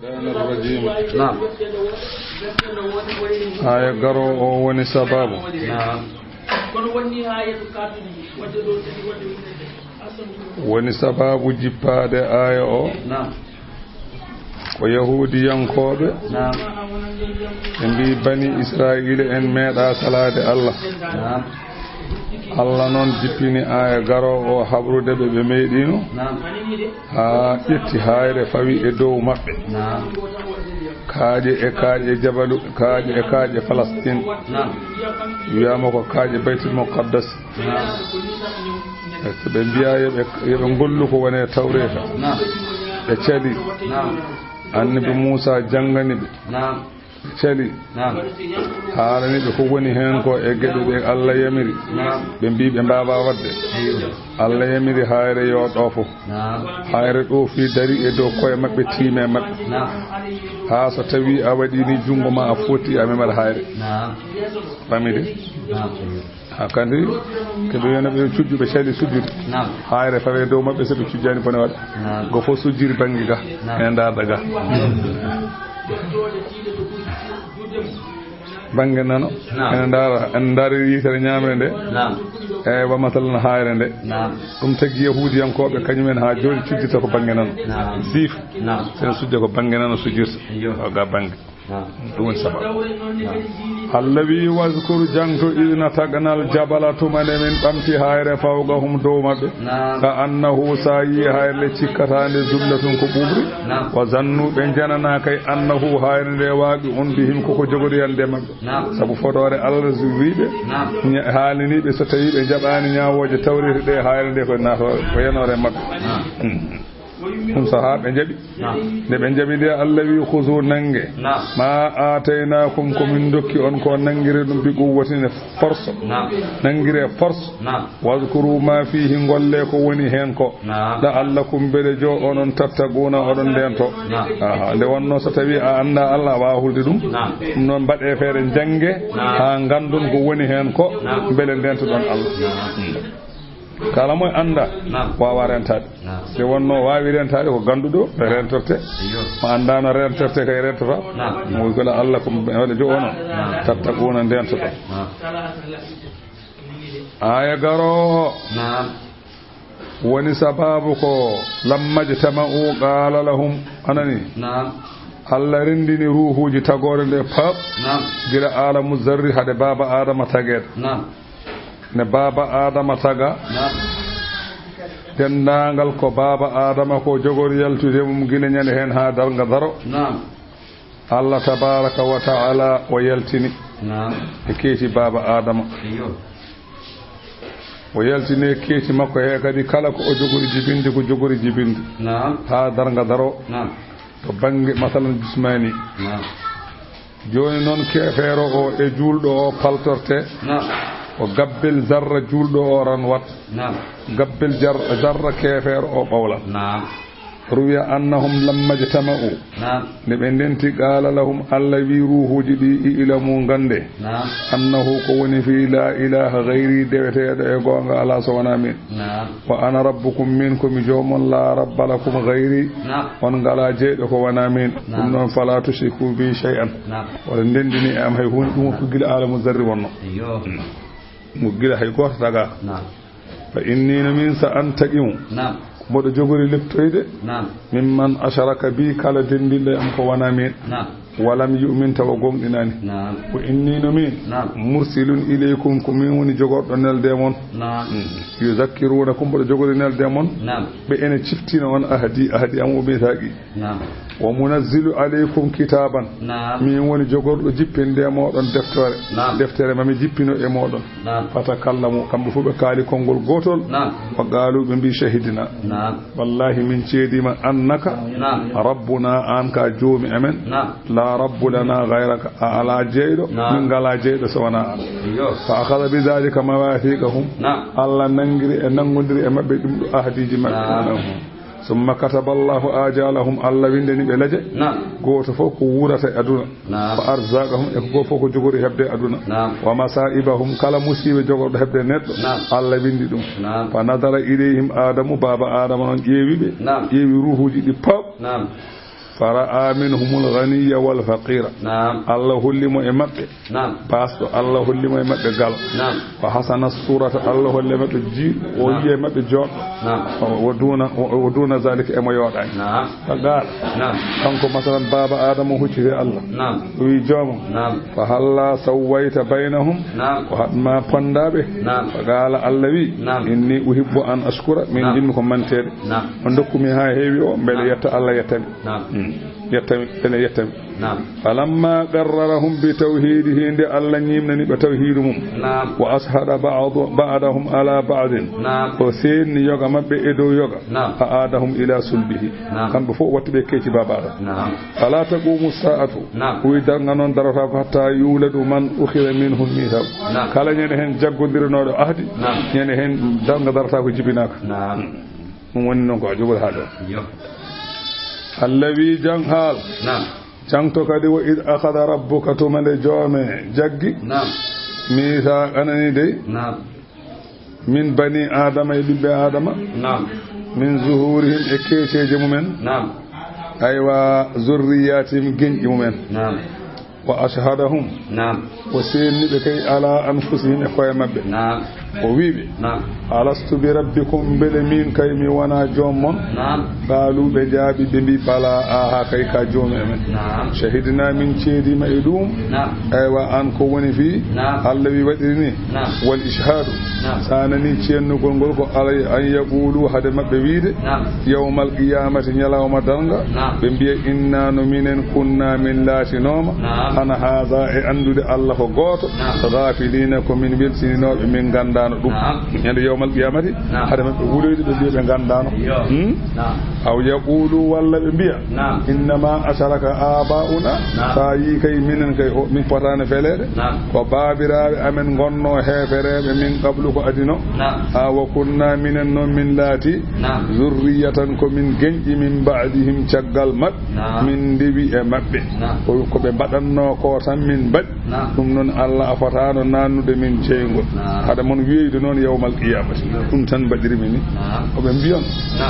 الرجيم. نعم. قرأوا ونسباب. نعم. ونسباب جباد آية. نعم. ويهودي ينقود. نعم. إن بني إسرائيل إن ميدا صلاة الله. نعم. Allah non jippini aya garo o habrude be meedino ha itti hayre fawi e dow mabbe kaaje e jabalu kaaje Palestine wiyama ko kaaje Baitul Muqaddas be biya yebe gollu ko wone tawreta be cedi annabi Musa jangani be celi haalani ɓe ko woni hen ko e geɗe ɗe Allah yamiri ɓe mbi ɓe mbawa wadde Allah yamiri hayre yo ɗofo hayre ɗo fi dari e dow koye mabɓe tiime mabɓe ha so tawi a waɗi ni jungo ma a foti a memata hayre famide ha kandi keɓe wiyana ɓe cujjuɓe celi sujjude hayre fawe dow mabɓe soɓe cujjani bone waɗa go fof sujjiri banggue ga e darɗa ga bange nano en daari yitere ñamre nde e wa masalan hayre nde ɗum taggi yahudiyankoɓe kañumen ha joni cuddita ko bange nano sif sen sujja ko bange nano sujjirta o ga bange ɗum woni sababu Allah wi waskur jangto idna taganal jabala tumane min ɓamti hayre fawgahum dow maɓɓe ka annahu sa yi hayre cikkatande zullatun ko ɓuɓri wa zannu ɓe janana kay annahu hayre nde waaɓi on bihim koko jogoriyande maɓɓe saabu fotore Allah wiɓe haaliniɓe so tawi ɓe jaɓani ñawoje tawrete ɗe hayre nde ko nato ko yanore maɓɓe ɗum saha ɓe jaɓi nde ɓe jaɓi nde Allah wi khuzu nange ma ataynakum komin dokki on ko nangire ɗum bi quwwatine force nangire force wadhkuru ma fihi golle ko woni hen ko la'allakum beɗe jo onon tattaguna oɗon ndento nde wonno so tawi a anda Allah wawa hulde ɗum ɗum noon mbaɗe feere jange ha gandun ko woni hen ko beele ndento ɗon Allah kala moy anda wawa rentade se wonno wawi rentade ko ganduɗo ɓe rentorte mo andano rentorte kay rentota mo kola Allah ko waɗa jo onon tattaquna ndentoɗo aya garo woni sababu ko lammaji tama'u qala lahum anani Allah rendini ruhuji tagore nde pap gila alamu zarri hade baba adama tagede ne baba adama taga dendagal ko baba adama ko jogori yaltude mum gila nyande hen ha darga daro Allah tabaraka wa taala o yaltini e keeti baba adama o yaltini keeti makko he kadi kala ko o jogori jibinde ko jogori jibinde ha darga daro to bangi masalan jismani joni non kefero o e juldo o paltorte o gabbel zarra julɗo o ran wat gabbel zarra kefeero o ɓawla ruwiya annahum lamma jtama'u ne ɓe ndenti qala lahum Allah wi ruhuji ɗi ilamu gande annahu ko woni fi la ilaha gayri deweteɗo e gonga ala so wona min wa ana rabbukum min komi jomon la rabba lakum gayri on ngala jeyɗo ko wona min ɗum noon fala tushriku bi shay'an wala ndendini e am hay hunde ɗum ko gila alamu zarri wonno mo gila hay goto taga fa innina min sa antaqimu moɗo jogori leptoyde mimman asharaka bi kala dendille am ko wana min walam yu'min tawa gonɗinani ko innino min mursilun ilaykum ko min woni jogorɗo nelde mon yuzakkiruna ko mboɗo jogori nelde mon ɓe ene ciftina on ahadi am o ɓetaqi wa munazzilu alaykum kitaban min woni jogorɗo jippinde moɗon deftere mami jippino e moɗon fatakallamu kamɓe fof ɓe kaali konngol gotol wa qaalu ɓe mbi shahidina wallahi min ceedima annaka rabbuna an ka joomi amen la rabbu lana gayraka a ala jeyɗo min ngala jeyɗo so wona an fa akhadha bi dhalika mawathiqahum Allah nangiri e nangodiri e mabɓe ɗum ɗo ahdiji mabɓe ثم كتب الله آجالهم الله ويندني بلجة قوت فوق ورث أدنى فأرزاقهم يكو فوق جغور هبد أدنى ومصائبهم كلا مصيبة جغور هبد نت الله ويندهم فنظر إليهم آدم بابا آدم يوي روحه جدي باب فرأى منهم الغني والفقير الله اللي مؤمت باسو الله اللي مؤمت قال وحسن الصورة الله اللي مؤمت جي ويمت جوت ودون ذلك أما يوضع فقال كنكم مثلا بابا آدم هجري الله ويجوم فهلا سويت بينهم وما فندابه فقال اللوي إني أحب أن أشكر من جنكم من تيري عندكم هاي هيبيو بل يتا الله يتمي يتمي فلما قررهم بتوحيده عند الله نيمنني بتوحيدهم وأشهد بعضهم على بعض وسين يوغا مبه إدو يوغا فآدهم إلى سلبه كان بفوق واتبكيتي بابا فلا تقوم الساعة ويدرنا درفا حتى يولد من أخذ منهم ميثاق كلا ينهن جاكو ديرنو أهدي ينهن درنا درفا جبناك وننكو جبل هذا الذي جنحال جنتو كدي وإذ أخذ ربك تمن جومه جگي ميثاق أنني دي من بني آدم يبي آدم من ظهورهم إكيشي جمومن أيوا ذرياتهم جن جمومن وأشهدهم وسين بكي على أنفسهم إخوة مبه وويبي ألست بربكم بلمين كيمي وانا جومون قالوا بجابي بمي بلا آها كيكا جوم أمن شهدنا من شيدي ما يدوم أيوا أنكو ونفي الذي ودرني والإشهاد سانني تشين نقول علي أن يقولوا هذا مبويد يوم القيامة يوم دنغا بمبي إنا نمين كنا من لا شنوم أنا هذا أندد الله غوت غافلينكم من بلسنين من غندانو يعني يوم القيامة هذا من بقولوا بمبي من غندانو أو يقولوا والله بمبي إنما أشرك آباؤنا سايي كي من فتان فلر وبابرا أمن غنو هفر من قبل أدنو وكنا من لاتي ذرية من جنج من بعدهم شغال مد من دبي مبه ويكب بدنو كوسا من بد ثم نون الله أفتانو نانو دي من شيء هذا من ويد نون يوم القيامة ثم تن بدر مني وبنبيون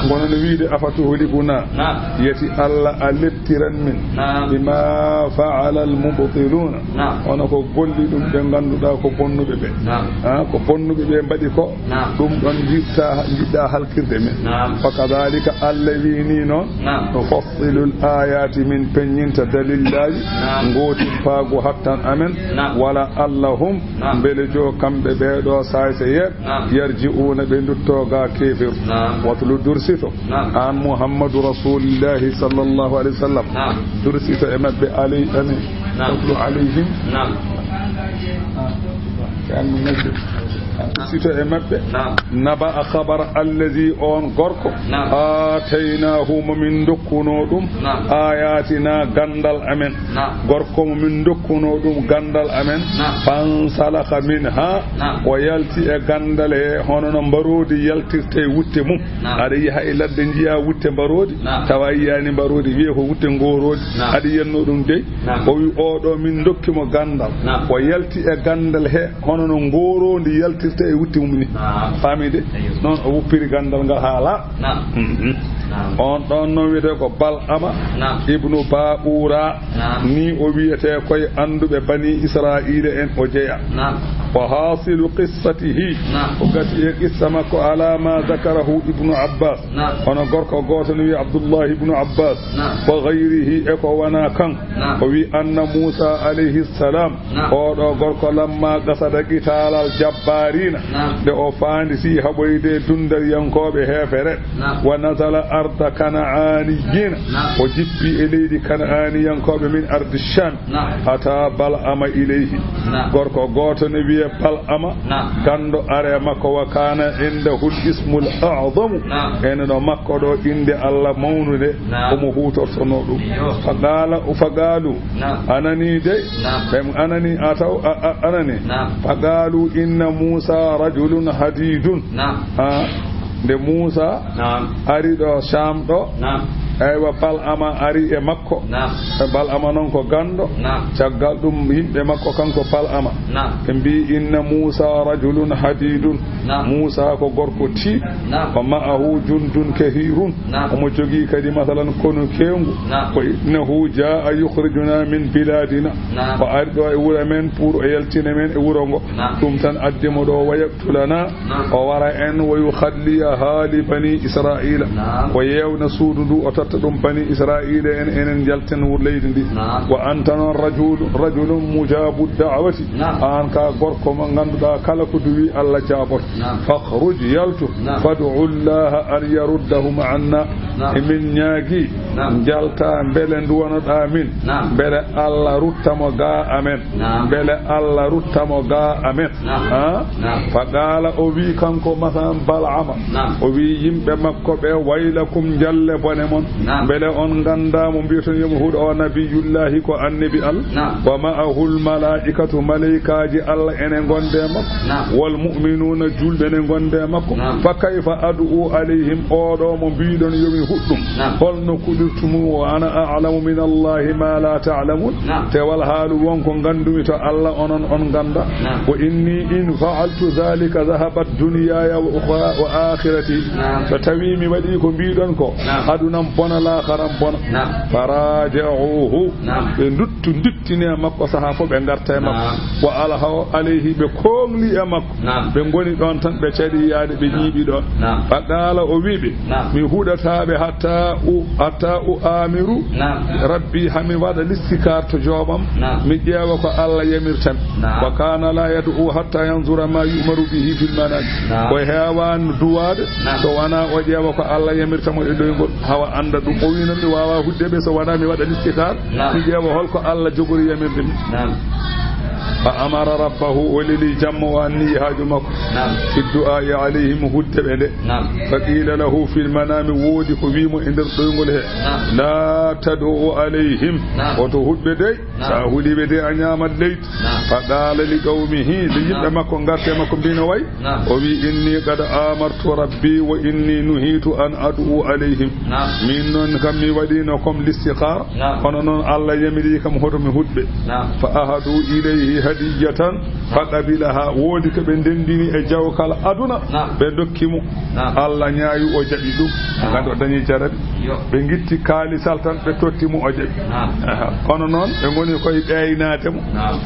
غنو ويد أفتوه لكنا يتي الله ألترن من بما فعل المبطلون ونكو قولي دم جنغانو دا كو بونو ببه كو بونو ببه mbadi ko dum don jidda halkirde men fakadhalika alladhini non nufassilul ayati min penyinta dalillahi ngoti fago hattan amen wala allahum belejo kambe be do sayse yer yarji'una be duttoga kefir watlu dursito an muhammadu rasulillahi sallallahu alaihi wasallam dursito e mabbe alayhi amin watlu alayhim kan nabi sito e mabbe naba khabar allazi on gorko atainahu min dokkuno dum ayatina gandal amen gorko min dokkuno dum gandal amen fan salakha minha wa yalti e gandal e hono mbarodi yaltirte wutte mum ada yi hay ladde jiya wutte mbarodi tawayani mbarodi wi ko wutte ngorodi ada yenno dum dey o wi o do min dokkimo gandal wa yalti e gandal he hono ngorodi yaltirte e wutte mum ni famide non o wuppiri gandal ngal haala on don no wiete ko bal ama ibnu baura ni o wiete koy andube bani israila en o jeya wa hasilu qissatihi o gati e qissa makko ala ma zakarahu ibnu abbas ona gorko goto ni abdullah ibnu abbas wa ghayrihi e ko wana kan o wi anna musa alayhi salam o do gorko lamma gasada gitalal jabbarina de o fandi si haboyde dundal yankobe hefere wa nazala arda kana'aniyin o jippi e leydi kana'ani yankobe min ardi sham ata bal ama ilayhi gorko goto ne wiye bal ama gando are makko wa kana indahul ismul a'zam eno makko do inde alla mawnude o mo hutortono dum fagalu anani de bem anani ataw anani fagalu inna musa rajulun hadidun de musa ari do sham do aywa bal ama ari e makko bal ama non ko gando caggal dum yimbe makko kanko bal ama be mbi inna musa rajulun hadidun Musa ko gorko ti wa ma'ahu jundun kathirun omo jogi kadi masalan kono kengu ko innahu jaa yukhrijuna min biladina wa ardo e wura men pour e yaltina men e wurongo dum tan addimo do wayabtulana o wara en wa yukhalliya hali bani israila wa yawna sududu o tatta dum bani israila en jalten wur leydi ndi wa antana rajulun mujabu da'wati an ka gorko mo ganduda kala ko duwi Allah jabot fakhruj yaltu fad'u Allah an yaruddahum anna min nyaagi jalta bele nduwonoda min bele Allah ruttamo ga amen bele Allah ruttamo ga amen faqala o wi kanko masan bal'ama o wi yimbe makko be waylakum jalle bone mon bele on ganda mo biyoton yum hudo o nabiyullahi ko annabi al wa ma'ahul malaikatu malaikaji Allah ene gonde makko wal mu'minuna julbe ne gonde makko fa kayfa ad'u alayhim odo mo biidon yumi huddum holno kudirtumu wa ana a'lamu min allahi ma la ta'lamun te wal halu wonko gandumi to Allah onon on ganda wa inni in fa'altu dhalika dhahabat dunyaya wa ukhra wa akhirati so tawi mi wadi ko biidon ko adunam bona la kharam bona faraja'uhu be duttine makko sahafo be garta makko wa alha alayhi be komli e makko be ngoni don tan be cedi yaade be jibi do faqala o wiibe mi hudatabe hatta u amiru rabbi hami wada listikar to jobam mi jeewa ko Allah yamirtan wa kana la yad'u hatta yanzura ma yu'maru bihi fil manaj wa hawan duwad so wana o jeewa ko Allah yamirtamo e doygol hawa anda dum o wina mi wawa huddebe so wana mi wada listikar mi jeewa holko Allah jogori yamirde فأمر ربه وللي جم وأني هاجمك في الدعاء عليهم هدب فقيل له في المنام وودك بيم عند الطنغله لا تدعو عليهم وتهد بدي سأهولي بدي أن يعمل ليت فقال لقومه ليبدمكم غرتمكم بينوي وبي إني قد آمرت ربي وإني نهيت أن أدعو عليهم من كم ودينكم للسقار فنن الله يمليكم هرم هدب فأهدوا إليه هدية فقبلها ودك بندندني اجاوكال ادنا بدوكيمو الله نيايو او جابي دum gando dañi jarabi be gitti kali saltan be tottimo o jabi kono non be ngoni koy beynatemo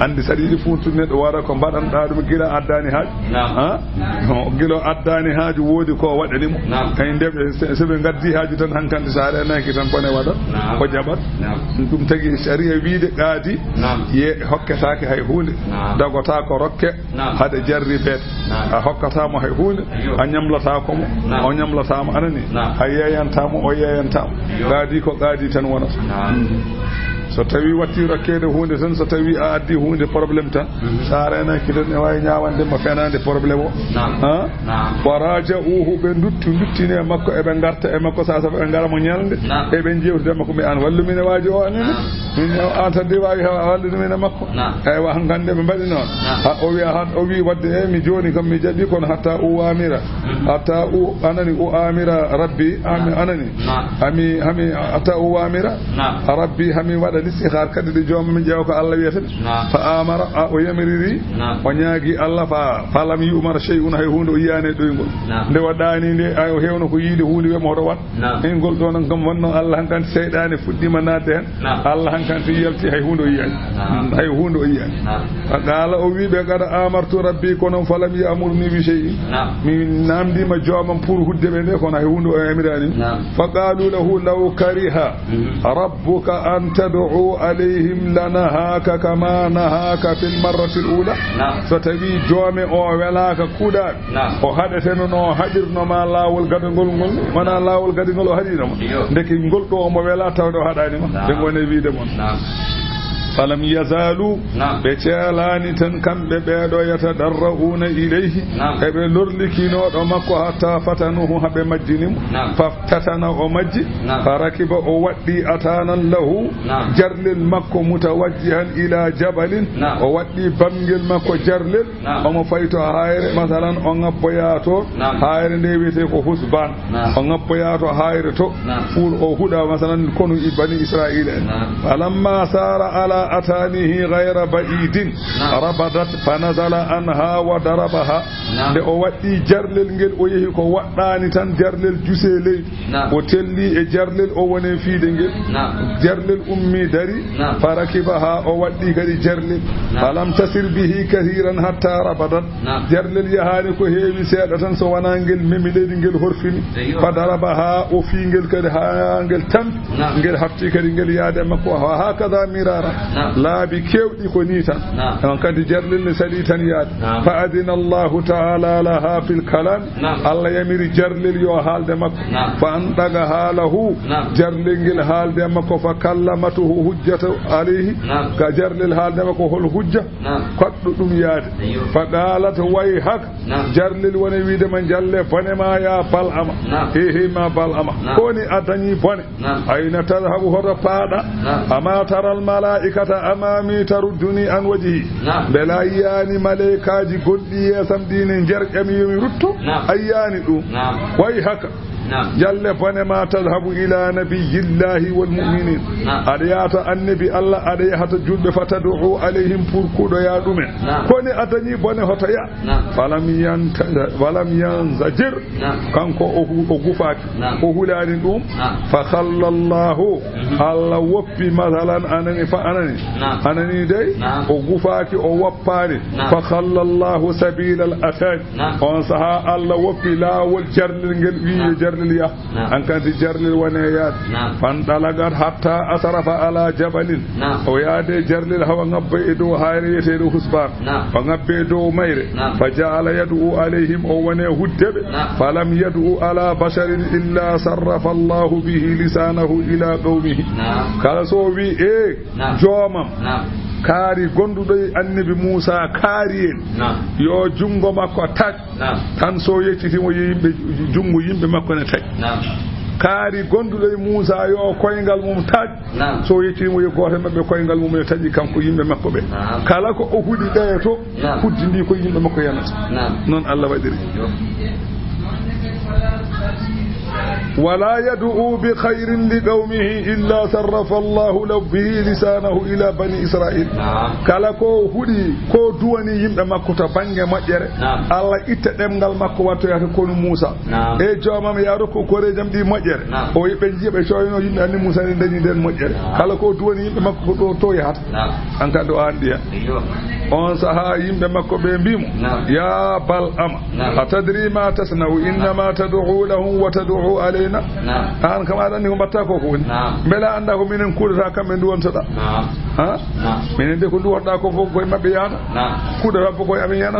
andi sadidi funtu neddo wara ko badanda dum gila addani haaj gilo addani haaj wodi ko wadanimo kay ndebe sebe gaddi haaju tan hankande saare naki tan bone wada ko jabat dum tagi sharia wiide gaadi ye hokkataake hay hunde dagota ko rokke hade jarri bet a hokkata mo hay hunde a nyamlata ko mo o nyamlata mo anani hayayanta mo o yayanta gaadi ko gaadi tan wona so tawi watti rokkede hunde tan so tawi a addi hunde probléme tan sarena kidan e way nyaawande mo fenande probléme o waraja uhu be duttine makko e be garta e makko sa be ngara mo nyalde e be jewtude makko mi an wallu min waaji o anene min an tan de wawi wallu min makko ay wa hangande be mbadi non o wi wadde e mi joni kam mi jabi kon hatta u amira hatta u anani u amira rabbi anani hami hatta u amira rabbi hami wada istikhar kadi de joom mi jeew ko Allah wiyata fa amara o yamiriri o nyaagi Allah fa lam yumar shay'un hay hunde o yiyane doygol nde wadani nde ay o hewno ko yiide hunde we mo do wat en gol do non kam wonno Allah hankan seydane fuddima nadde hen Allah hankan to yalti hay hunde o yiyani hay hunde o yiyani fa qala o wiibe kada amartu rabbi kono fa lam ya'murni bi shay'in min namdi ma joomam pour huddebe nde kono hay hunde o yamirani fa qalu lahu law kariha rabbuka an tad'u عليهم لنهاك كما نهاك في المرة الأولى فتبي جوامع ولاك كودا وحدثنا نو حجرنا ما لا والغدغول منا لا والغدغول حجرنا دك ngol do mo wela tawdo hadani ma de ngone wiide mon falam yazalu be celani tan kambe beedo yatadarrauna ilayhi be lorlikino do makko hatta fatanuhu habe majjinim faftatana o majji farakiba o waddi atanan lahu jarlil makko mutawajjihan ila jabalin o waddi bangel makko jarlil o mo fayto hayre masalan o ngappoyato hayre nde wete ko husban o ngappoyato hayre to ful o huda masalan konu ibani israila falamma sara ala أتانيه غير بعيد ربضت فنزل عنها وضربها لأوتي جرلل ngel o yehi ko waddani tan jarlel juseley o telli e jarlel o woni fiide ngel jarlel ummi dari farakibaha o waddi kadi jarlel falam tasir bihi kathiran hatta rabadat jarlel yahani ko heewi seeda tan so wana ngel memi leydi ngel horfini fadarabaha o fi ngel kadi ha ngel tan ngel hafti kadi ngel yaade makko ha hakada mirara laabi kewdi ko ni tan on kadi jarlel ne sadi tan yaade fa adina Allah ta'ala laha fil kalam Allah yamiri jarlel yo haalde makko fa andaga halahu jarlel ngel haalde makko fa kallamatuhu hujjatu alayhi ka jarlel haalde makko hol hujja koddo dum yaade fa qalat way hak jarlel woni wiide man jalle bone ma ya bal ama he ma bal ama koni adani bone ayna tadhabu hodo paada ama taral malaikata amami tarudduni an wajhi belayani malaikaji goddi yesam dine jerqami yomi rutto ayyani dum way haka jalle bone ma tadhabu ila nabiyillahi wal mu'minin adiyata annabi Allah adiyata julbe fatad'u alaihim pour kudo ya dumen koni adani bone hoto ya falam yanzajir kanko o gufaki o hulani dum fa khallallahu Allah woppi masalan anani fa anani dai o gufaki o woppani fa khallallahu sabilal atad on saha Allah woppi lawol jarlil ngel wiye jarlil ya an kan di jarlil wane ya fan dalagat hatta asrafa ala jabalin o yaade jarlil hawa ngabbe do hayre yete do husbar fa ngabbe do mayre fa ja'ala yad'u alaihim o wane huddebe falam yad'u ala basharin illa sarrafa Allah bihi lisanahu ila qaumihi kala so wi jomam kaari gondudo annabi Musa kaari en yo jungo makko taj tan so yeccitimo yimbe jungo yimbe makko ne taj kaari gondudo Musa yo koyngal mum taj so yeccitimo yo goto mabbe koyngal mum ne taji kanko yimbe makko be kala ko o hudi to huddindi ko yimbe makko yanata non Allah wadiri ولا يدعو بخير لقومه إلا صرف الله له به لسانه إلى بني إسرائيل كلا كو هودي كو دواني يمبا مكو تبانغ مجر الله إتدمغال مكو واتو يكون موسى إيه جوامام ياركو كوري جمدي مجر أو يبنجي بشوينو يمبا أني موسى ندني دين مجر كلا كو دواني يمبا مكو تو يهات أنك دعان ديا on saha yimbe makko be bimu ya bal ama atadri ma tasnau inma tad'u lahum wa tad'u alaina an kama dan ni batta ko ko bela anda ko minen kudata kambe duwonta da ha minen de ko duwonta ko fo ko mabbe yana kudata ko amin yana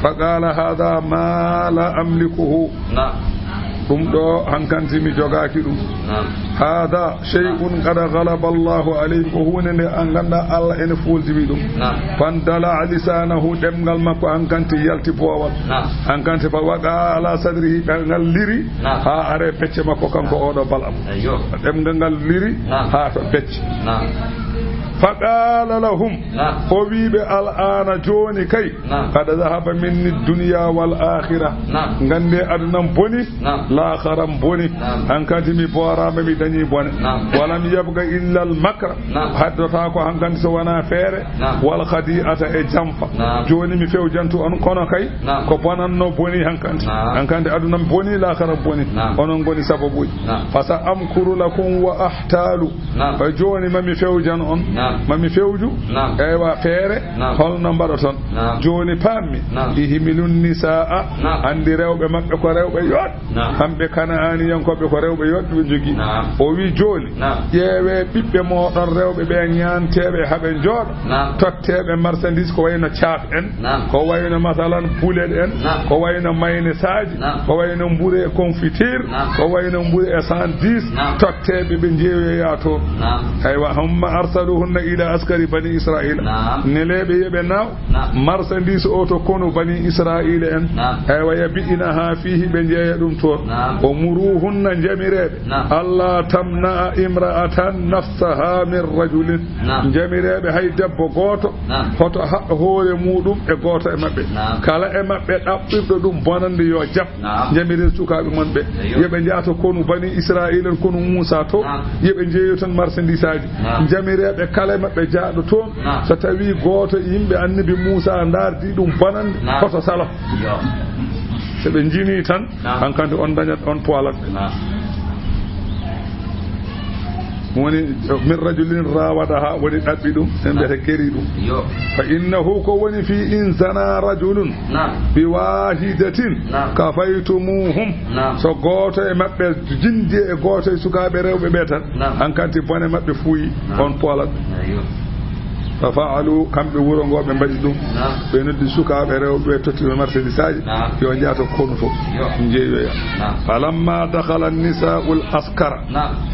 faqala hadha ma la amlikuhu dum do hankanti mi jogaaki dum hada shay'un qad ghalaba Allahu alayhi ko hunde an ganda Allah ene fuldibi dum fandala lisanahu demgal makko hankanti yalti boowal hankanti fa waqa ala sadrihi ngal liri ha are pecce makko kanko odo balam demgal liri ha to pecce فقال لهم قوي بالآن جوني كي قد ذهب مني الدنيا والآخرة غندي أدنم بني لا خرم بني أنكاتمي بورا ممي دني بني ولم يبقى إلا المكر حدثاكو أنكانت سوانا فير والخديئة جنفة جوني مي فيو جنتو أنكونا كي كبانا نو بني أنكانت أدنم بني لا خرم بني أنون بني سببوي فسأمكر لكم وأحتال فجوني ممي فيو جنون mami fewju ewa feere holno mbaɗoton joni pammi ihimilun nisaa andi rewɓe maɓɓe ko rewɓe yod kamɓe kanaani yankoɓe ko rewɓe yod ɓe jogii o wi joni ƴeewe ɓiɓɓe moɗon rewɓe ɓe ñanteɓe haɓe jooɗa totteɓe marchandise ko wayno caaf en ko wayno masalan poulet en ko wayno mayne saji ko wayno mbure e confiture ko wayno mbure e 110 totteɓe ɓe jeeyoya toon aywa humma arsaluhun hunna ila askari bani israila nelebe yebe naw marchandise oto kono bani israila en ay waya bi'ina ha fihi be jeeya dum to o muruhunna jamirebe alla tamna imra'atan nafsaha min rajulin jamirebe hay debbo goto hoto hoore mudum e goto e mabbe kala e mabbe dabbirdo dum bonande yo jab jamire sukabe mon be yebe jaato kono bani israila kono musa to yebe jeeyo tan marchandise aji jamirebe kala mabbe jaado to so tawi goto yimbe annabi musa ndardi dum bonande hoto salo se be jini tan hankante on dañat on poalat woni min rajulin rawadaha woni dabbi dumembete keri dum fa innahu ko woni fi in zana rajulun bi wahidatin kafaytumuhum so goto e mabbe jindi e goto e sukabe rewbe be tan hankante bone mabbe fuyi on poalat fa fa'alu kambe wuro ngobe mbadi dum be noddi sukabe rewbe tottibe marchandise aji yo jaato kono fo jeeyoya falamma dakhala an-nisa'ul askara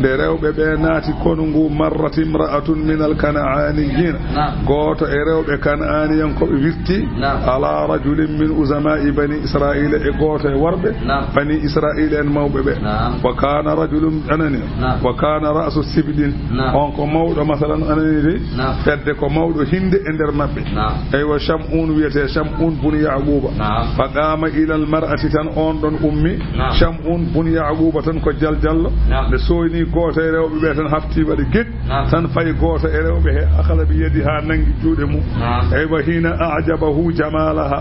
de rewbe be naati kono ngu marrat imra'atun min al-kana'aniyyin goto e rewbe kana'aniyan ko be wirti ala rajulin min uzama'i bani isra'ila e goto e warbe bani isra'ila en mawbe be wa kana rajulun anani wa kana ra'su sibdin on ko mawdo masalan anani fedde ko mawdo hinde e der mabbe aywa shamun wiyete shamun bun yaquba faqama ila al mar'ati tan on don ummi shamun bun yaquba tan ko jaljallo de soyni goto e rewbe be tan hafti wadi ged tan fay goto e rewbe he akhala bi yadi ha nangi juude mu aywa hina a'jabahu jamalaha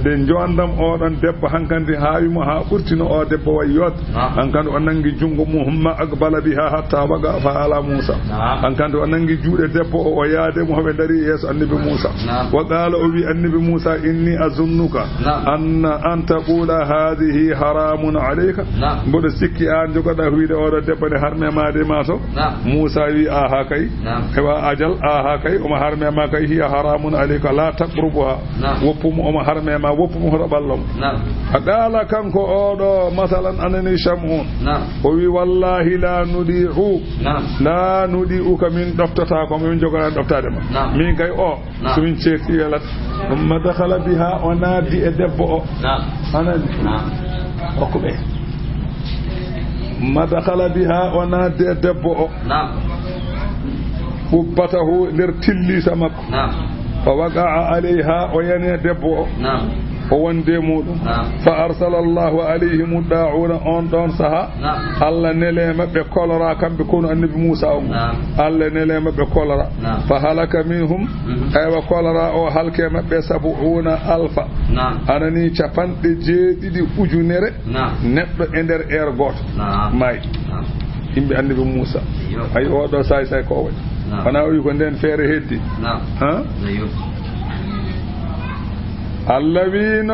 de jondam o don debbo hankandi haayimo ha burtino o debbo wayot hankandi o nangi jungo muhammad aqbala biha hatta baga fa ala musa hankandi o nangi juude debbo o yaade mu be dari yeso annabi Musa wa qala ubi annabi Musa inni azunnuka anna anta qula hadhihi haramun alayka bodo sikki an jogoda huide o debbo de harme maade mato Musa wi aha kay hewa ajal aha kay o ma harme ma kay hiya haramun alayka la taqrubuha woppum o ma harme ma woppum hodo ballom qala kanko odo masalan anani shamun o wi wallahi la nudi'uka min doftata ko min jogoda doftade ma min kay o sumin ceeti yalat umma dakhala biha onadi e debbo o anani okube ma dakhala biha onadi e debbo o hubbatahu nder tillisa makko fa waqa'a alayha o yani debbo o o wonde mudum fa arsala Allahu alayhim da'una on don saha alla nele mabbe kolora kambe kono annabi Musa o alla nele mabbe kolora fa halaka minhum aywa kolora o halke mabbe 70,000 anani capande jeedidi ujunere neddo e der er goto may imbe annabi Musa ay o do say ko wadi wana o ko den fere heddi الذين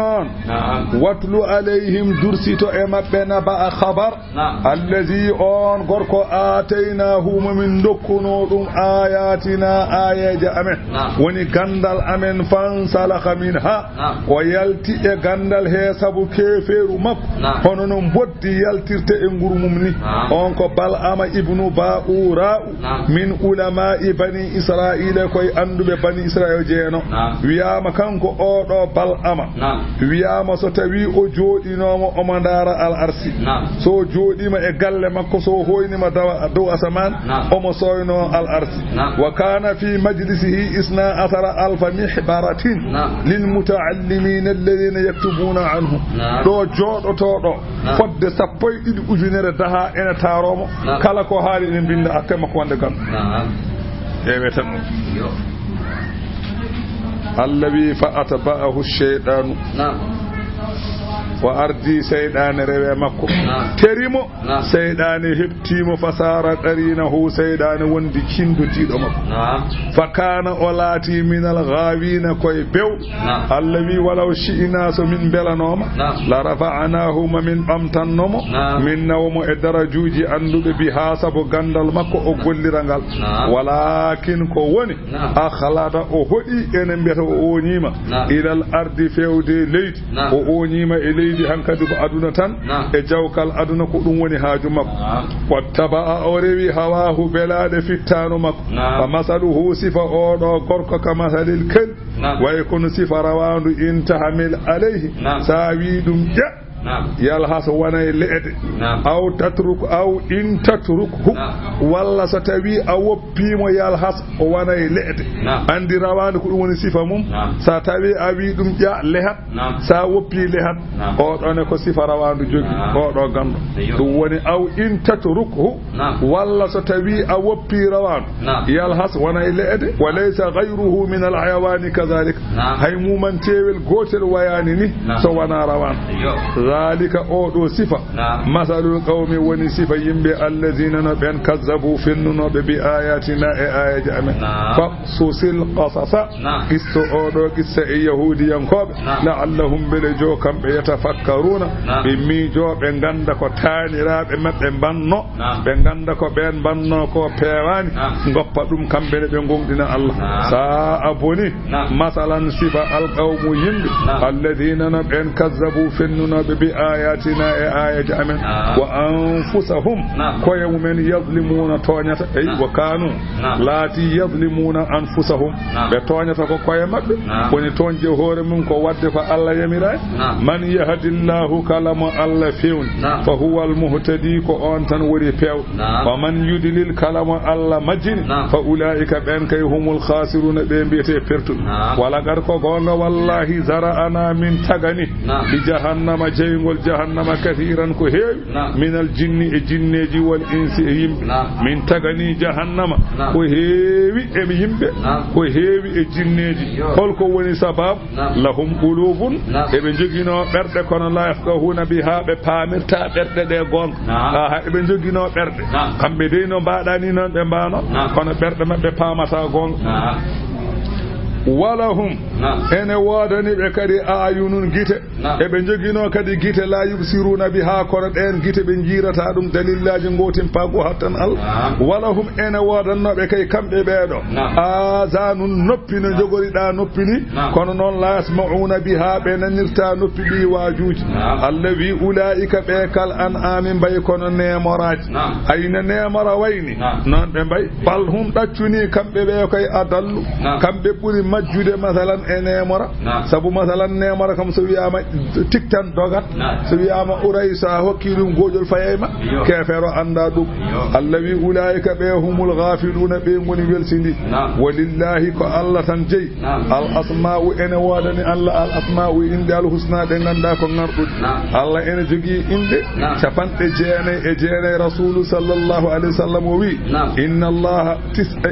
واتلو عليهم درسيتو امبنا با خبر الذي اون غوركو اتيناه من دكونو دum ayatina ayaja amen woni gandal amen fansalaha minha o yalti e gandal he sabu keferu makko hono non boddi yaltirte e ngurmum ni on ko bal'ama ibnu ba'ura min ulama bani israila koy andube bani israila jeeno wiyama kanko o do bal'ama wiyama so tawi o joodinomo o mandara al arsi so joodima e galle makko so hoynima dow asaman o mo soyno al arsi wa kana fi majlisihi 12,000 mihbaratin lil muta'allimin alladhina yaktubuna anhu do joodotodo fodde sappo e didi ujunere daha ene taromo kala ko haali en binda akema ko wonde gam ewetan allawi fa atba'ahu ash-shaytanu wa ardi saydane rewe makko terimo saydane heptimo fasara qarinahu saydane wondi kindotido makko fakana olati min al-ghawina koy bew allawi walaw shi'ina so min belanoma la rafa'nahu min amtannomo min nawmo e darajuji andube bi hasabo gandal makko o gollirangal walakin ko woni akhlada o hodi enen beta o onima ila al-ardi fewde leydi o onima e leydi hankadi ko aduna tan e jawkal aduna ko ɗum woni haaju makko wattaba o rewi hawahu belaɗe fittano makko fa masaluhu sifa oɗo gorko ka masalil kel way kono sifa rawandu intahamil alayhi sa wi ɗum yalhas wona e le'ede aw tatruk aw in tatrukhu walla so tawi a woppimo yalhas o wona e le'ede andi rawandu ko ɗum woni sifa mum sa tawi a wi ɗum ƴa lehat sa woppi lehat oɗone ko sifa rawandu jogi oɗo ganɗo ɗum woni aw in tatrukhu walla so tawi a woppi rawandu yalhas wona e le'ede wa laysa ghayruhu min al hayawani kadhalik hay mumantewel gotel wayani ni so wona rawandu zalika oɗo sifa masalul qawmi woni sifa yimɓe allazina no ɓen kazzabu fennunoɓe bi ayatina e ayaji amen faqsusil qasasa qisso oɗo qissa e yahudiyankoɓe la'allahum bele jo kamɓe yatafakkaruna ɓe miijo ɓe ganda ko taaniraɓe maɓɓe banno ɓe ganda ko ɓen banno ko pewani goppa ɗum kamɓene ɓe gonɗina Allah sa a boni masalan sifa alqawmu yimɓe allazina no ɓen kazzabu fennunoɓe bi ayatina e ayaji amen wa anfusahum koye mumen yazlimuna toñata ey wa kanu laati yazlimuna anfusahum ɓe toñata ko koye maɓɓe woni toñje hoore mum ko wadde ko Allah yamira man yahdillahu kala mo Allah fewni fa huwa almuhtadi ko on tan woni pew wa man yudlil kala mo Allah majjini fa ulaika ɓen kay humul khasiruna ɓe mbiyete pertuɓe wala gar ko gonga wallahi zara'ana min tagani bi jahannama jeygol jahannama kathiran ko heewi minal jinni e jinneji wal insi e yimɓe min tagani jahannama ko heewi e yimɓe ko heewi e jinneji holko woni sababu lahum qulubun eɓe jogino ɓerɗe kono la yafqahuna biha ɓe paamirta ɓerɗe ɗe gonga eɓe jogino ɓerɗe kamɓe de no mbaɗani noon ɓe mbano kono ɓerɗe maɓɓe paamata gonga walahum ene wodani ɓe kadi ayunun gite eɓe jogino kadi gite la yubsiruna biha kono ɗen gite ɓe jirata ɗum dalillaji gotin pago hattan Allah walahum ene wodannoɓe kay kamɓe ɓeɗo azanun noppi no jogoriɗa noppi ni kono noon la yasmauna biha ɓe nanirta noppi ɗi wajuji Allah wi ulaika ɓe kal an amin mbay kono nemoraji ayna nemora wayni noon ɓe mbay bal hum ɗaccuni kamɓe ɓe kay adallu kamɓe ɓuri majjude masalan e nemora sabu masalan nemora kam so wiyama tiktan dogat so wiyama uray sa hokki ɗum goƴol fayayma kefero anda ɗum Allah wi ulaika ɓe humul ghafiluna ɓe goni welsidi walillahi ko Allah tan jeyi al asma'u ene wodani Allah al asma'u inde al husna ɗe ganda ko garɗude Allah ene jogui inde capanɗe jeenayi rasulu sallallahu alayhi wa sallam o wi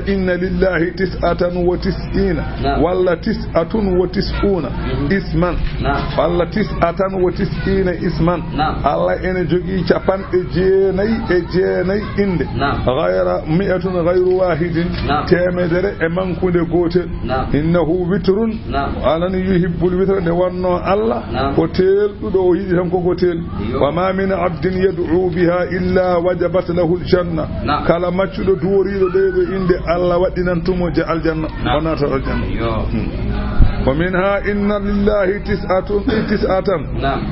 inna lillahi tis'atan wa tis'ina walla tis'atun wa tis'una isman walla tis'atan wa tis'ina isman Allah ene jogii capanɗe jeenayi inde gayra mi'atun gayru wahidin temedere e mankude gotel innahu witrun alani yuhibbul witra nde wonno Allah ko telɗuɗo o yiɗi tan koko tel wa ma min abdin yad'u biha illa wajabat lahu aljanna kala maccuɗo duworiɗo ɗeɗo inde Allah waɗɗinantumo aljanna wonata aljanna ومنها إن لله تسعة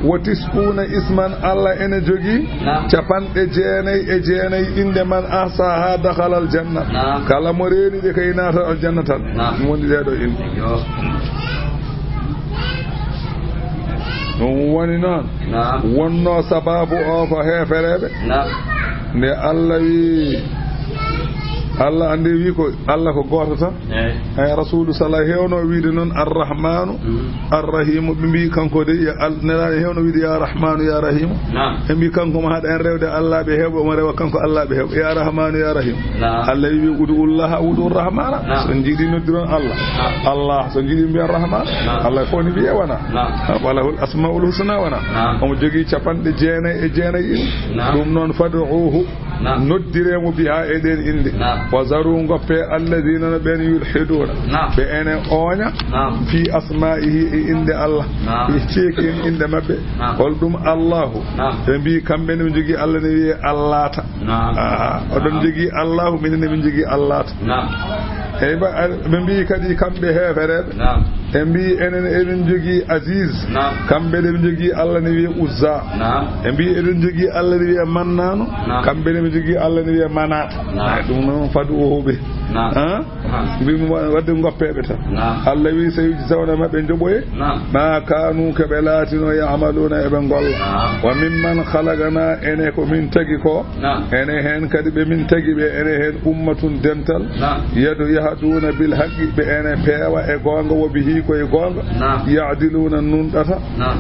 وتسعون اسما الله إن جوجي تبان إجاني إن من أحصاها دخل الجنة كلا مريني دكينات الجنة من ذلك إن وننا وننا سباب أفهم فرب ne Allah ande wi ko Allah ko goto tan ay rasulu sallallahu hewno wiide non arrahmanu arrahim be mbi kanko de ya nela hewno wiide ya rahmanu ya rahim e mbi kanko ma hada en rewde Allah be hewbo mo rewa kanko Allah be hewbo ya rahmanu ya rahim Allah wi udullah udur rahmana so jidi noddiron Allah so jidi mbi rahman Allah foni bi wana walahul asmaul husna wana o jogi capande jeenayi dum non fad'uhu noddiremo biha e den inde wa zaru ngoppe alladhina ben yulhiduna be ene onya fi asma'ihi inde Allah bi ceki inde mabbe holdum Allah be bi kambe ne jogi Allah ne wi Allah ta odon jogi Allah min ne min jogi Allah ta e ba be mbi kadi kambe heferebe e mbi enen jogi Aziz kambe de jogi Allah ne wi Uzza e mbi eden jogi Allah ne wi Mannano kambe de jogi Allah ne wi Manat dum non fadu o be bi mu wadde ngoppebe tan Allah wi sayyidi sawna mabbe joboye ma kanu kabe latino ya'maluna e be gol wa mimman khalaqana ene ko min tagi ko ene hen kadi be min tagi be ene hen ummatun dental yadu yahduna bil haqqi be ene pewa e gonga wo bihi ko e gonga ya'diluna nun data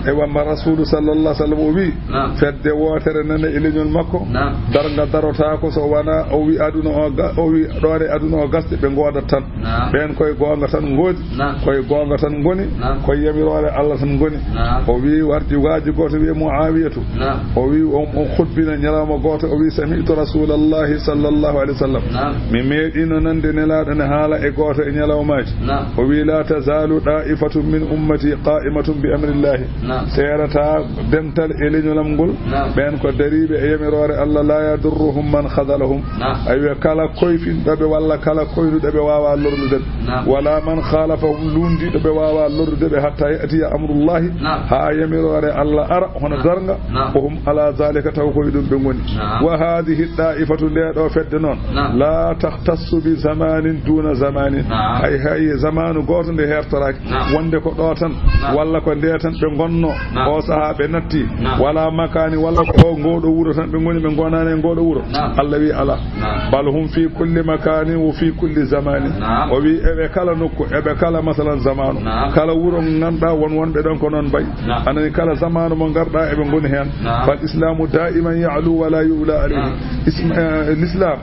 e wa rasul sallallahu alaihi wasallam wi fedde wotere nana elenyol makko darga darota ko so wana o wi aduna o wi dore aduna o gaste be ngoda tan ben koy gonga tan ngodi koy gonga tan ngoni koy yamirore Allah tan ngoni o wi warti waaji goto wi Muawiyatu o wi on khutbina nyalama goto o wi sami'tu rasulullah sallallahu alaihi wasallam mi medino nande nelaado ne haala e goto e nyalawmaaji o wi la tazalu da'ifatun min ummati qa'imatun bi amrillah serata dental e lenyolam ngol ben ko daribe e yamirore Allah la yadurruhum man khadalahum aywa kala koyfin dabe walla kala koynude be wawa lornude wala man khalafahum lundi be wawa lornude be hatta yati amrullah ha yamirore Allah ara hono darga hum ala zalika taw ko dum be ngoni wa hadhihi da'ifatu le do fedde non la tahtassu bi zamanin duna zamanin hay zamanu goto de hertoraki wonde ko do tan walla ko de tan be gonno o sahabe natti wala makani walla ko ngodo wuro tan be ngoni be gonane ngodo wuro Allah wi ala bal hum fi kulli makani wa fi kulli zamanin o wi ebe kala nokku ebe kala masalan zamanu kala wuro nganda wonbe don ko non bay anani kala zamanu mo garda ebe ngoni hen fal islamu da'iman ya'lu wa la yu'la alayhi l'islam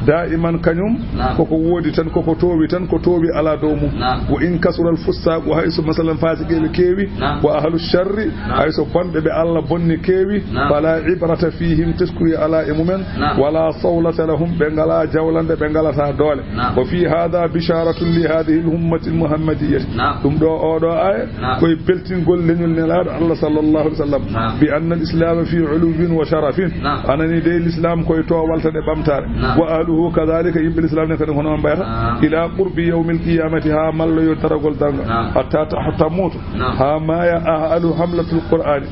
da'iman kanyum koko wodi tan koko tobi tan ko tobi ala dowmu wa in kasura al fusaq wa haysu masalan fasiqe kewi wa ahlu sharri haysu bonbe be Allah bonni kewi fala ibrata fihim taskuri ala imumen wala sawlata lahum bengala jawlande bengalata dole wa fi hada bisharatun li hadhihi al ummati al muhammadiyyah dum do odo ay koy beltingol lenyol nelado Allah sallallahu alaihi wasallam bi anna al islam fi ulubin wa sharafin anani de l'islam koy to waltade bamtare wa ahluhu kadhalika ibn islam ne kadon hono bayata ila qurbi yawm al qiyamati ha mallo yo taragol danga hatta tahtamutu ha ma ya ahlu hamlatul qur'an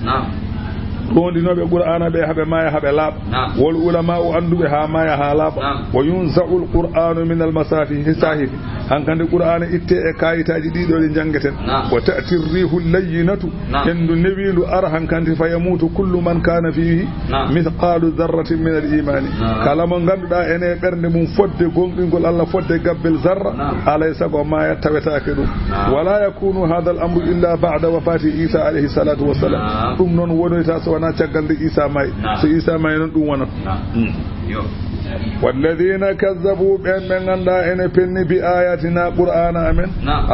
wondinoɓe qur'ana ɓe haɓe maya haɓe laaɓa wol ulama o anduɓe ha maya ha laaɓa wa yunza'u alqur'anu min almasafihi sahihi hankande qur'ana itte e kayitaji ɗiɗo ɗi jangeten wa ta'ti rihu layyinatu hendu newindu ara hankande fa yamutu kullu man kana fihi mithqalu dharratin min al-imani kala mo ganduɗa ene ɓernde mum fodde gonɗingol Allah fodde gabbel zarra alay sago maya tawetake ɗum wala yakunu hadha al-amru illa ba'da wafati Isa alayhi salatu wassalam ɗum noon wonoyta so wana caggalde Isa may so Isa may non ɗum wonat والذين كذبوا بأن من غندا إن بني بآياتنا قرآن أمن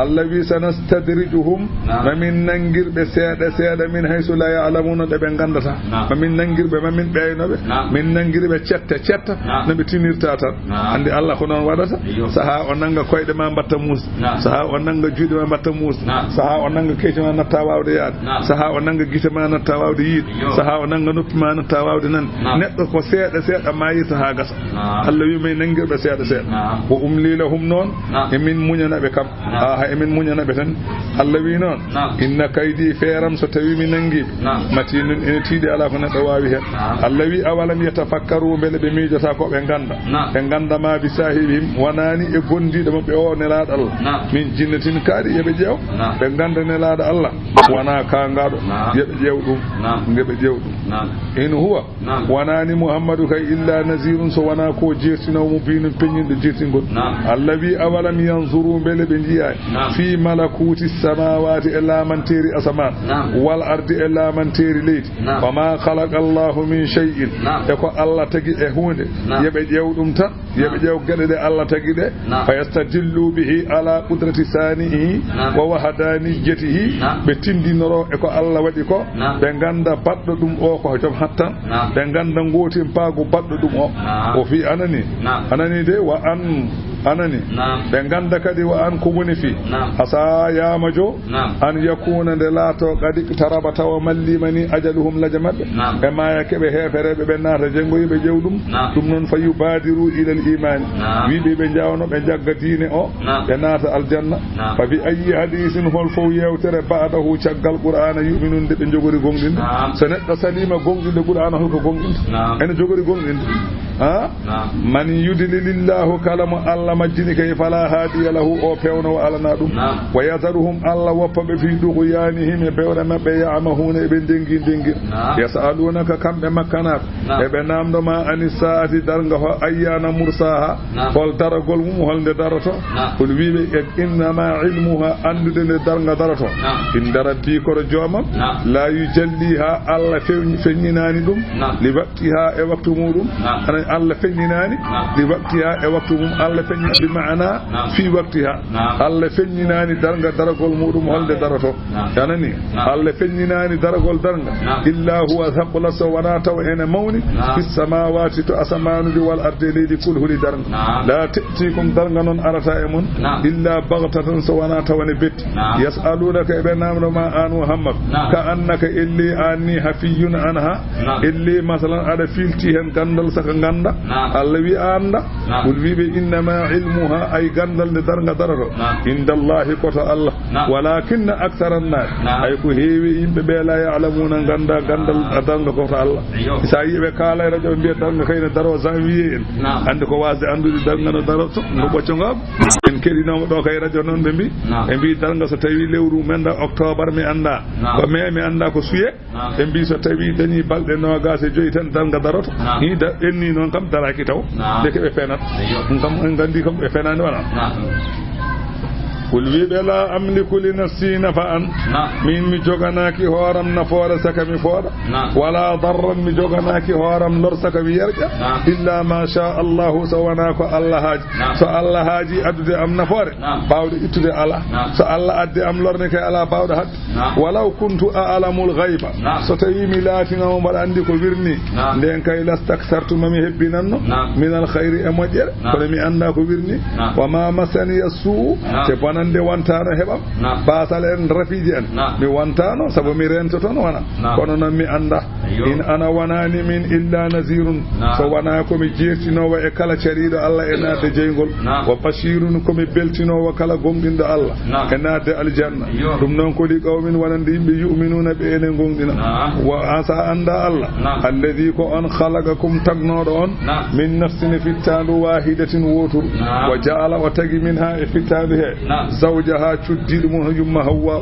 الذي سنستدرجهم ومن ننجر بسيادة من حيث لا يعلمون بأن غندا ومن ننجر بمن بينه من ننجر بشتة نبتنير تاتا عند الله خنان ودتا سها وننجا كويد ما بتموس سها وننجا جود ما بتموس سها وننجا كيش ما نتاواو ديات سها وننجا جيش ما نتاواو ديت سها وننجا نوب ما نتاواو دينن نتكو سيادة ما يتها غس Allah wi may nangirbe seeda seeda wa umli lahum non emin munyana be kam emin munyana be tan Allah wi non inna kaydi feram so tawi mi nangi matinun en tiide ala ko neddo wawi hen Allah wi awalam yatafakkaru bele be mijata ko be ganda ma bi sahibihim wanani e gondido mabbe o nelaado Allah min jinnatin kaadi yebe jew be ganda nelaado Allah wana kangado yebe jew dum ngebe jew dum in huwa wanani muhammadu kay illa nazirun so wana ko jertina mo binin penyinde jertingol allawi awalam yanzuru bele be jiya fi malakuti samawati illa man teri asaman wal ardi illa man teri leydi wama khalaqa Allahu min shay'in e ko Allah tagi e hunde yebe jewdum tan yebe jew gede de Allah tagi de fayastadillu bihi ala qudrati sanihi wa wahdaniyatihi be tindinoro e ko Allah wadi ko be ganda baddo dum o ko jom hattan be ganda ngoti paago baddo dum o fi anani de wa an anani be ganda kadi wa an ko woni fi asa yamajo an yakuna de lato kadi tarabata wa mallimani ajaluhum lajamad e ma yakebe heferebe be nata jengoyibe jewdum dum non fayubadiru ila al iman wibe be jawno be jaggatine o be nata aljanna fa bi ayi hadithin hol fo yewtere ba'dahu caggal qur'ana yu'minun de be jogori gonginde so neddo salima gonginde qur'ana holko gonginde en jogori gonginde man yudlilillahu kalamu alla majjini kay fala hadiya lahu o pewno wa alana dum wa yadharuhum alla waffabe fi dughyanihim bewra mabbe ya'mahuna be dengi yasalunaka kambe makkanat e be namdo ma anisati darga ho ayyana mursaha hol daragol mum holde darato kul wibe inna ma ilmuha andude ne darga darato inda rabbi ko jomam la yujalliha alla feññinani dum li waqtiha e waqtu mudum ana alla feññinani li waqtiha e waqtu mum alla feññi bi maana fi waqtiha alla feññinani darga daragol mudum holde darato yanani alla feññinani daragol darga illa huwa thaqala sawana taw ena mawni fis samawati to asmanu wal ardi lidi kul huli darga la ta'tikum darga non arata e mun illa baghtatan sawana tawani bet yas'alunaka ibn amru ma an muhammad ka annaka illi anni hafiyun anha illi masalan ada filti hen gandal saka ganda Allah wi anda kul wibe inna ma ilmuha ay gandal de darga darato indallahi kota Allah walakinna aktharan nas ay ko heewi yimbe be la ya'lamuna ganda gandal darga kota Allah sa yibe kala radio biya darga kayna daro janvier en ande ko wasde andude darga no daroto no bocco ngam en kedino do kay radio non be bi darga so tawi lewru menda octobre mi anda ko mi anda ko suye e mbi so tawi dani balde no gase joyi tan darga daroto ni da enni non kam daraki taw de ke be fenat kam ngandi kam be fenani wala kul wiɓe la amliku li nafsi nafa'an min mi joganaki hooram nafoore saka mi fooɗa wala darran mi joganaki hooram lor saka mi yerƴa illa ma sha allahu so wona ko allah haaji so allah haaji addude am nafoore bawde ittude ala so allah addi am lorne kay ala bawɗo hadde walaw kuntu a'lamul ghaiba so tawi mi laatinamo mbaɗa andi ko wirni nden kay lastaksartu mami hebbinanno min al khayri e moƴƴere kono mi anda ko wirni wa ma masani as-suu nande wantano heɓam basal en rafiji en mi wantano sabu mi rentoton wana kono noon mi anda in ana wanani min illa nazirun so wana komi jertinowo e kala cariɗo Allah e nadde jeygol wa bashirun komi beltinowo kala gonɗinɗo Allah e nadde aljanna ɗum noon kodi qawmin wonande yimɓe yu'minuna ɓe ene gonɗina wa asa anda Allah alladi ko on khalaqakum tagnoɗo on min nafsin fittandu wahidatin wotur wa ja'ala o tagi minha e fittandu he zawjaha cuddiɗo mum yumma hawwa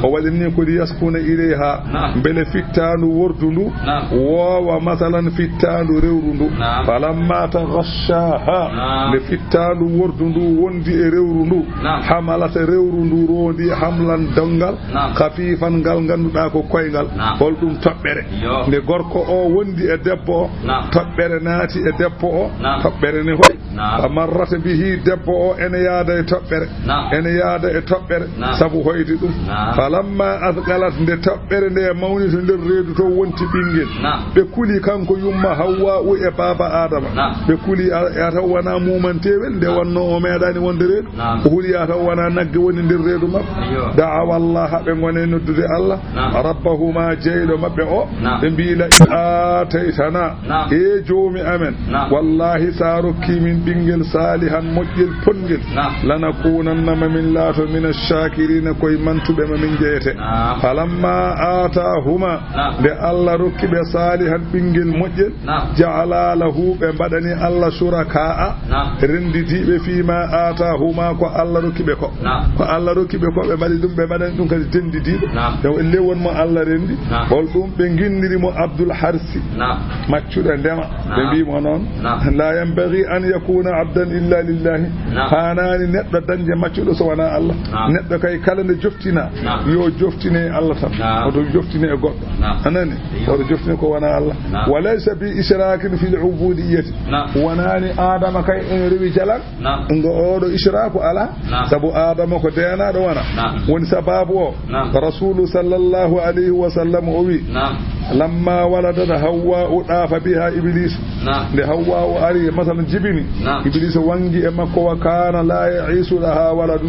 o waɗini ko yaskuna ilayha bele fittandu wordu wowa masalan fittandu rewru ndu falamma taghashaha le fittandu wordu ndu wondi e rewru ndu hamalata rewru ndu rondi hamlan dongal khafifan ngal ganduɗa ko koyngal hol ɗum toɓɓere nde gorko o wondi e debbo o toɓɓere naati e debbo o toɓɓere ne hoy famarrata bihi debbo o ene yaada e toɓɓere ene yaada e toɓɓere sabu hoyde ɗum falamma asqalat nde toɓɓere nde mawni to nder reedu to wonti ɓinguel ɓe kuli kanko yumma hawwa u e baba adama ɓe kuli a taw wona mumantewel nde wonno o meeɗani wonde reedu o huuli a taw wona nagge woni nder reedu mabɓe da'awa allaha ɓe gone noddude Allah rabbahuma jeyɗo mabɓe o ɓe mbila ataytana e joomi amen wallahi sa rokki min ɓinguel salihan moƴƴel pongel lanakunannama min laato min ash-shakirina koye mantuɓe ma min jeyete falamma atahuma nde Allah rokki ɓe salihan ɓinguel moƴƴel ja'ala lahu ɓe mbaɗani Allah shuraka'a rendidiɓe fima atahuma ko Allah rokki ɓe ko Allah rokki ɓe ko ɓe mbaɗi ɗum ɓe mbaɗani ɗum kadi dendidiɓe donc lewon mo Allah rendi hol ɗum ɓe guinniri mo Abdul Harsi maccuɗo ndema ɓe mbimo noon la yanbaghi an yakuna abdan illa lillahi hanani neɗɗo dañde maccuɗo so wona Allah neɗɗo kay kala nde joftina yo joftine Allah tan oto joftine e goɗɗo anani oto joftine ko wona Allah walaysa bi israkin fil ubudiyyati wonani adama kay en rewi jalal ngo oɗo israku ala sabu adama ko denaɗo wona woni sababu o rasulu sallallahu alayhi wa sallam o wi لما ولدت حواء طاف بها إبليس لحواء أري مثلا جبني إبليس وانجي أمك وكان لا يعيش لها ولد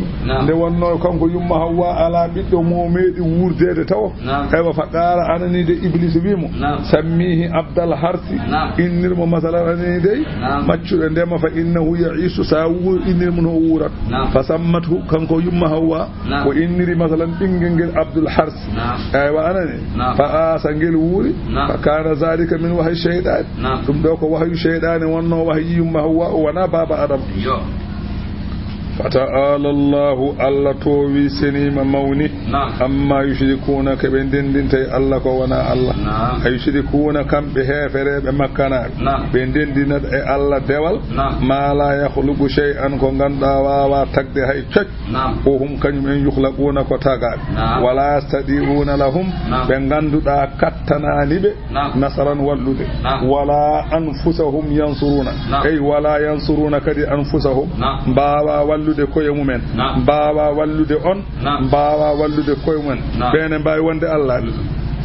لونو كانكو يوم حواء على بيت موميد وردة تو أيوة فقال أنا نيد إبليس بيمو سميه عبد الحارث إن المو مثلا أنا نيد ما تشور عندما فإنه يعيش ساو إن المو ورد فسمته كانكو يوم حواء وإن مثلا إنجل عبد الحارث أيوة أنا نيد فأسنجل wuri fakana zalika min wahyi shaytan dum do ko wahyu shaytan wonno wahyi yumma huwa wana baba adam فتعالى الله الله توي سنيم موني أما يشركون كبندين دينتي الله كونا الله يشركون كم بهفر بمكانا بندين دين الله دوال ما لا يخلق شيئا كونغاندا واوا تقدي هاي تشك وهم كانوا يخلقون كتاغا ولا يستطيعون لهم بنغاندو دا كاتنا نيبه نصرا ولود ولا انفسهم ينصرون اي ولا ينصرون كدي انفسهم بابا wallude koye mumen baawa wallude on baawa wallude koye mumen bene mbawi wonde Allah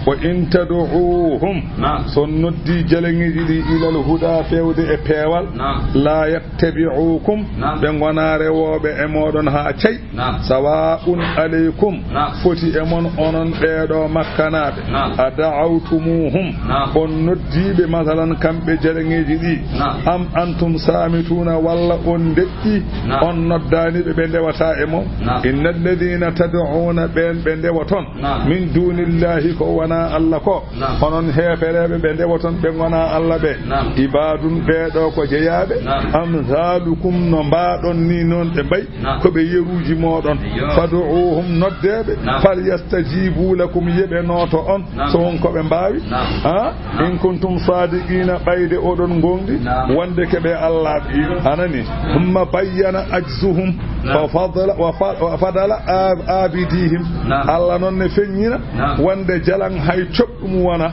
wa in tad'uuhum son noddi jalangeji di ilal huda fewde e peewal la yattabi'ukum be gona rewobe e modon ha cey sawa'un alaykum foti e mon onon beedo makkanabe ad'awtumuhum on noddibe masalan kambe jalangeji di am antum samituna walla on deddi on noddani be ndewata e mom innal ladina tad'una be ndewaton min dunillahi ko wana Allah ko onon heferebe be ndewoton be gona Allah be ibadun be do ko jeyabe am zalukum no mbadon ni non be bay ko be yeruji modon fad'uhum noddebe fal yastajibu lakum yebe noto on so on ko be mbawi in kuntum sadiqina bayde odon gondi wonde ke be Allah bi anani thumma bayyana ajzuhum wa fadala abidihim Allah non ne fenyina wonde jalan hay coddum wona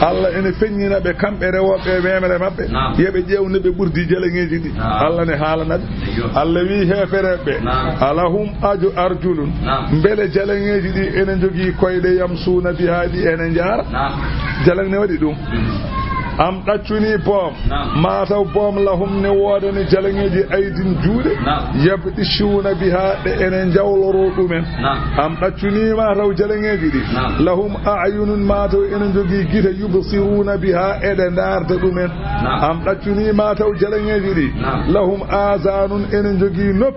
Allah ene fenyina be kambe rewobe memere mabbe yebe jewne be burdi jalangeji di Allah ne halana Allah wi heferebe alahum arjulun mbele jalangeji di ene jogi koyde yamsuna bi hadi ene jara jalangne wadi dum am daccuni bom mataw bom lahum ne wodani jalangeji aydin juude yabdi shuna biha de enen jawloro dumen am daccuni mataw jalangeji di lahum a'yunun mataw enen jogi gita yubsiruna biha ede darta dumen am daccuni mataw jalangeji di lahum azanun enen jogi nop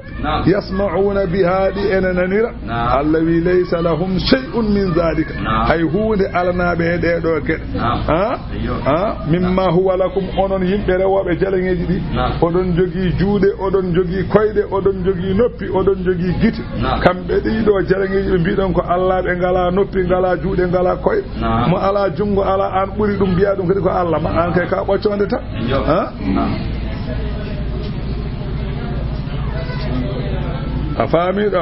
yasma'una biha di enen anira allawi laysa lahum shay'un min zalika hay hude alnabe de do ged mimma huwa lakum onon yimbe rewobe jalangeji di odon jogi juude odon jogi koyde odon jogi noppi odon jogi gite kambe dido jalangeji be bidon ko Allah be ngala noppi ngala juude ngala koyde mo ala jungo ala an buri dum biya dum kadi ko Allah ma an kay ka bocconde ta afami do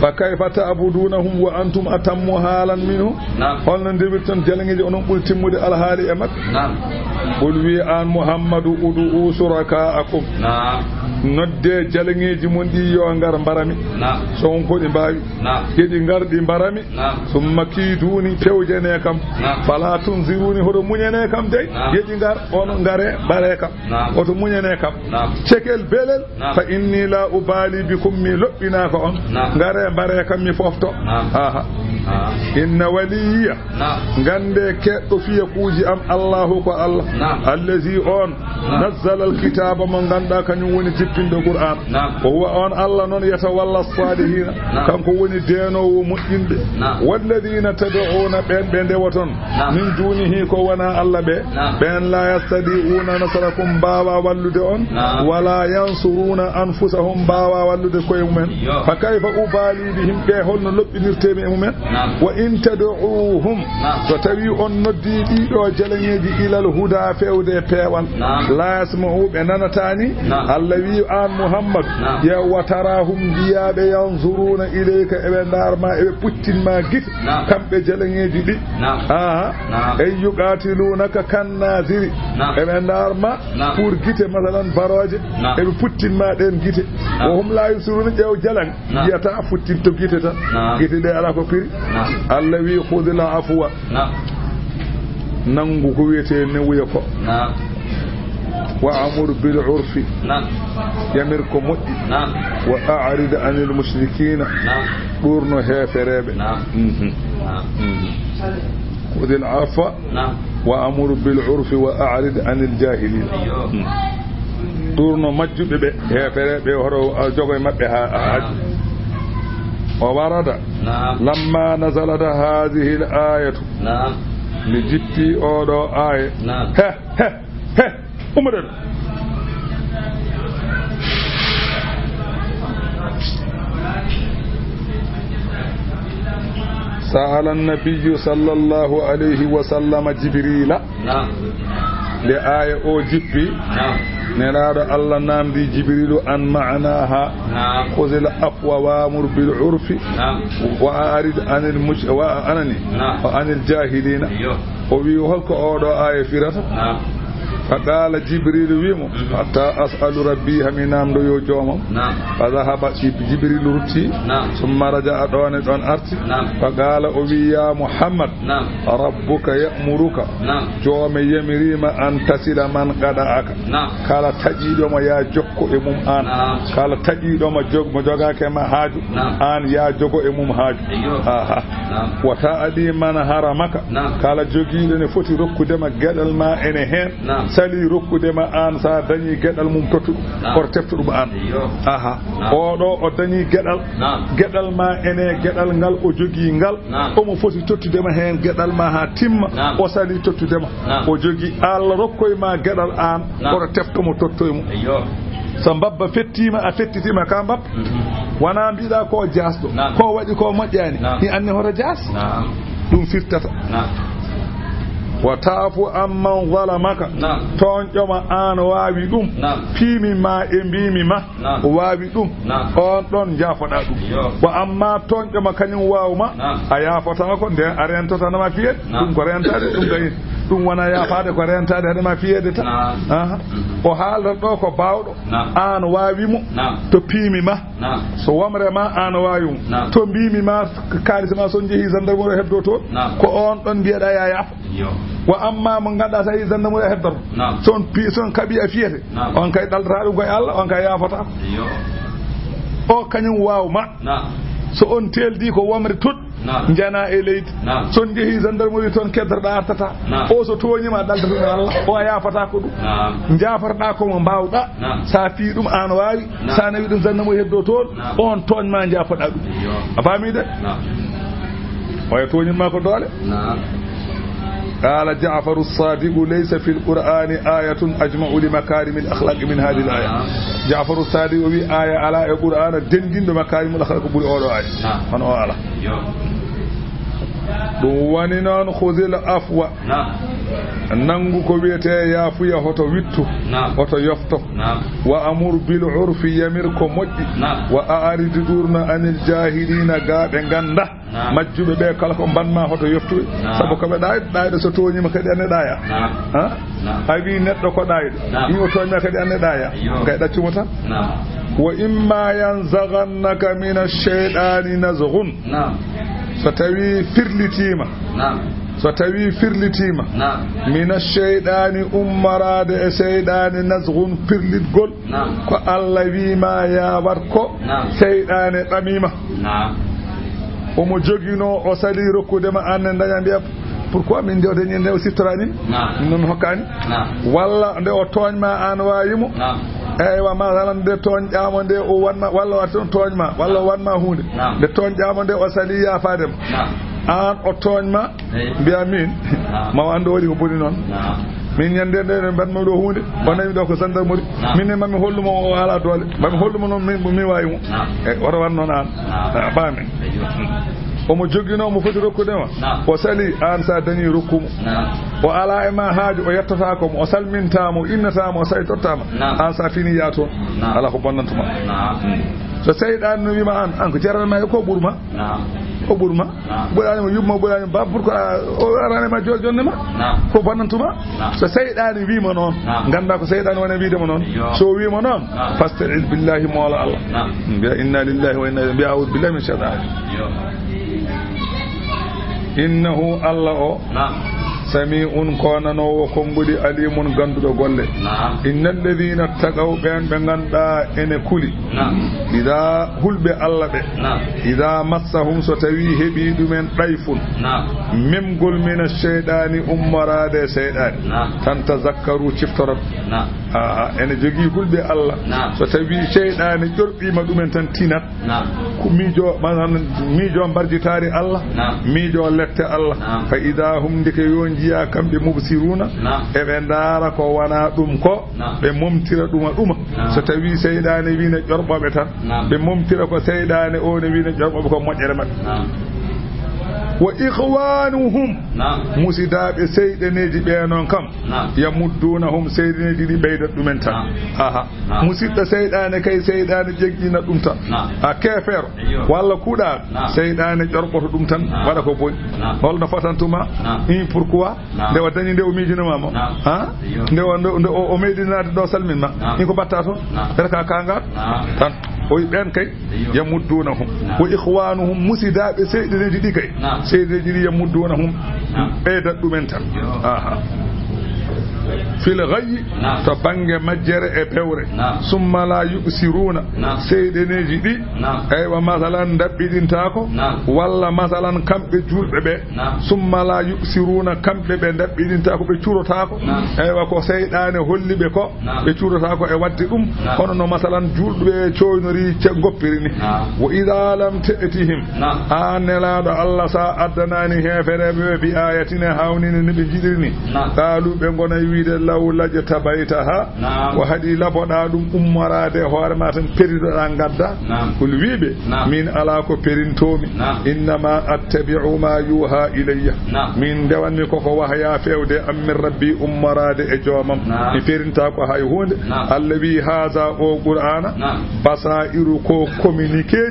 فكيف تعبدونهم وأنتم أتموا حالا منه قلنا ندبتن جلنجي أنهم قل تمود الحالي أمك قل وي آن محمد أدعوا شركاءكم nodde jalangeji mon di yo ngar barami so on ko di bawi kedi ngar di barami summa kiduni pewjene kam fala tunziruni hodo munyene kam de yedi ngar on ngare bare kam oto munyene kam cekel belel fa inni la ubali bikum mi lobbina ko on ngare bare kam mi fofto inna waliya gande keddo fiya kuji am Allahu ko Allah allazi on nazzala alkitaba man ganda kanyum woni jippinde Qur'an o huwa on Allah non yatawalla salihin kanko woni denowo mujjinde walladina tad'una ben dewaton min dunihi ko wana Allah be ben la yastadi'una nasrakum bawa wallude on wala yansuruna anfusahum bawa wallude koye mumen fa kayfa ubali bihim be holno lobbinirtebe e mumen wa in tad'uhum so tawi on noddi dido jalangeji ilal huda fewde pewal la yasma'u be nanatani Allah wi an Muhammad ya watarahum biyabe yanzuruna ilayka e dar ma e puttinma git kambe jalangeji di ay yuqatilunaka kan naziri e dar ma pour gite masalan baroje e puttinma den gite wa hum la yusuruna jew jalan yata futtin to gite ta gite de ala ko piri Allah wi khudhil afwa nangu ko wiyete newuya ko وأمر بالعرف يمرك مؤي وأعرض عن المشركين دورنا هافراب خذ العفو وأمر بالعرف وأعرض عن الجاهلين دورنا مجد هافراب وهرو جوغي مبها وورد لما نزلت هذه الآية لجبتي أودو آية أمرنا سأل النبي صلى الله عليه وسلم جبريل لآية أو جبي نرى الله نام دي جبريل أن معناها خذ العفو وامر بالعرف وأعرض عن وعن الجاهلين وبيهلك أودو آية فرصة فقال جبريل ويمو حتى أسأل ربي همينام دو يوجوم فذهب جبريل رتي ثم رجع دون أرتي فقال أبي يا محمد ربك يأمرك جوم يمريم أن تصل من قدعك قال تجيد ما يا جوكو إمم آن قال تجيد ما جوك مجوغاك ما هاجو آن يا جوكو إمم هاجو وتأدي من هرمك قال جوكي لنفتي ركو دم قدل ما إنهين sali rokkude ma an sa dañi gedal mum tottu or teftuɗum an oɗo o dañi gedal ma ene gedal ngal o jogi ngal omo foti tottudema hen gedal ma ha timma o sali tottudema o jogi Allah rokkoy ma gedal an oto teftomo tottoymo so mbabba fettima a fettitima ka mbab wana mbiɗa ko jasɗo ko waɗi ko moƴƴani ni anni hoto jas ɗum firtata وتعفو عمن ظلمك تون جما ان واوي دوم فيمي ما امبيمي ما واوي دوم اون دون جافدا دوم واما تون جما كاني واوما ايا fota ko de arentata na ma fiye dum ko rentade dum gay dum wana ya faade ko rentade hade ma fiyede ta o haala do ko bawdo an waawi mu to piimi ma so wamre ma an waawi to mbimi ma kalisa ma son jehi zandar mo heddo to ko on don bieda ya ya wa amma mun ganda sai zanna mu heddor son pi son kabi a fiyete on kay daldata dum ko Allah on kay yafata o kanyum waawma so on teldi ko wamre tut jana e leydi son jehi zandar mo ton keddarda artata o so toñima daldata dum Allah o yafata ko dum jafarda ko mo bawda sa fi dum an waawi sa nawi dum zanna mo heddo ton on toñ ma jafada dum a fami de o toñima ko dole قال جعفر الصادق ليس في القرآن آية أجمع لمكارم الأخلاق من هذه الآية جعفر الصادق وي آية على القرآن دندن مكارم الأخلاق بولي أولو آية أنا أعلم دواني نان خذ العفو nangu ko wiyete yaafuya hoto wittu hoto yofto wa amur bil urfi yamir ko moƴƴi wa a'rid durna anil jahilina gaabe ganda majjube be kala ko banma hoto yoftu sabu ko be daydo so toñima kadi ane daya abi neddo ko daydo ni o toñma kadi ane daya kay daccuma tan wa imma yanzaghannaka min ash-shaytani nazghun so tawi firlitima so tawi firlitima mina shaytani ummarade e shaytani nazghun firlitgol ko Allah wi ma ya war ko shaytani tamima omo jogino o sali rokkude ma an daña mbiya pourquoi min de o dañi nde o sittorani non hokkani walla nde o toñma an wayimo eywa masalan de toñƴamo nde o wanma walla wat toñma walla o wanma hunde nde toñƴamo nde o sali yafadema an o toñma mbiya min ma ando waɗi ko boni noon min ñande nde mbanmo ɗo hunde o nawi ɗo ko gendarmerie min mami hollumo o ala doole mami hollumo noon min wayimo e oto wan noon an ɓamin omo joggino mo foti rokkudema o sali an sa dañi rokkumo o ala e ma haaju o yettata komo o salmintamo innatamo o saytottama an sa fini ya toon ala ko bonnantuma so seyɗani no wima an ko jaranma e ko ɓuurma o ɓuurma ɓuuranima yubma ɓuuranima ba pourquoi o aranima jonnema ko bonnantuma so seyɗani wima noon ganda ko seyɗani wona wiidema noon so wima noon fasta'id billahi mawla Allah mbiya inna lillahi wa inna ilayhi mbiya a'udhu billahi min shaytani innahu Allah o sami'un konanowo kombudi alimun ganduɗo golle innal ladina taqaw ɓen ɓe ganduɗa ene kuli ida hulɓe Allah ɓe ida massahum so tawi heeɓi ɗumen ɗayfun memgol mina cheyɗani ummarade seyɗani tan tazakkaru ciftorot ene jogui hulɓe Allah so tawi cheyɗani ƴorɓima ɗumen tan tinat ko miijo mbarjitari Allah miijo lette Allah fa ida hum ndike yo jiya kamɓe mubsiruna eɓe ndaara ko wona ɗum ko ɓe momtira ɗuma so tawi seyɗani wina ƴorɓoɓe tan ɓe momtira ko seyɗani o ne wina ƴorɓoɓe ko moƴƴere maɓɓe wa ikhwanuhum musidaɓe seyɗeneji ɓe noon kam yamuddunahum seyɗeneji ɗi ɓeydat ɗumen tan musidɗo seyɗane kay seyɗane jeggina ɗum tan a kefeero walla kuuɗa seyɗane ƴorɓoto ɗum tan waɗa ko booni holno fotantuma pourquoi nde o dañi nde o miijinoma nde o meydinade ɗo salminma in ko batta toon ɓeta ka kangat tan oyi ɓen kay yamuddunahum wa ikhwanuhum musidaɓe seyɗeneji ɗi kay seyɗeneji ɗi yamuddunahum ɓeydat ɗumen tan fil ghayyi to bange majjere e pewre summa la yubsiruna seyɗeneji ɗi eywa masalan daɓɓiɗintako walla masalan kamɓe julɓe ɓe summa la yubsiruna kamɓe ɓe daɓɓiɗintako ɓe curotako eywa ko seyɗane holliɓe ko ɓe curotako e wadde ɗum hono no masalan julɓe coynori goppiri ni wa ida lam ta'tihim a nelaɗo Allah sa addanani hefereɓe bi ayatine hawnini ne ɓe jiɗirni qalu ɓe gona wiide law lajtabaytaha wa hadi laboɗa ɗum ummarade hoore ma tan peridoɗa gadda kul wiɓe min ala ko perintomi innama attabi'u ma yuha ilayya min ndewanmi koko wahya fewde ammin rabbi ummarade e joomam mi perinta ko hay hunde Allah wi haza o qur'ana basairu ko communiqué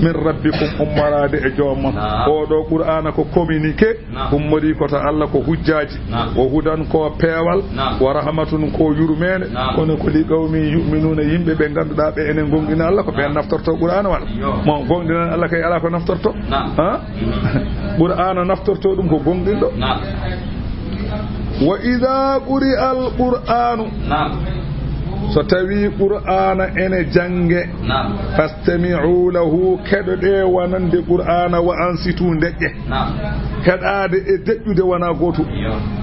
min rabbikum ummarade e joomam oɗo qur'ana ko communiqué ummori koto Allah ko hujjaji o hudan ko peewal wa rahmatun ko yurmene kono ko li qawmi yu'minuna yimɓe ɓe ganduɗa ɓe enen gonɗina Allah ko ɓen naftorto qur'ana wala mo gonɗinan Allah kay ala ko naftorto qur'ana naftorto ɗum ko gonɗinɗo wa idha quri'a al-qur'anu so tawi qur'ana ene jange fastami'u lahu keɗoɗe wonande qur'ana wa ansitu deƴƴe heɗade e deƴƴude wona goto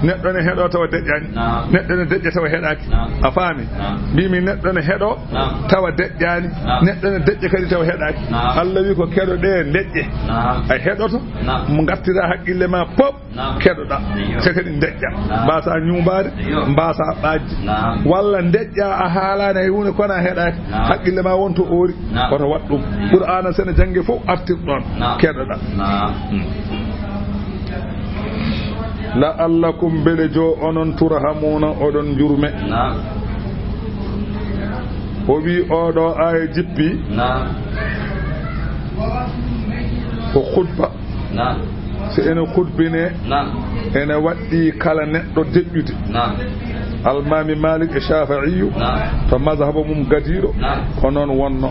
neɗɗo ne heɗo tawa deƴƴani neɗɗo ne deƴƴa tawa heɗaki a faami mbimi neɗɗo ne heɗo tawa deƴƴani neɗɗo ne deƴƴa kadi tawa heɗaki Allah wi ko keɗoɗe deƴƴe a heɗoto mo gartira haqqille ma pop keɗoɗa te kadi deƴƴa mbasa ñumbade mbasa ɓajji walla deƴƴa a haalani hay hunde kono a heɗaki haqqille ma wonto oori koto wat ɗum qur'ana sene jangge fof artirɗon keɗoɗa la'allakum bele jo onon turhamuna oɗon jurme o wi oɗo aya jippi ko khutba so ene khutbine ene waɗɗi kala neɗɗo deƴƴude almami Malik e Shafi'i to mazhaba mum gadiɗo ko noon wonno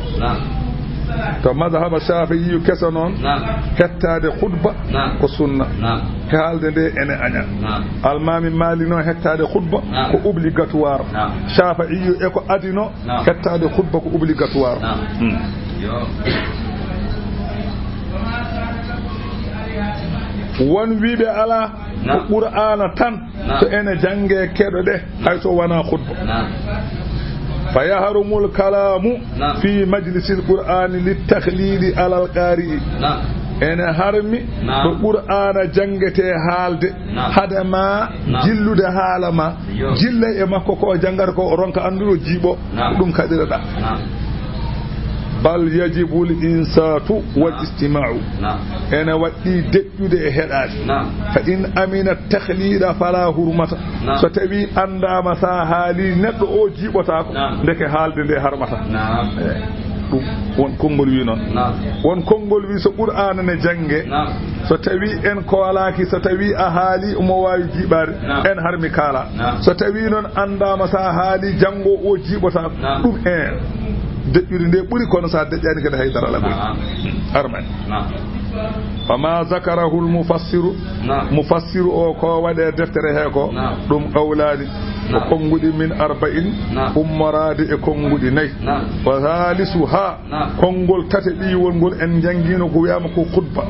to mazhaba Shafi'i kesa noon hettade khutba ko sunna haalde nde ene aña almami Malik noon hettade khutba ko obligatoire Shafi'i e ko adino hettade khutba ko obligatoire won wiɓe ala ko qur'ana tan so ene jange keɗoɗe hay so wona khutba fa yahrumul kalamu fi majlisil qur'ani litakhlili ala alqari'i ene harmi ko qur'ana jangete haalde hadama jillude haalama jilla e makko ko jangata ko ronka anduɗo jiiɓo ɗum kaɗiraɗa bal yajibul insatu wal istima'u ene waɗɗi deƴƴude e heɗade fa in amina takhlida fala hurmata so tawi andama sa haali neɗɗo o jiiɓotako ndeke haalde nde harmata ɗum won konngol wi noon won konngol wi so qur'ana ne jange so tawi en koolaki so tawi a haali omo wawi jiiɓade en harmi kaala so tawi noon andama sa haali janggo o jiiɓotako ɗum en deƴƴude nde ɓuri kono sa deƴƴani kadi haydara ala ɓuri armani فما ذكره المفسر مفسر أو كواد دفتر هيكو دم أولاد وكونغودي من 40 أمراد كونغودي ناي وثالثها كونغول تاتبي وونغول ان جانغينو كو وياما كو خطبه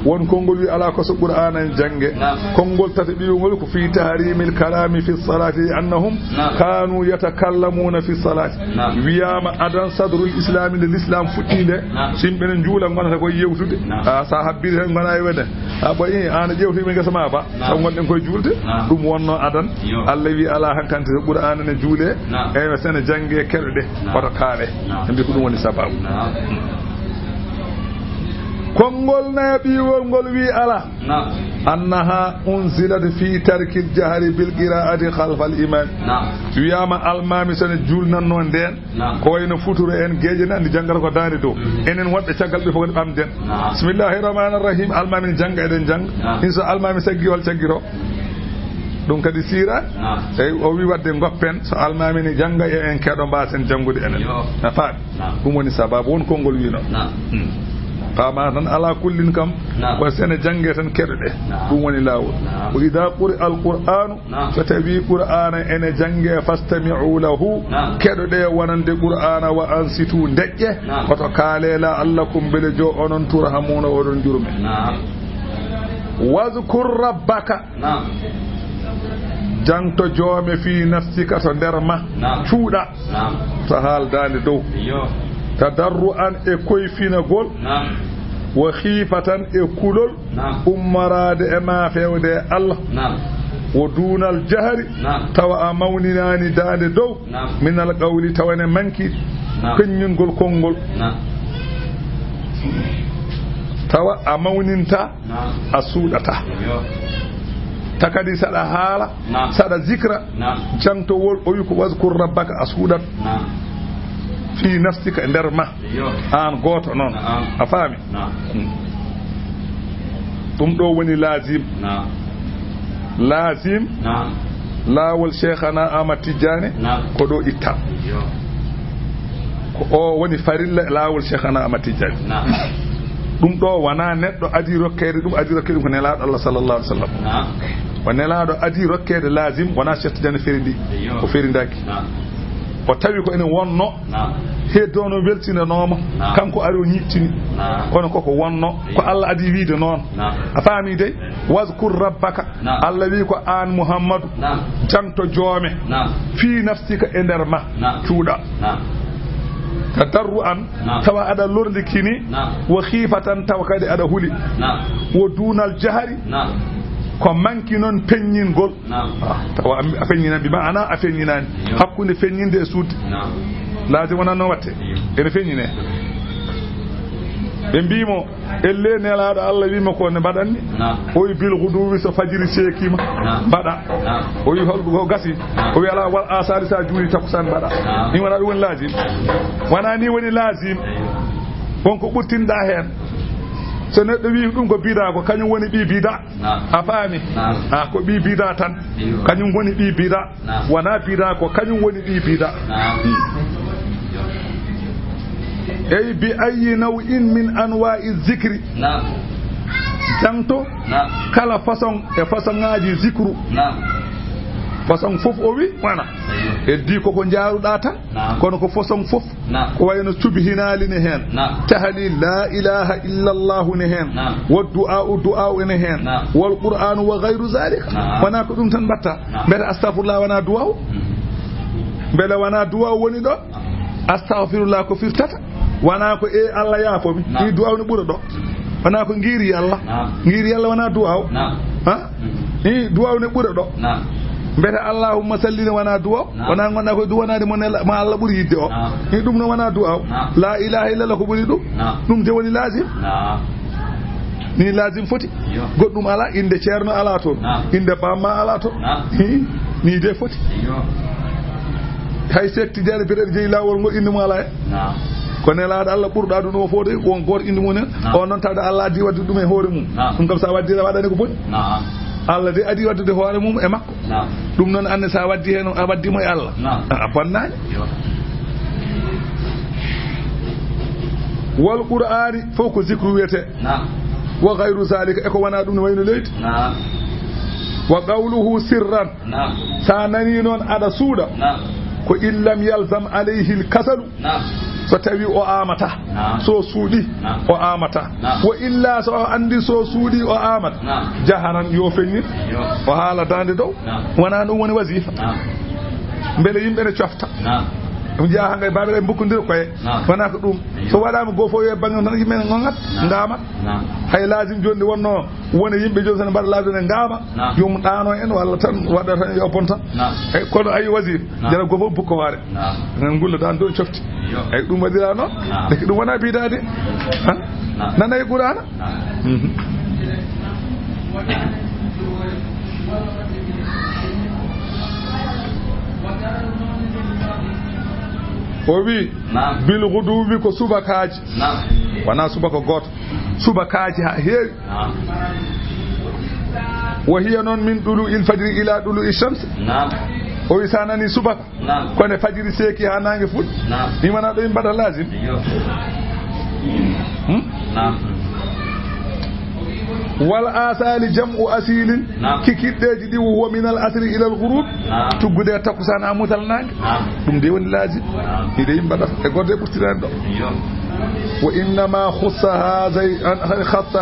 وون كونغول وي على كو قرآن جانغي كونغول تاتبي وونغول كو في تحريم الكلام في الصلاة أنهم كانوا يتكلمون في الصلاة وياما أدان صدر الإسلام للإسلام فتينده سيمبن جولا غانا كو يewtude sahabbi hen gona wede aboyi ana jewti mi gasama ba taw gonden koy julde dum wonno adan Allah wi ala hankante Qur'an ne juule e sene jange kerde oto kaale mbi ko dum woni sababu kongol nabi wongol wi ala annaha unzilat fi tarki al-jahri bil qira'ati khalf al-imam wiyama almami sene julnan non den ko wayno futuro en geje nan jangal ko daani do enen wadde ciagal be fo bamden bismillahir rahmanir rahim almami janga eden jang insa almami saggi wal caggiro dum kadi sira tay o wi wadde goppen so almami ni janga e en kedo mbasen jangude enen na faat dum woni sababu won kongol wi no qama tan ala kullin kam ko sene jange tan kedde dum woni lawol wa idha quri alquran fatabi qur'ana ene jange fastami'u lahu kedde wonande qur'ana wa ansitu dejje koto kalela allakum bil jo onon turhamuna odon jurume wazkur rabbaka janto joome fi nafsika to derma cuuda to haaldande dow tadarruan e koyfinagol wa khifatan e kulol ummarade e ma fewde Allah wa dunal jahri tawa amawninani dande dow min al qawli tawane manki kenyungol kongol tawa amawninta asudata takadi sada hala sada zikra janto wol o wi ko wazkur rabbaka asudat fi nafsika nderma an goto non a faami dum do woni lazim lazim lawol cheikhana Ahmad Tidiane ko do itta ko o woni farilla lawol cheikhana Ahmad Tidiane dum do wana neddo adi rokkede dum adi rokkede ko nelaado Allah sallallahu alaihi wasallam wa nelaado adi rokkede lazim wana Cheikh Tidiane ferindi ko ferindaki o tawi ko ene wonno heddono weltina nooma kanko ari o ñittini kono koko wonno ko Allah adi wiide noon a faami de wazkur rabbaka Allah wi ko an Muhammadu janto joome fi nafsika e nder ma cuuɗa tadarruan tawa aɗa lorlikini wa khifatan tawa kadi aɗa huli wo dunal jahari ko manki non peññingol tawa a feññina bi maana a feññinani hakkunde feññinde e suudde laade wona no watte ene feññine ɓe mbimo elle nelaɗo Allah wima ko ne mbaɗanni o wi bil huduwi so fajiri seekima mbaɗa o wi holko gasi o wi ala wal asari sa juuli takusan mbaɗa ni wona ɗum woni lazim wona ni woni lazim wonko ɓurtinɗa hen so neɗɗo wi ɗum ko bida ko kañum woni ɓi bida a faami ko ɓi bida tan kañum woni ɓi bida wona bida ko kañum woni ɓi bida eyi bi ayi naw'in min anwa'i zikri janto kala façon e façon ngaji zikru façon fof o wi wana e di koko jaaruɗa tan kono ko façon fof ko wayno subhinali ne hen tahlil la ilaha illa Allah ne hen wa du'a ne hen wal qur'an wa ghayru zalika wana ko dum tan batta mbere astaghfirullah wana du'a bele wana du'a woni do astaghfirullah ko firtata wana ko e Allah yaafo mi ni du'a ne ɓura ɗo wana ko ngiri Allah wana du'a ha ni du'a ne ɓura ɗo mbete allahumma salli wana du'a wana gonna ko duwanade mo ma Allah ɓuri yidde o ni ɗum no wana du'a la ilaha illallah ko ɓuri ɗum de woni lazim ni lazim foti goɗɗum ala inde ceerno ala toon inde bamma ala toon ni de foti hay setti jare bireɗe jeeyi lawol ngol inde mo ala e ko nelaɗo Allah ɓurɗa ɗum o fode won goto inde mum en o noon tawde Allah addi wadde ɗum e hoore mum ɗum kam sa waddi waɗani ko boni Allah de adi waddude hoore mum e makko ɗum noon anne sa waddi hen a waddimo e Allah a bonnani wal qur'ani fof ko zikru wiyete وغير ذلك إكو ونادون وين ليت وقوله سرا ساننين على سودا ko illam yalzam alayhi al-kasal so tawi o amata so suudi o amata wa illa so andi so suudi o amata jaharan yo fenni o hala dande dow wana dum woni wazifa mbele yimbe ne ciofta dum jaaha ngay babere bukkundir koye wana ko dum so wadama go fo yo bangal tan men ngongat ngama hay lazim jonni wonno wona yimbe jonsen bar lazim ngama yum daano en walla tan wada tan yo ponta ay kono ay wazir jara go fo bukko ware ngam gulla dan do ciofti ay dum wadira non de dum wana bidade nanay qur'ana owi bil ghudubi ko subakaji wana subaka goto subakaji ha heewi wa hiya non min dulu il fajr ila dulu ishams o wi sanani subaka kone fajiri seki ha nange fut ni mana do imbada lazim wal asali jam'u asilin kikiddeji di huwa min al asli ila al ghurub tugude takusana mutal nang dum de woni laaji ide imbada e gorde burtiran do wa inna ma khassa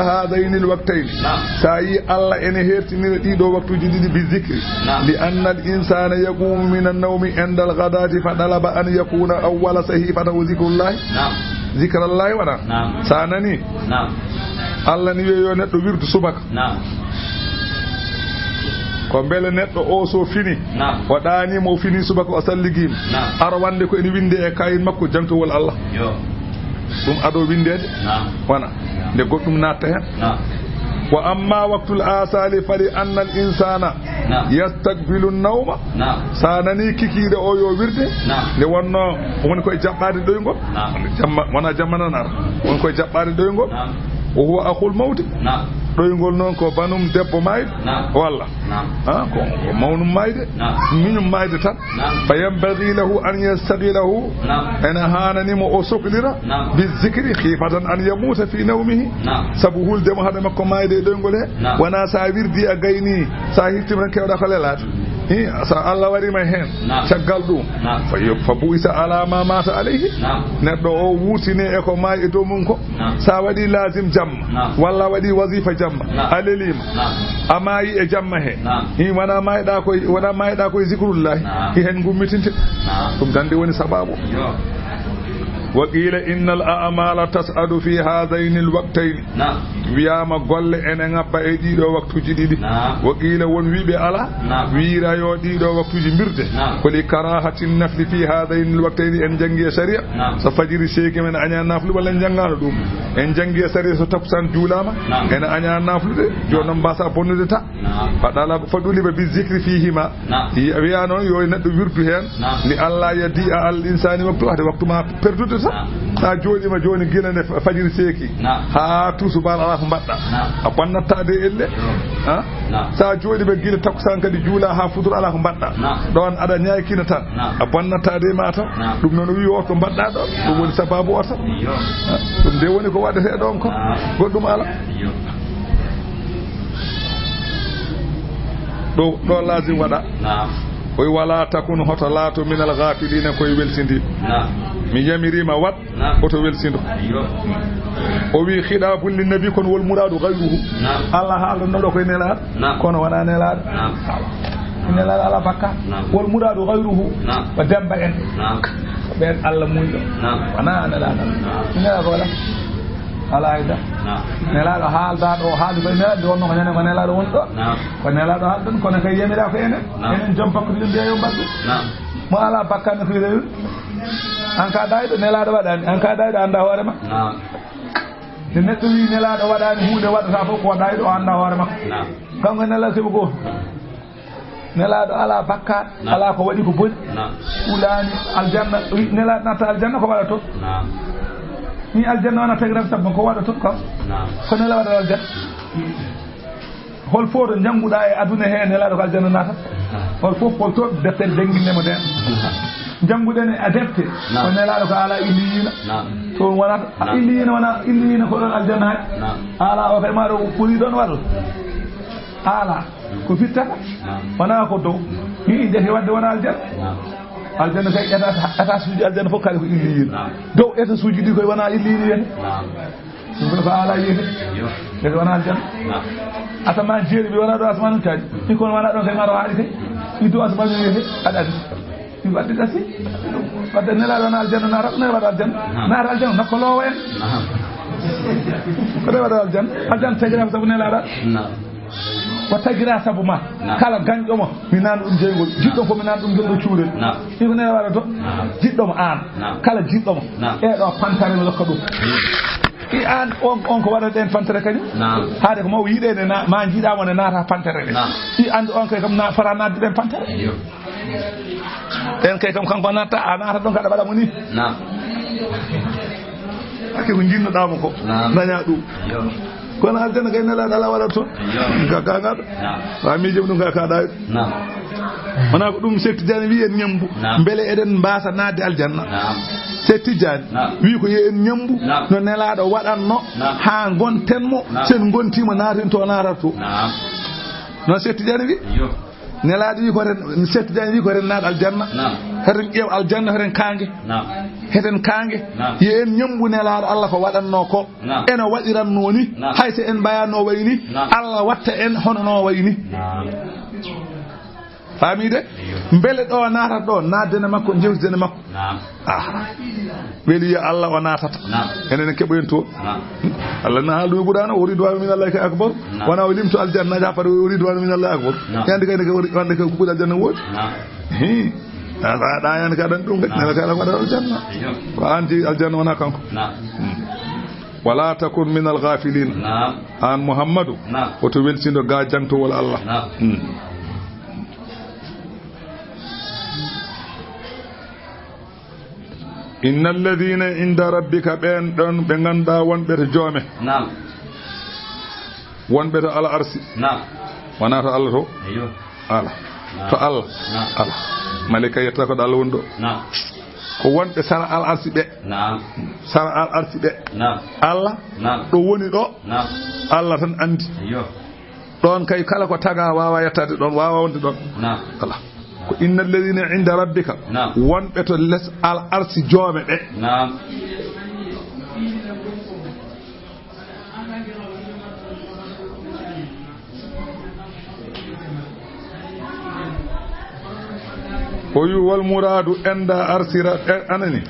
hadain al waqtayn sayi alla ene hertinira dido waktuji didi bi zikri li anna al insana yaqumu min an nawmi inda al ghadati fa talaba an yakuna awwala sahifata zikrullah zikrullah wana sanani Allah ni weyo neddo wirdu subaka ko bele neddo o so fini wadani mo fini subaka o salligim ara wande ko eni winde e kayin makko jantowol Allah dum ado windede wana de goddum natta hen wa amma waqtul asali fali anna al insana yastaqbilu an-nawma sanani kikide o yo wirde de wonno woni koy jabbade doyngol jamma wana jammanana won koy jabbade doyngol o huwa akhul mawt doyngol non ko banum debbo mayde walla ko mawnum mayde minum mayde tan fayambaghi lahu an yastaghilahu ana hanani mo o soklira bizikri khifatan an yamuta fi nawmihi sabuhul dem hada makko mayde doyngol he wana sa wirdi a gayni sa hittima kewda ko lelat sa Allah wari ma hen tagal dum fa buisa ala ma mata alayhi neddo o wutine e ko may e do mun ko sa wadi lazim jamma walla wadi wazifa jamma alelim amayi e jamma he hi wana mayda ko zikrullah hi hen gummitinte dum gande woni sababu وقيل إن الأعمال تسعد في هذين الوقتين وياما قل إن نبا إديدو وقت جديد وقيل ونوي بألا ويرا يوديدو وقت جمرد ولكراهة النفل في هذين الوقتين إن جنجي سريع سفجر شيك من أنيا نفل ولا جنغان دوم إن جنجي سريع ستبسان جولاما إن أنيا نفل جونم باسا بندتا فدولي بالذكر فيهما ويانا يوينت ويرتهن لألا يديع الإنسان وقت ما perdute sa jodi ma joni gilane fajiri seki ha tusu bal ala ko badda a bannattade elle ha sa jodi be gila takusan kadi juula ha fudur ala ko badda don ada nyaakina tan a bannattade mata dum non wi o to badda do dum woni sababu o dum de woni ko wadete don ko goddum ala do lazim wada koy wala takun hotalato min al ghafilina koy welsindi mi yamirima wat oto welsindo o wi khidafun lin nabi kon wal muradu ghayruhu Allah haala no do koy nelaat kono wana nelaat nelaat ala bakka wal muradu ghayruhu wa damba en ben Allah mundo wana nelaat nelaat wala ala ida nelaado haalda do haaldu be nelaado wonno ko nene ko nelaado won do ko nelaado haaldan kono kay yemira ko enen jom bakko dum biya yo mbaddu mo ala bakka no rew an ka daydo nelaado wadani an ka daydo anda hoore ma de neddo wi nelaado wadani huunde wadata fof ko daydo anda hoore ma kanko nelaado sebo go nelaado ala bakka ala ko wadi ko boni ulani aljanna nelaado nata aljanna ko wala to ni aljanna wana tagram tabba ko wada to kam ko ne la wada aljanna hol fodo janguda e aduna he ne la do aljanna nata hol fof ko to defter jangine mo den janguden e defte ko nelaɗo ko ala illiyina to wonata illiyina wona illiyina ko ɗon aljanna ala o kay maɗo ɓuri ɗon waɗo ala ko fittata wona ko dow ni defe wadde wona aljanna kay étage suji aljanna fof kala ko illiyina dow étage suji ɗi koye wona illiyina wiyete ɗum ko ala yiyete defe wona aljanna asama jeeri ɓe wona ɗo asmanu caji ɗi kono wona ɗon kay maɗo haaɗi kay ɗi asmanu wiyete aɗaɗi wadde gasi wadde nelaɗo wona aljanna naata ne waɗa aljanna naata aljanna nakko loowa en ko ɗe waɗa aljanna tagira sabu nelaɗa o tagira sabu ma kala gañɗomo mi nani ɗum jeygol jiɗɗo ko mi nani ɗum gelɗo cuurel iko ne waɗa to jiɗɗomo an kala jiɗɗomo eɗo pantare mi lokka ɗum i an on ko waɗa ɗen fantere kañum haade ko maw yiɗede ma jiiɗamo ne naata fantere ɗe i andi on kay kam fara nadde ɗen fantere en kay kam kanko natta a naata ɗon kaɗa waɗa mo ni hakke ko jinnoɗamo ko daña ɗum kono aljanna kay nelaɗo ala waɗat toon gagaɗo wa miijom ɗum ga kaɗa wona ko ɗum Seydou Tidiane wi en ñambu beele eɗen mbasa nadde aljanna Seydou Tidiane wi ko ye en ñambu no nelaɗo waɗanno ha gontenmo sen gontimo naten to natat to non Seydou Tidiane wi nelaɗo wi ko ren Seydou Tidiane wi ko ren naat aljanna heten ƴeew aljanna heten kangue heten kangue ye en ñambu nelaɗo Allah ko waɗanno ko eno waɗiranno ni hayso en mbayano wayni Allah watta en hono no wayni famide beele ɗo natat ɗo naddene makko jewtidene makko weeli ya Allah o natata enen keɓoyen to Allah na haalɗum e ɓuurano o ridwanu min Allah ka akbar wona o limto aljanna jafade o ridwanu min Allah akbar yande kayne wande ko kuɓuɗe aljanna woodi aɗa yande ka ɗan ɗum nela kala waɗa aljanna ko anti aljanna wona kanko wala takun min alghafilin an Muhammadou oto weltindo ga jangtowol Allah inna alladhina inda rabbika ben don be ganda wonbe to joome wonbe to ala arsi wana to Allah to ala to Allah ala malika yetta ko dal wondo ko wonbe sara al arsi be sara al arsi be Allah do woni do Allah tan andi don kay kala ko taga wawa yettade don wawa wonde don ala ko innal ladina inda rabbika wonbe to les al arsi joome be ko yu wal muradu enda arsira anani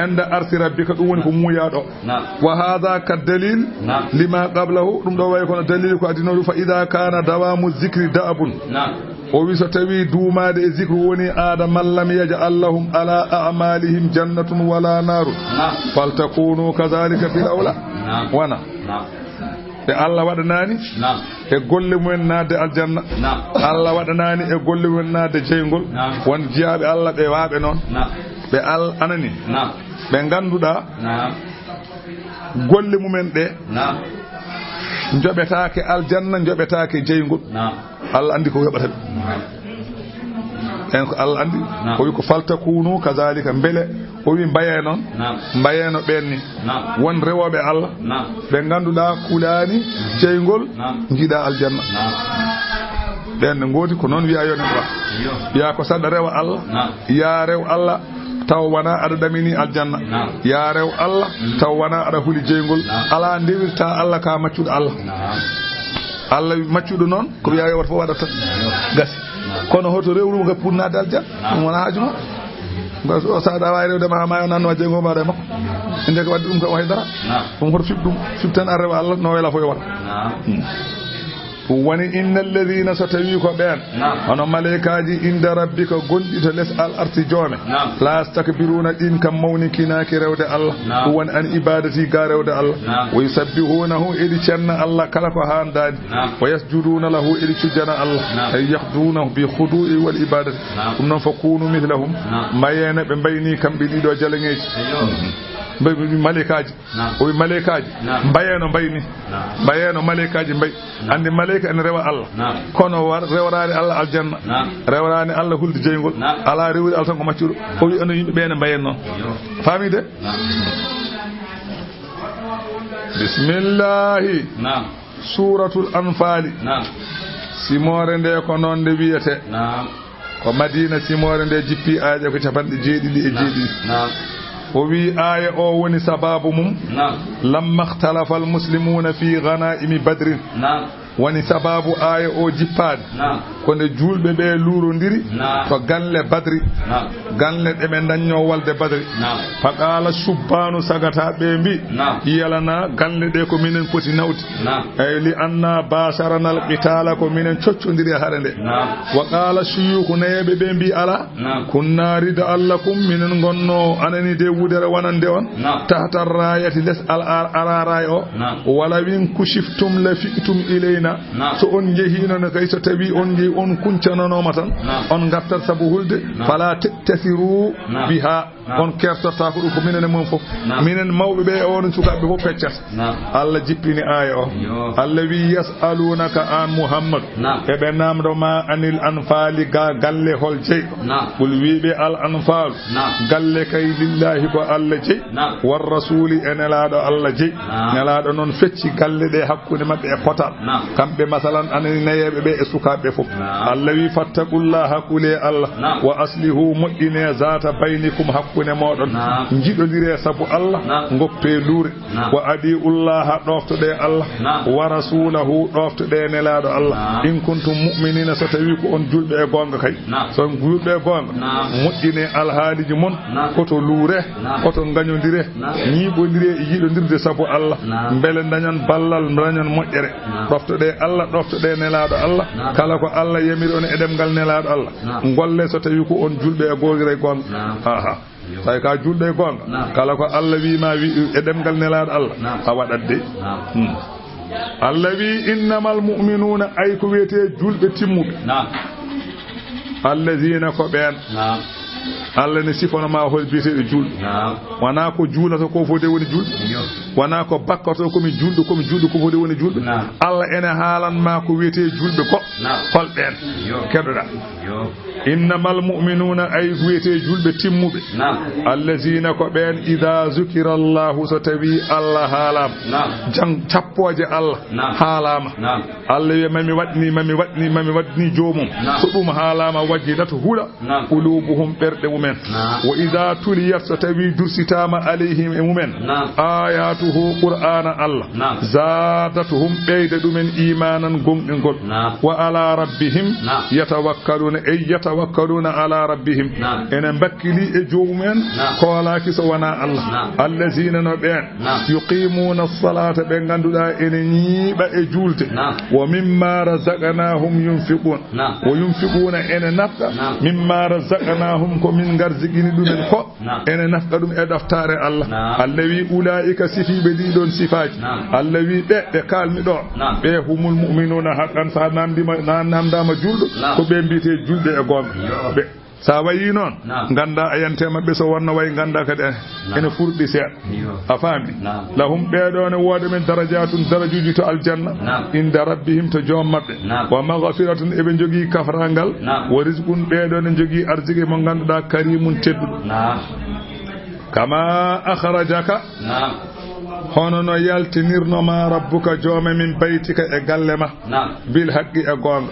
enda arsira bika dum woni ko muyaado wa hadha ka dalil lima qablahu dum do way kono dalil ko adino fa idha kana dawamu zikri da'abun o wi so tawi duumade e zikru woni adam lam yaj'al lahum ala a'malihim jannatun wala narun faltakunu kadhalika fil awla wana e Allah waɗanani e golle mumen naade aljanna Allah waɗanani e golle mumen naade jeygol won jiyaaɓe Allah ɓe waaɓe noon ɓe anani ɓe ganduɗa golle mumen ɗe joɓetake aljanna joɓetake jeygol Allah andi ko yoɓata en ko Allah andi o wi ko faltakunu kazalika mbele o wi mbaye noon mbayeno ɓenni won rewoɓe Allah ɓe ganduɗa kulani jeygol jiiɗa aljanna ɓenne gooti ko noon wiya yonen wa wiya ko saɗa rewa Allah ya rew Allah taw wana aɗa ɗamini aljanna ya rew Allah taw wana aɗa huuli jeygol ala ndewirta Allah ka maccuɗo Allah Allah maccuɗo noon ko wiya yowata fof waɗata gasi kono hoto rewru ga pour naade aljanna ɗum wona haajuma o saɗa wawi rewde ma mayo nanno jeygo mbaɗa e makko inde ko wadde ɗum kam haydara ɗum hoto fiɓ ɗum fiɓtan ar rewa Allah no wela fo yowata ɗum woni inna alladhina so tawi ko ɓen hono malaikaji inda rabbika gonɗi to less al arti joome la yastakbiruna ɗin kam mawnikinaki rewde Allah ɗum woni an ibadati ga rewde Allah wa yusabbihunahu eɗi cenna Allah kala ko handani wa yasjuduna lahu eɗi cujjana Allah ay yahdunahu bi khudu'i wal ibadati ɗum noon fa kunu mithlahum mbayene ɓe mbayni kamɓe ɗiɗo jaleŋeji malikaji o wi malikaji mbayeno mbayni mbayeno malikaji mbay andi malika en rewa Allah kono rewraani Allah aljanna rewraani Allah hulde jeygol ala rewri Allah tan ko maccudo o wi ono yimbe beene mbayen non famide bismillahi suratul anfal simore nde ko non nde wiyete ko madina simore nde jippi aaje ko capande jeedidi e jeedidi o wi aya o woni sababu mum lamma ikhtalafa almuslimuna fi ghanaimi badrin woni sababu aya o jippade kono julbe be lurondiri to galle badri galle de men dañño walde badri faqala subbanu sagata be mbi yalana galle de ko minen poti nawti ay li anna basharana alqitala ko minen coccondiri harande wa qala shuyukhu naybe be mbi ala kunna rida allakum minen gonno anani de wudere wanande on tahta rayati les al araray o wala win kushiftum la fi'tum ilayna so on jehino no kay so tawi on jehi on kuncanonoma tan on gartat sabu hulde fala tasiru biha on kertata ko ko minen mom fof minen mawbe be on sukabe fof peccat Allah jippini aya o Allah wi yasalunaka an muhammad e be namdo ma anil anfali galle hol jey bul wiibe al anfal galle kay lillahi ko Allah jey war rasuli enelado Allah jey nelado non fecci galle de hakkunde mabbe e potal kambe masalan anani nayebe be e sukabe fof Allah wi fattaqullaha kule Allah wa aslihu mu'ine zata bainakum hakkunde modon jidodire sabu Allah ngoppe lure wa adiullaha doftude Allah wa rasulahu doftude nelado Allah in kuntum mu'minina so tawi ko on julbe e gonga kay so julbe e gonga mu'ine alhaaliji mon koto lure koto gagnodire nyibodire e yidodirde sabu Allah bele dañan ballal dañan moƴƴere doftude Allah doftude nelado Allah kala ko Allah yamiri on edemgal nelado Allah golle so tawi ko on julbe e gogire gonga aha tay ka julde gonga kala ko Allah wi ma wi edemgal nelado Allah a wadadde Allah wi innamal mu'minuna ay ko wete julbe timmube allazina ko ben Allah ne sifona ma hol biite julde wana ko juulato ko fode woni julde wana ko bakkato ko mi julde ko fode woni julde Allah ene haalan ma ko wiete julbe ko hol ben kedoda innamal mu'minuna ay wiete julbe timmube allazina ko ben idha zukira Allah so tawi Allah haalam jang tappoje Allah haalama Allah wi mami wadni jomum so dum haalama wajidatu hula qulubuhum berde mumen wa idha tuliyat so tawi dursitama alayhim mumen ayatuhu qur'ana Allah zadatuhum beyda dumen imanan gomdingol wa ala rabbihim yatawakkaluna ala rabbihim enen bakkili e joomumen ko laaki so wana Allah allazina no ben yuqimuna as-salata be ganduda ene nyiba e julte wa mimma razaqnahum yunfiqun wa yunfiquna ene nafqa mimma razaqnahum ko min garzigini dumen ko ene nafqa dum e daftare Allah allawi ulaika sifibe didon sifaji allawi be kalmi do be humul mu'minuna haqqan sa namdama juldo ko be mbite julde e gonga be sa wayi non ganda ayante mabbe so wonna way ganda kade ene furdi se a fami lahum beedo ne wode men darajatun darajuji to aljanna inda rabbihim to joom mabbe wa maghfiratun ebe jogi kafrangal wa rizqun beedo ne jogi arziki mo ganduda karimun teddu kama akhrajaka hono no yaltinirno ma rabbuka joome min baytika e gallema bil haqqi e gonga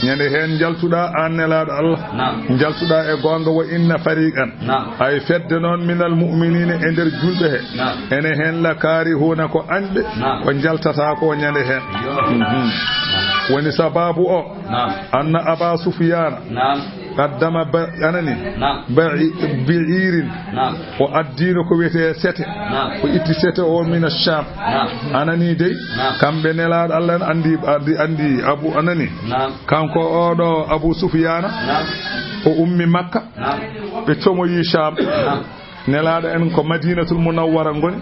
nyande hen jaltuda annelado Allah jaltuda e gonga wa inna fariqan ay fedde non minal mu'minina e der julbe he ene hen la karihuna ko ande ko jaltata ko nyande hen woni sababu o anna aba sufyan qaddama anani bi'irin o addino ko wete sete ko itti sete o min ash-sham anani de kambe nelaado Allah andi abu anani kanko odo abu sufyan o ummi makka be tomoyi sham nelaado en ko madinatul munawwara ngoni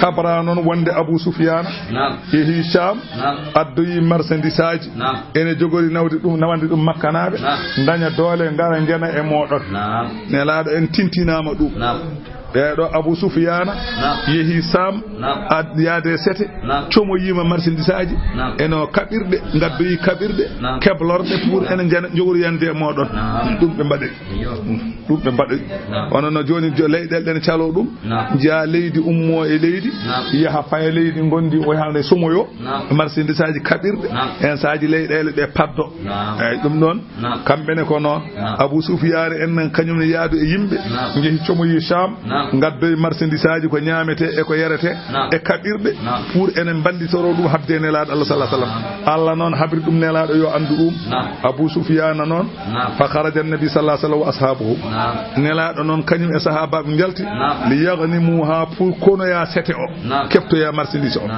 kabra non wonde abu sufyan e hisham addoyi marchandise aji ene jogori nawde dum nawande dum makkanabe daña doole ngara ngena e modon nelaado en tintinama dum beedo Abu Sufyan yehi Sam ad yaade sete como yima marchandisaaji eno kabirde gaddoyi kabirde keblorde pour enen jogori yande modon dum be mbade ono no joni leydel den calo dum jaa leydi ummo e leydi yaha fay leydi gondi o hande somoyo marchandisaaji kabirde en saaji leydele de paddo ay dum non kambe ne ko non Abu Sufyan en kanyum ne yaadu e yimbe jehi comoyi Sham gaddoy marchandisaaji ko nyaamete e ko yerete e kabirde pour enen banditoro dum habde nelaado Allah sallallahu alaihi wasallam Allah non habri dum nelaado yo andu dum Abu Sufyan non fa kharaja an-nabi sallallahu alaihi wasallam wa ashabuhu nelaado non kanyum e sahaba be jalti li yaghnimuha pour kono ya sete o kepto ya marchandise o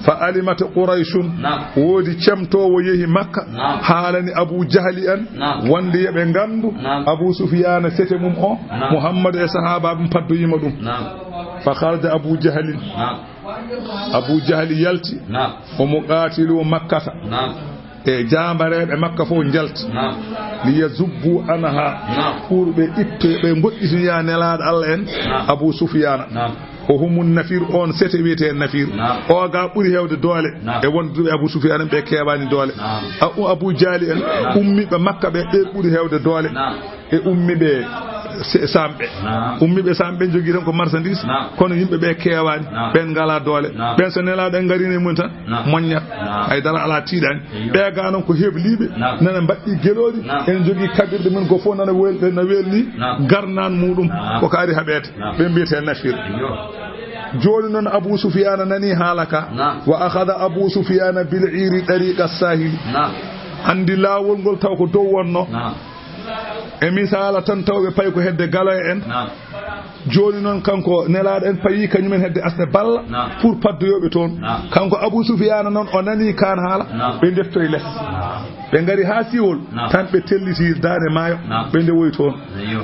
fa alimat quraishun wodi cemtowo yehi makka halani Abu Jahli an wonde yebe gandu Abu Sufyan sete mum o Muhammad e sahaba be paddo yima dum fa kharaja Abu Jahli Abu Jahli yalti o muqatilu makkata e jambareɓe makka fof jalti li yazubbu anha pour ɓe itte ɓe goɗɗitoya nelaɗo Allah en Abu Sufyan o humun nafir on sete wiyete nafir o ga ɓuri hewde doole e wonduɓe Abu Sufyan ɓe kewani doole Abu Jahli en ummiɓe makka ɓe ɓuri hewde doole e ummiɓe sambe ummibe sambe jogi tan ko marchandise kono yimbe be kewani ben ngala doole ben so nelaado en garine mun tan monyat ay dara ala tiidani be ga non ko heblibe nana baddi gelodi en jogi kabirde mun go fo nana welde na welni garnan mudum ko kaari habete be mbiyete nafir joni non Abu Sufyan nani halaka wa akhadha Abu Sufyan bil iri tariqa sahil andi lawol gol taw ko dow wonno e misala tan tawbe pay ko hedde galoy en joni non kanko nelaado en payi kanyumen hedde asne balla pour paddoyobe ton kanko Abu Sufyan non o nani kan hala be deftoy les be ngari ha siwol tan be telliti daane maayo be ndewoy ton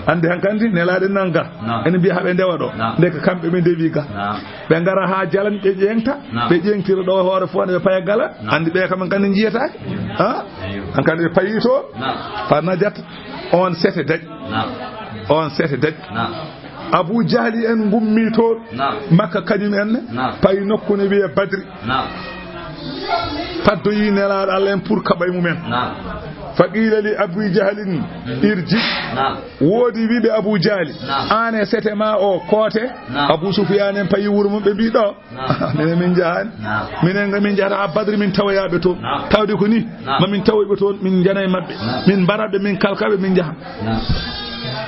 ande hankandi nelaado en nan gar en biya habe ndewa do ndeka kambe be ndewi ga be ngara ha jalan be jengta be jengtira do hoore fo be pay gala andi be kam kan jiyata ha hankandi be payi to fa najat on sete daj on sete daj Abu Jahli en gummi to makka kanyum en pay nokkune wiye Badri paddo yi nelaado Allah en pour kabay mumen faqila li Abu Jahlin irji wodi wibe Abu Jahli ane sete ma o kote Abu Sufyan en payi wuro mum be bi do minen min jahan minen min jara Badri min tawayabe to tawde ko ni mamin tawoybe to min janay mabbe min barabe min kalkabe min jaha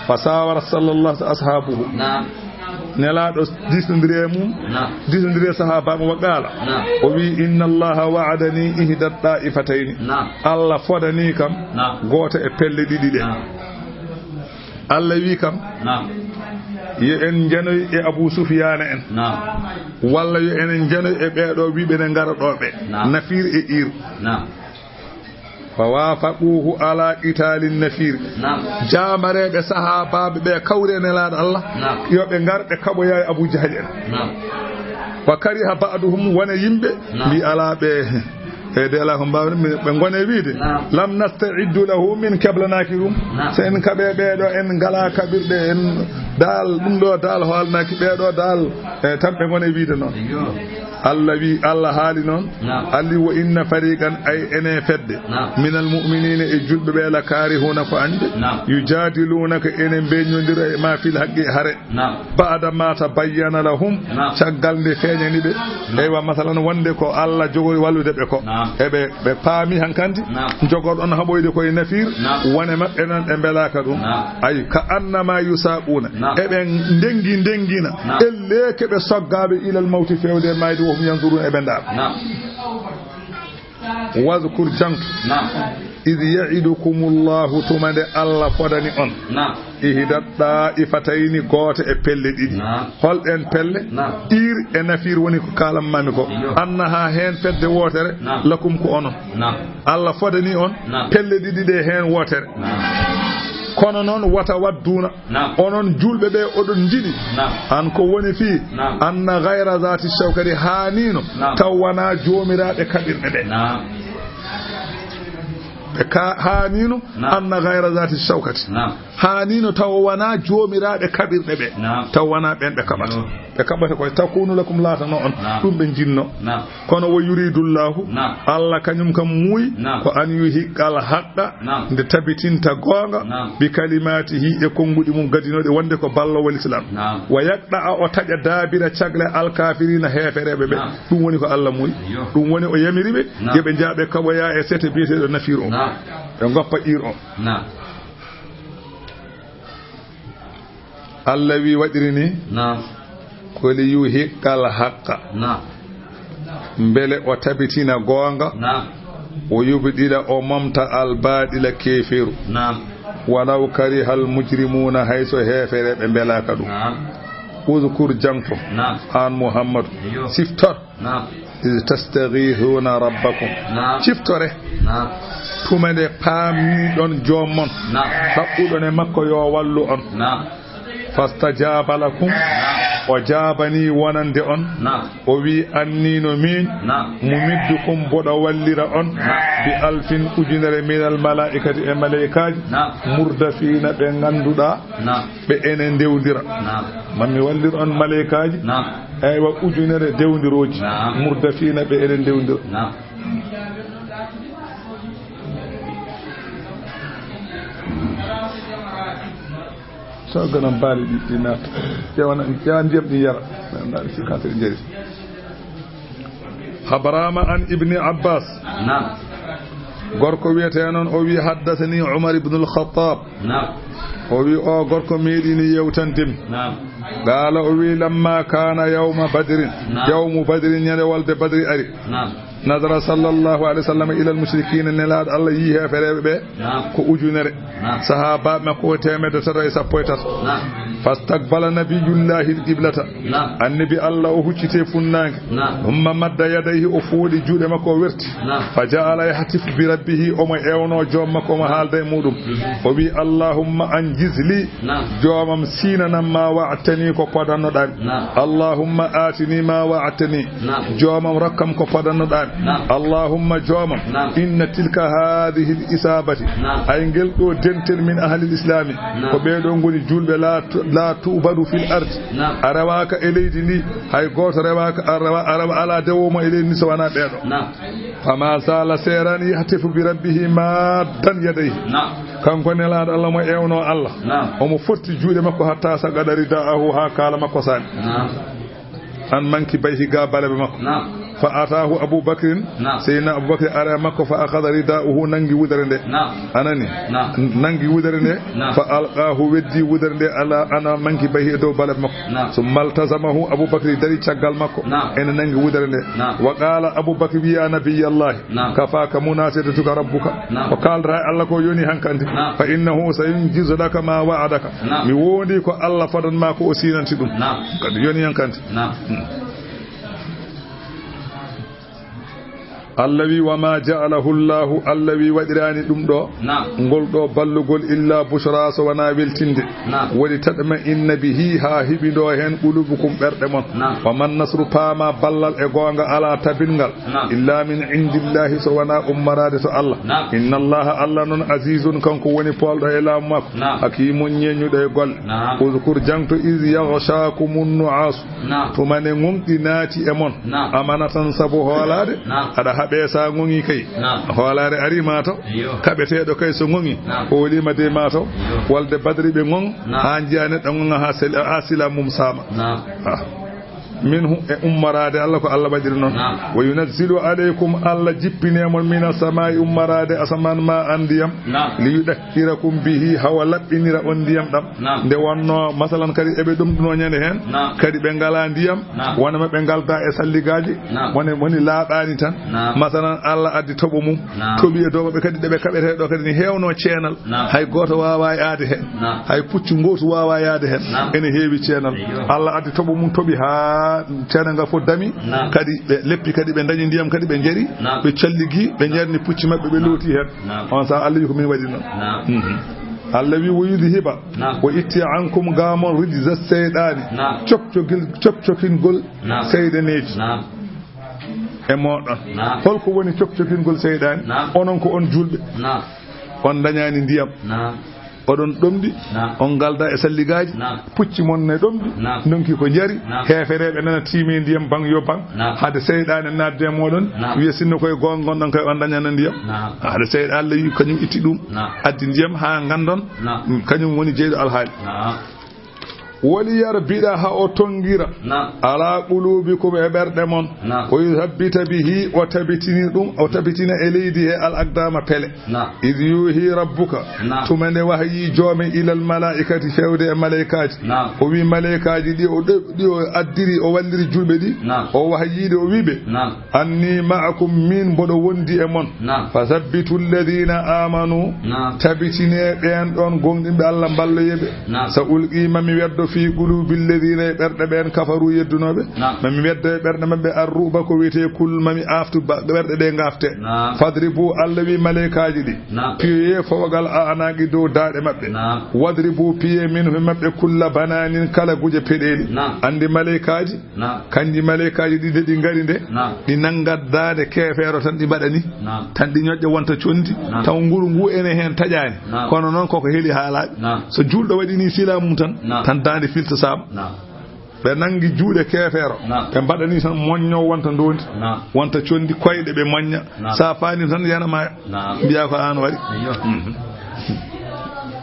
fasawara sallallahu alaihi ashabuhu nelaado disndire mum disndire sahaba mo waqala o wi inna allaha wa'adani ihda da'ifatayn Allah fodani kam goto e pelle didi de Allah wi kam ye en janoy e Abu Sufyan en walla ye en janoy e beedo wibe ne ngara do be nafir e ir فوافقوه على قتال النفير جامره صحابه be kawre nelaado Allah yobe ngarbe kabo yaay Abu Jahl fakariha ba'duhum wana yimbe bi ala be de ala hum bawre be ngone wiide lam nasta'iddu lahu min qabla nakirum sen kabe be do en ngala kabirde en dal dum do dal holnaki be do dal tambe ngone wiide non Allah wi Allah haali non alli wa inna fariqan ay ene fedde min almu'minina e julbe be la karihuna ko ande yujadilunaka ene beñondira e ma fil haqqi hare ba'da ma tabayyana lahum caggal de feñani be eywa masalan wonde ko Allah jogoy wallude be ko ebe be paami hankandi jogordon haboyde koy nafir wone mabbe non e belaka dum ay ka annama yusabuna ebe dengina elle ke be soggabe ila al mawti fewde mayde hum yanzurun ebenda wazkur jank idh ya'idukumullahu tumade Allah fodani on ihdat da'ifataini goto e pelle didi hol en pelle ir e nafir woni ko kalam mami ko annaha hen fedde wotere lakum ko onon Allah fodani on pelle didi de hen wotere kono non wata wadduna onon julbe be odon jidi an ko woni fi anna ghayra zati shawkari hanino tawana jomirabe kabirbe be ka hanino anna ghayra zati shawkati hanino taw wana jomiraɓe kabirɗe ɓe taw wana ɓen ɓe kaɓata koye takunu lakum latano on ɗum ɓe jinno kono wo yuridullahu Allah kañum kam muuyi ko an yuhiqqal haqqa nde tabitinta gonga bi kalimatihi e konguɗi mum gadinoɗe wonde ko ballowol islam wa yaqɗa o taƴa daabira cagle alkafirina hefereɓe ɓe ɗum woni ko Allah muuyi ɗum woni o yamiriɓe yoɓe jaaɓe kaɓoya e sete biyeteɗo nafir o ɓe goppa ir o Allah wi waɗiri ni ko li yuhiqqal haqqa mbele o tabitina gonga o yubdila o momta al baɗila keferu walaw karihal mujrimuna hayso hefereɓe mbelaka ɗum uzkur jangto an muhammadu siftor iz tastaghithuna rabbakum ciftore tumede paamniɗon jommon haɓɓuɗon e makko yo wallu on fastajaba lakum o jaabani wonande on o wi annino min mumiddukum boɗo wallira on bi alfin ujunere minal malaikati e malaikaji murdafina ɓe ganduɗa ɓe ene ndewdira mami wallir on malaikaji eywa ujunere dewdiroji murdafina ɓe ene ndewdira so ganam baali ɗi naata ƴewana ndiyam ɗi yara naɗa sikkatere jeeri habarama an ibni abbas gorko wiyete noon o wi haddathani umar ibn al-khattab o wi o gorko meeɗini yewtantemi gaala o wi lamma kana yawma badrin yawmu badrin ñande walde badri ari nadara sallallahu alaihi wasallam ila al-mushrikeen nelaad Allah yi hefereɓe ɓe ko ujunere sahabaɓe makko ko temedde tato e sappo e tato fastaqbala nabiyullahi al-qiblata annabi Allah o huccite funnange umma madda yadayhi o fooɗi juuɗe makko o werti fa ja'ala yahtifu bi rabbihi omo ewno joom makko omo haalda e muɗum o wi allahumma anjiz li joomam sinanam ma wa'atani ko podannoɗami allahumma atini ma wa'atani joomam rokkam ko podannoɗami allahumma joomam inna tilka hadihi al-isabati ay ngel ɗo dentel min ahli al-islami ko ɓeɗo ngoni julɓe la tubadu fil ardi a rewaka e leydi ndi hay goto rewaka a rewa ala dewomo e leydi ndi so wona ɓeɗo fama sala serani yahtifu bi rabbihi maddan yadayhi kanko nelaɗo Allah mo ewno Allah omo fotti juuɗe makko hatta sa gaɗari da'ahu ha kala makko sani an manki bayhi ga balaɓe makko fa atahu abubakrin seyna aboubacry ara makko fa akhadha rida'uhu nangi wudere nde anani nangi wudere nde fa alqahu weddi wudere nde ala ana manki bahi e dow balaɓe makko summa altazamahu aboubacry dari caggal makko ene nangi wudere nde wa qala aboubacry wi ya nabiyallahi kafaka munasidatuka rabbuka ko kaldra Allah ko yoni hankandi fa innahu sayunjizu laka ma wa'adaka mi wondi ko Allah fadan ma ko o sinanti ɗum kadi yoni hankandi Allah wi wama ja'alahu Allahu Allah wi waɗirani ɗum ɗo ngol ɗo ballugol illa bushra so wona weltinde woni tadma inna bihi ha hiɓiɗo hen qulubukum ɓerɗe mon wa man nasru paama ballal e gonga ala tabingal illa min indillahi so wona ummarade to Allah inna allaha Allah noon azizun kanko woni polɗo e laamu makko hakimun ñeñuɗo e golle uzkur jangto iz yaghshakumun nu'as tumane gonɗi naati e mon amanatan sabu hoolade aɗa haɓe sa gongi kay hoolare ari mato kaɓeteɗo kay so gongi o wolima de mato walde badri ɓe gon ha jiya neɗɗo gonga ha sila mum sama minhu e ummarade Allah ko Allah waɗiri noon wa yunazzilu alaykum Allah jippinemon mina samai ummarade asaman ma an ndiyam li yudakkirakum bihi hawa laɓɓinira on ndiyam ɗam nde wonno masalan kadi eɓe ɗumɗuno ñande hen kadi ɓe ngala ndiyam wonama ɓe galda e salligaji woni laaɓani tan masalan Allah addi toɓo mum toɓi e dow maɓɓe kadi ɗeɓe kaɓeteɗo kadi ni hewno ceenal hay goto wawa yaade hen hay puccu gotu wawa yaade hen ene heewi ceenal Allah addi toɓo mum toɓi ha ceenal ngal fof dami kadi ɓe leppi kadi ɓe dañi ndiyam kadi ɓe jeri ɓe calligi ɓe jerni pucci maɓɓe ɓe looti hen on sa Allah wi ko min waɗi noon Allah wi wo yudhiba o itti ankum gamon rijza seyɗani cokcokingol seyɗaneji e moɗon holko woni cokcokingol seyɗani onon ko on julɓe on dañani ndiyam oɗon ɗomɗi on galda e salligaji pucci mon ne ɗomɗi donki ko jari hefereɓe nana tiimi ndiyam bang yo bang hade seyɗane nadde moɗon wiya sinno koye gonɗon koye on dañana ndiyam hade seyɗa Allah wi kañum itti ɗum addi ndiyam ha gandon kañum woni jeyɗo alhaali woli yar biɗa ha o tongira ala qulubikum e ɓerɗe mon o yuhabbita bihi o tabitini ɗum o tabitina e leydi he al aqdama pele id yuhi rabbuka tuma nde wahyi joome ilal malaikati fewde e malaikaji o wi malaikaji ɗi o addiri o walliri julɓe ɗi o wahyide o wiɓe anni ma'akum min mboɗo wondi e mon fa sabbitu alladina amanu tabitine ɓen ɗon gonɗinɓe Allah mballoyeɓe sa ulqima mi weddo fi qulubi alladhina ɓerɗe ɓen kafaru yeddunoɓe mami wedda e ɓerɗe mabɓe arruba ko wiyete kul mami aftu ɓerɗe ɗe gafte fadribu Allah wi malaikaji ɗi piye fowagal anaqi dow daaɗe mabɓe wadribu piye min hu mabɓe kulla bananin kala guje peɗeli andi malaikaji kanji malaikaji ɗi de ɗi ngari nde ɗi nangat daade kefeero tan ɗi mbaɗani tan ɗi ñoƴƴa wonta condi taw nguru ngu ene hen taƴani kono noon koko heeli haalaɓe so julɗo waɗi ni silamum tan daande filta saaba ɓe nangi juuɗe kefeero ɓe mbaɗani tan moñño wonta ndondi wonta condi koyɗe ɓe moñña sa faani tan yanamaya mbiya ko an waɗi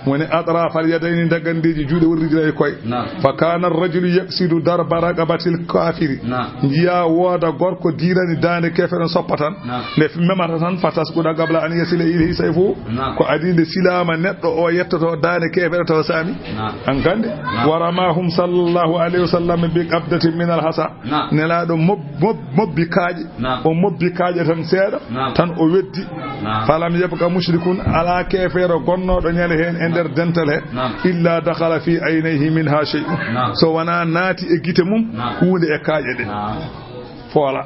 woni atrafal yadayni daggandiji juuɗe wurrijira e koye fa kana arrajulu yaksidu darba raqabatil kafiri jiya wooda gorko dirani dande keferen soppa tan nde memata tan fataskuɗa gabla an yasila ilayhi sayfu ko adinde silama neɗɗo o yettoto dande kefere taw sami an gande waramahum sallallahu alayhi wa sallam bi qabdatin min alhasa nelaɗo mobbi kaaƴe o mobbi kaaƴe tan seeɗa tan o weddi falam yabqa mushrikun ala kefere gonnoɗo ñande hen nder dental he illa dakhala fi aynayhi minha shay'un so wana naati e gite mum hunde e kaaƴe ɗe foola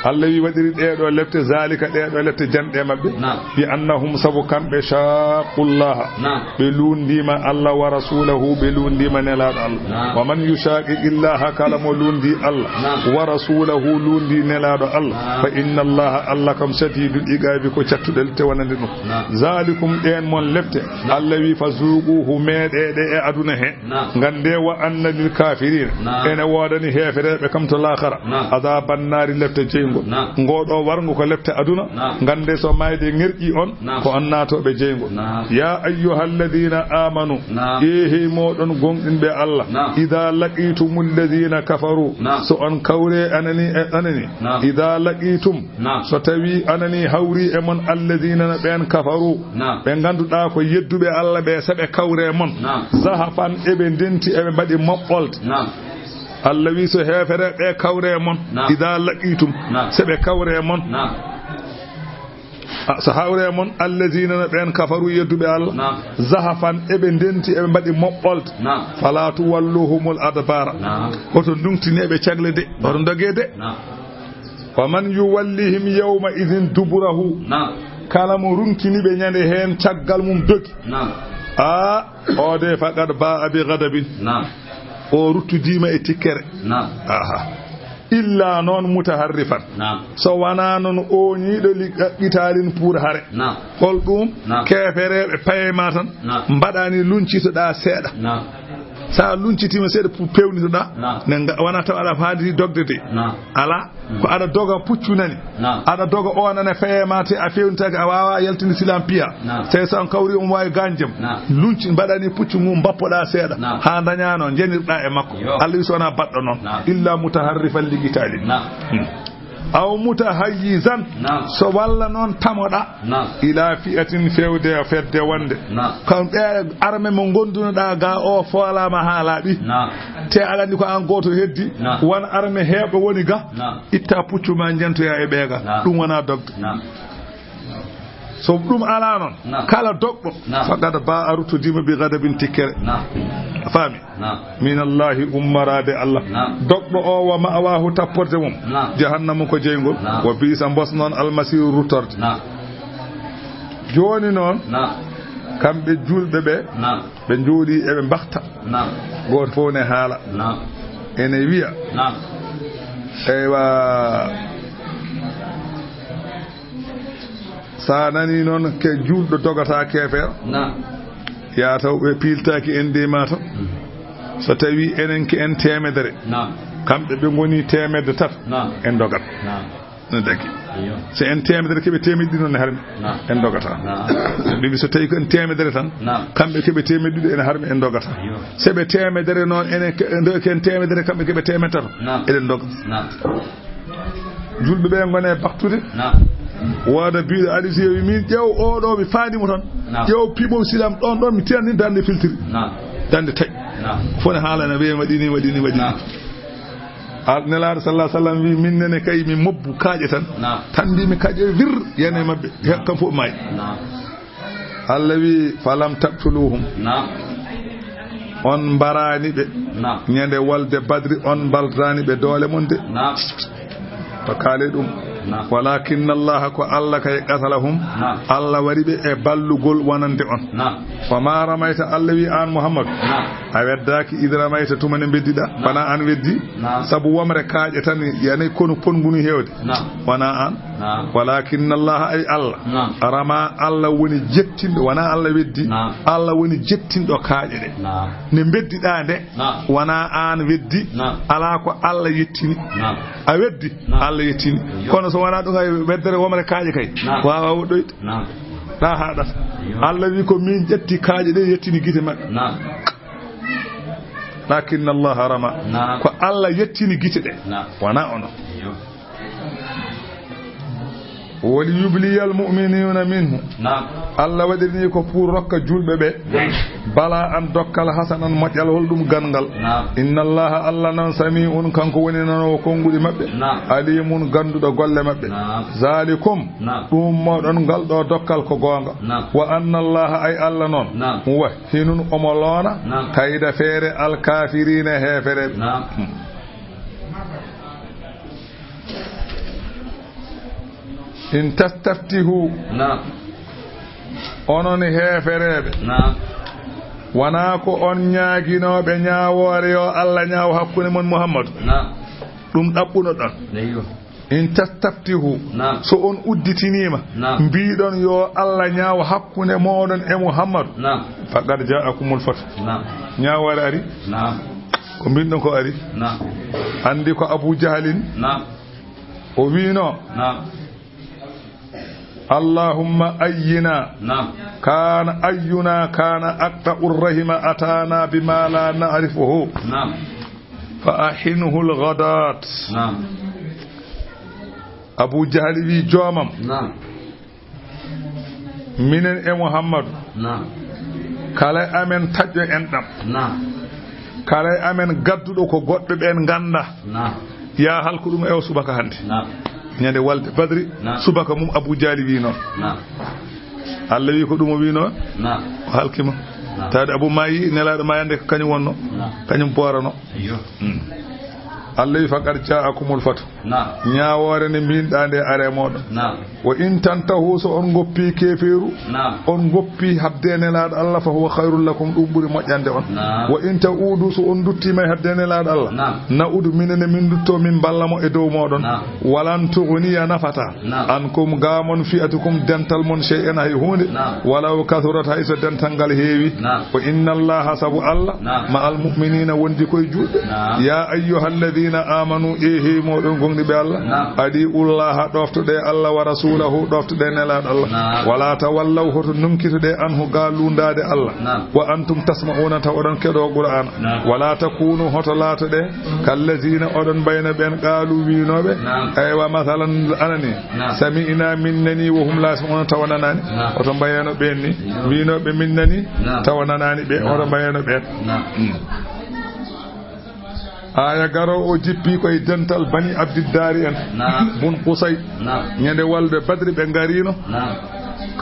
Allah wi waɗiri ɗeɗo lefte zalika ɗeɗo lefte janɗe mabɓe bi annahum sabu kamɓe shaqullaha ɓe lundima Allah wa rasulahu ɓe lundima nelaɗo Allah wa man yushaqiqi illaha kala mo lundi Allah wa rasulahu lundi nelaɗo Allah fa inna allaha Allah kam shadidul iqabi ko cattuɗel te wonande ɗum zalikum ɗen mon lefte Allah wi fa zuquhu meɗeɗe e aduna he gande wa anna lil kafirin ene wodani hefereɓe kam to lahara azaban nari lefte jeygo ngoɗo wargo ko lefte aduna gande so mayde ngerƴi on ko on natoɓe jeygo ya ayyuhalladhina amanu ehi moɗon gonɗinɓe Allah idha laqitumul ladhina kafaru so on kawre anani idha laqitum so tawi anani hawri e mon alladhina ɓen kafaru ɓe ganduɗa ko yedduɓe Allah ɓe saɓe kawre mon zahafan eɓe ndenti eɓe mbaɗi moɓɓolde Allah wi so hefere ɓe kawre mon ida laqitum seɓe kawre mon so hawre mon allazina ɓen kafaru yedduɓe Allah zahafan eɓe ndenti eɓe mbaɗi moɓɓolde fala tuwalluhumul adbara oto ndungtini eɓe cagle de oto doge de wa man yuwallihim yawma idhin duburahu kala mo runkiniɓe ñande hen caggal mum dogi o de faqad ba'a bi ghadabin o ruttudima e tikkere illa noon mutaharrifan so wana noon o ñiiɗo qitalin pour hare hol ɗum kefereɓe payema tan mbaɗani luncitoɗa seeɗa sa luncitima seeɗa pewnitoɗa ne wona taw aɗa haadi dogde de ala ko aɗa doga puccu nani aɗa doga o nana feyema te a fewnitake a wawa yaltinde silam piya tawi so on kawri omo wawi ganjam lunci mbaɗani puccu mum bappoɗa seeɗa ha dañano jenirɗa e makko Allah wi so wona baɗɗo noon illa mutaharrifan ligitali aw mutahayyizan so walla noon tamoɗa ila fi'atin fewde fedde wonde kam ɗe arme mo gondunoɗa ga o foolama ha laaɓi te aɗa andi ko an goto heddi won arme heɓɓe woni ga itta puccuma jentoya e ɓeega ɗum wona dogde so ɗum ala noon kala doɓɓo faqad ba arutudima bi gadabin tikkere faami min allahi ummarade Allah doɓɓo o wa ma'awahu tapporde mum jahannamu ko jeygol wa bisa mbos noon almasiru ruttorde joni noon kamɓe julɓe ɓe ɓe jooɗi eɓe mbaxta goto fof ne haala ene wiya eywa sanani non ke juldo dogata kefer ya taw be piltaki en de mata so tawi enen ke en temedere kambe be ngoni temedde tat en dogat no dagi so en temedere kebe temeddi non harmi en dogata bibi so tawi ko en temedere tan kambe kebe temeddi en harmi en dogata sebe temedere non enen ke en temedere kambe kebe temedere eden dogata julbe be ngone baktude wada biide hadisi wi min ƴeew oɗo mi faandimo tan ƴeew piɓo silam ɗon mi tiyani dande filtiri dande taƴ fone haalana wiye waɗini nelaɗo sallah sallam wi min nene kay mi mobbu kaaƴe tan mbimi kaaƴe vir yene mabɓe kam fof maayi Allah wi falam tabtuluhum on mbarani ɓe ñande walde badri on baltani ɓe doole mon de to kaale ɗum walakin Allah ko Allah kay qatalahum Allah waribe e ballugol wonande on fama ramaita Allah wi an Muhammad a weddaki idramaita tumane beddida bana an weddi sabu wamre kaaje tan yani kono pongunu hewde wana an walakin Allah ay Allah rama Allah woni jettindo wana Allah weddi Allah woni jettindo kaaje de ne beddida de wana an weddi ala ko Allah yettini a weddi Allah yettini kono so wana ɗum ay weddere womre kaaje kay wawa woɗɗoyde ɗa haɗata Allah wi ko min ƴetti kaaje ɗe yettini guite maɓɓe lakinna Allah rama ko Allah yettini guite ɗe wona ono woli yubliyal mu'minuna minhu Allah waɗirini ko pour rokka julɓe ɓe bala an dokkal hasanan moƴƴal holɗum gangal inna allaha Allah nan sami'un kanko woni nanowo konguɗi maɓɓe alimun ganduɗo golle maɓɓe zalikum ɗum moɗon ngal ɗo dokkal ko gonga wa anna allaha ay Allah noon wa hinun omo loona kayda feere alkafirina hefereɓe in tastaftihu onon hefereɓe wana ko on ñaaginoɓe ñaawore yo Allah ñaawo hakkunde mon Muhammadu ɗum ɗaɓɓuno ɗon in tastaftihu so on udditinima mbiɗon yo Allah ñaawo hakkunde moɗon e Muhammadu faqad ja'akumul fat ñaawore ari ko mbinɗon ko ari andi ko Abu Jahalin o wino Allahumma ayyina kana ayyuna kana aqta'ur rahima atana bima la na'rifuhu fa ahinhu al-ghadat Abu Jahl wi jomam minen e Muhammad kala amen tajjo en dam kala amen gaddudo ko goddo ben ganda ya halku dum e subaka hande ñande walde badri subaka mum Abu Jahl wi non Allah wi ko dum wi non halkima taade Abu Mayi nelaado mayande ko kanyum wonno kanyum borano Allah wi faqad ja'akumul fatu ñaawore ne mbindande are modon wa in tantahu so on goppi keferu on goppi habdene laado Allah fa huwa khairul lakum dum buri mojjande on wa in ta'udu so on dutti may habdene laado Allah na'udu minene min dutto min ballamo e dow modon walan tughniya nafata ankum gamon fi'atukum dental mon shay'an hay hunde walaw kathurat hayso dental gal heewi wa inna Allah sabu Allah ma al mu'minina wondi koy juude ya ayyuhalladhina amanu ihi modon gongdi be Allah adi ullaha doftude Allah wa rasulahu doftude nelad Allah wala tawallaw hoto numkitude anhu galundade Allah wa antum tasma'una tawdon kedo Qur'an wala takunu hoto latude kallazina odon bayna ben qalu winobe aywa masalan anani sami'na minnani wa hum la yasma'una tawanani hoto bayano benni winobe minnani tawanani be hoto bayano ben aya garo o jippi koye dental bani abdiddari en bun qusay ñande walde badri ɓe garino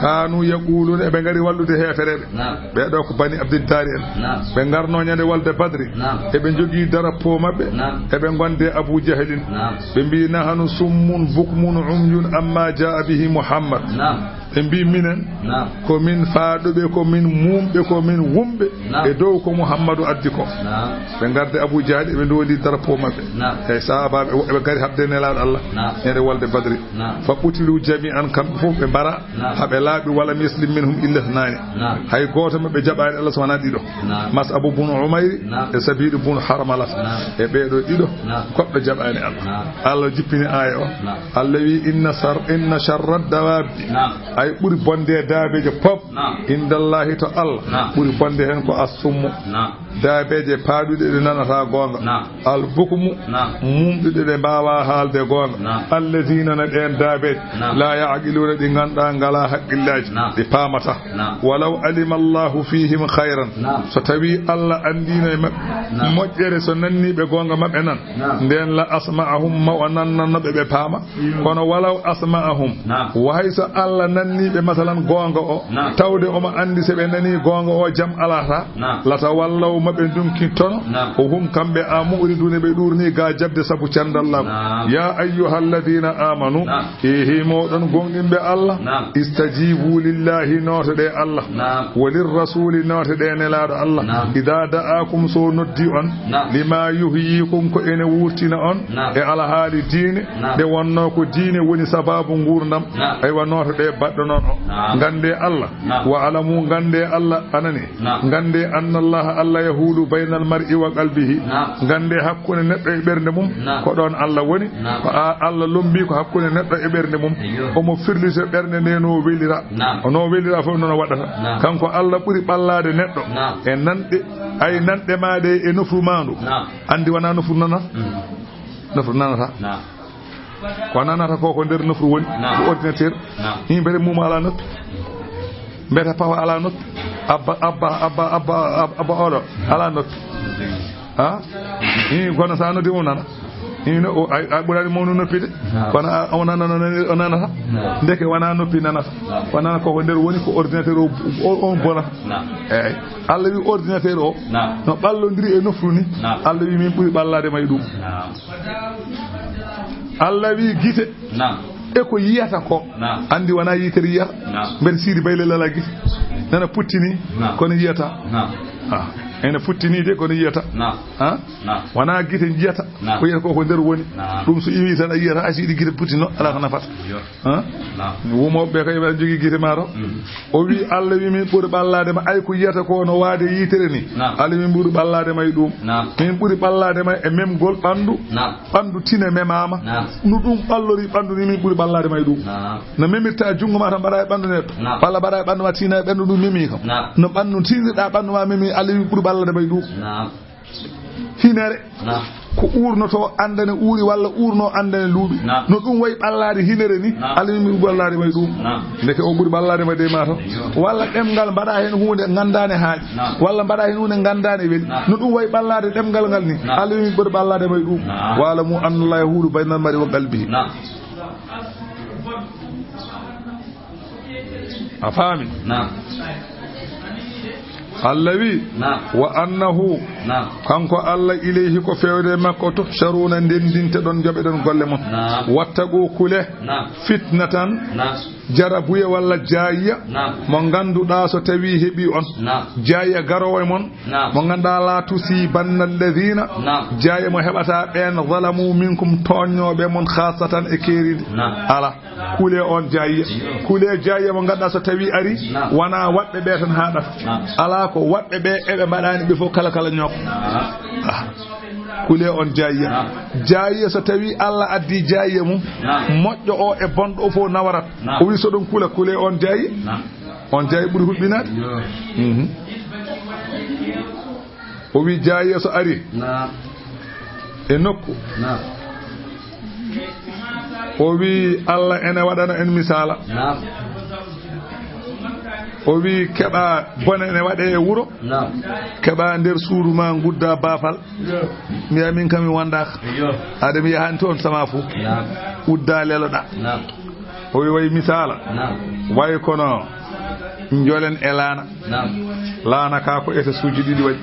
kanu yaquluna ɓe gari wallude hefereɓe ɓeɗo ko bani abdiddari en ɓe garno ñande walde badri eɓe jogui drapeau mabɓe eɓe gonde Abu Jahlin ɓe mbi nahanu summun bukmun umyun amma jaa bihi Muhammad mbi minen ko min faaduɓe ko min mumɓe ko min wumɓe e dow ko Muhammadu addi ko ɓe garde Abou Dialy ɓe ndodi drapeau mabɓe e sahabaɓe ɓe gari habde nelaɗo Allah ñande walde Badri fa qutilu jami'an kamɓe fof ɓe mbara haɓe laaɓi wala muslim minhum illa thnani hay goto mabɓe jaɓani Allah subhanahu ɗiɗo Mas'ab ibn Umayr e Sabir ibn Harmalah e ɓeɗo ɗiɗo koɓɓe jaɓani Allah jippini aya o Allah wi inna sharra dawabi ay ɓuri bonde daabeje pop indallahi to Allah ɓuri bonde hen ko assummu daabeje paaɗuɗe ɗe nanata gonga albukumu mumɗuɗe ɗe mbawa haalde gonga alladina na ɗen daabeje la yaqiluna ɗi ganduɗa ngala haqqillaji ɗi paamata walaw alima Allahu fihim khayran so tawi Allah andino e mabɓe moƴƴere so nanniɓe gonga mabɓe nan nden la asma'ahum ma o nannannoɓe ɓe paama kono walaw asma'ahum way so Allah nanniɓe masalan gonga o tawde omo andi se ɓe nani gonga o jam alata lata wallaw maɓe dunkintono o hum kamɓe a mu'ridune ɓe ɗurni ga jabde sabu candallahu ya ayyuhalladina amanu himoɗon gonɗinɓe Allah istajibu lillahi notoɗe Allah walirrasuli notoɗe nelaɗo Allah ida da'akum so noddi on lima yuhyikum ko ene wurtina on e alhaali diine ɗe wonno ko diine woni sababu gurdam aywa notoɗe baɗɗo noon o gande Allah wa alamu gande Allah anani gande anna Allah yahulu baynal mar'i wa qalbihi gande hakkunde neɗɗo e ɓernde mum ko ɗon Allah woni ko Allah lombi ko hakkunde neɗɗo e ɓernde mum omo firlite ɓernde nde no welira fof noon waɗata kanko Allah ɓuri ɓallade neɗɗo e nanɗe ay nanɗe maɗe e nofru mandu andi wona nofru nanata ko nanata ko nder nofru woni ko ordinateur yimɓe mum ala noppi mbeta pawa ala noppi abba oɗo ala noppi kono sa noddi mum nana a ɓurani mawnu noppide kono o nanata ndeke wona noppi nanata wona koko nder woni ko ordinateur o on bonata eyyi Allah wi ordinateur o no ɓallodiri e nofru ni Allah wi min ɓuuri ɓallade may ɗum Allah wi guite e ko yiyata ko andi wona yitere yiyata mbeɗa siidi bayle lala guite nana puttini kono yiyata ene futtini de kono yiyata wona guite jiyata ko yiyata koko nder woni ɗum so iwi tan a yiyata a siɗi guite puttino ala ko nafata wumoɓe kay ɓe jogui guite mato o wi Allah wi min ɓuuri ɓalladema ay ko yiyata ko no waade yitere ni Allah min ɓuuri ɓalladema e ɗum min ɓuuri ɓalladema e memgol ɓandu tina memama no ɗum ɓallori ɓandu ni min ɓuuri ɓalladema e ɗum no memirta jungo ma tan mbaɗa e ɓandu neɗɗo walla mbaɗa e ɓandu ma tina e ɓandu ɗum memi kam no ɓandu tinirɗa ɓandu ma memi Allah wi ɓuuri ɓallade may ɗum hinere ko urnoto andane uuri walla urno andane luuɓi no ɗum wayi ɓallade hinere ni Allah mi ɓallade may ɗum ndeke o ɓuuri ɓallade ma de ma to walla ɗemgal mbaɗa hen hunde gandane haaɗi walla mbaɗa hen hunde gandane weeli no ɗum wayi ɓallade ɗemgal ngal ni Allah mi ɓuuri ɓallade may ɗum wala mu annallah yahulu baynal mar'i wa qalbihi a faami Allah wi wa annahu kanko Allah ilayhi ko fewde makko tuhsharuna ndendinte ɗon joɓe ɗon golle mon wattago kule fitnatan jarabuye walla jaayiya mo ganduɗa so tawi heeɓi on jaayiya garowo e mon mo ganduɗa la tusibanna alladhina jaayiya mo heɓata ɓen zalamu minkum toññoɓe mon khasatan e keride ala kule on jaayiya mo ganduɗa so tawi ari wona waɗɓe ɓe tan haɗata ala ko waɗɓe ɓe eɓe mbaɗani ɓe fof kala ñoko kule on jaayiya so tawi Allah addi jaayiya mum moƴƴo o e bonɗo o fof nawarat o wi so ɗum kule on jaayiya ɓuuri huɓɓinade o wi jaayiya so ari e nokku o wi Allah ene waɗana en misala o wi keɓa bone ne waɗe e wuro keɓa nder suudu ma gudda baafal mbiya min kam mi wondaka aɗa mi yahani toon sama fo udda leloɗa o wi way misala way kono jolen e laana ka ko étage suji ɗiɗi waɗi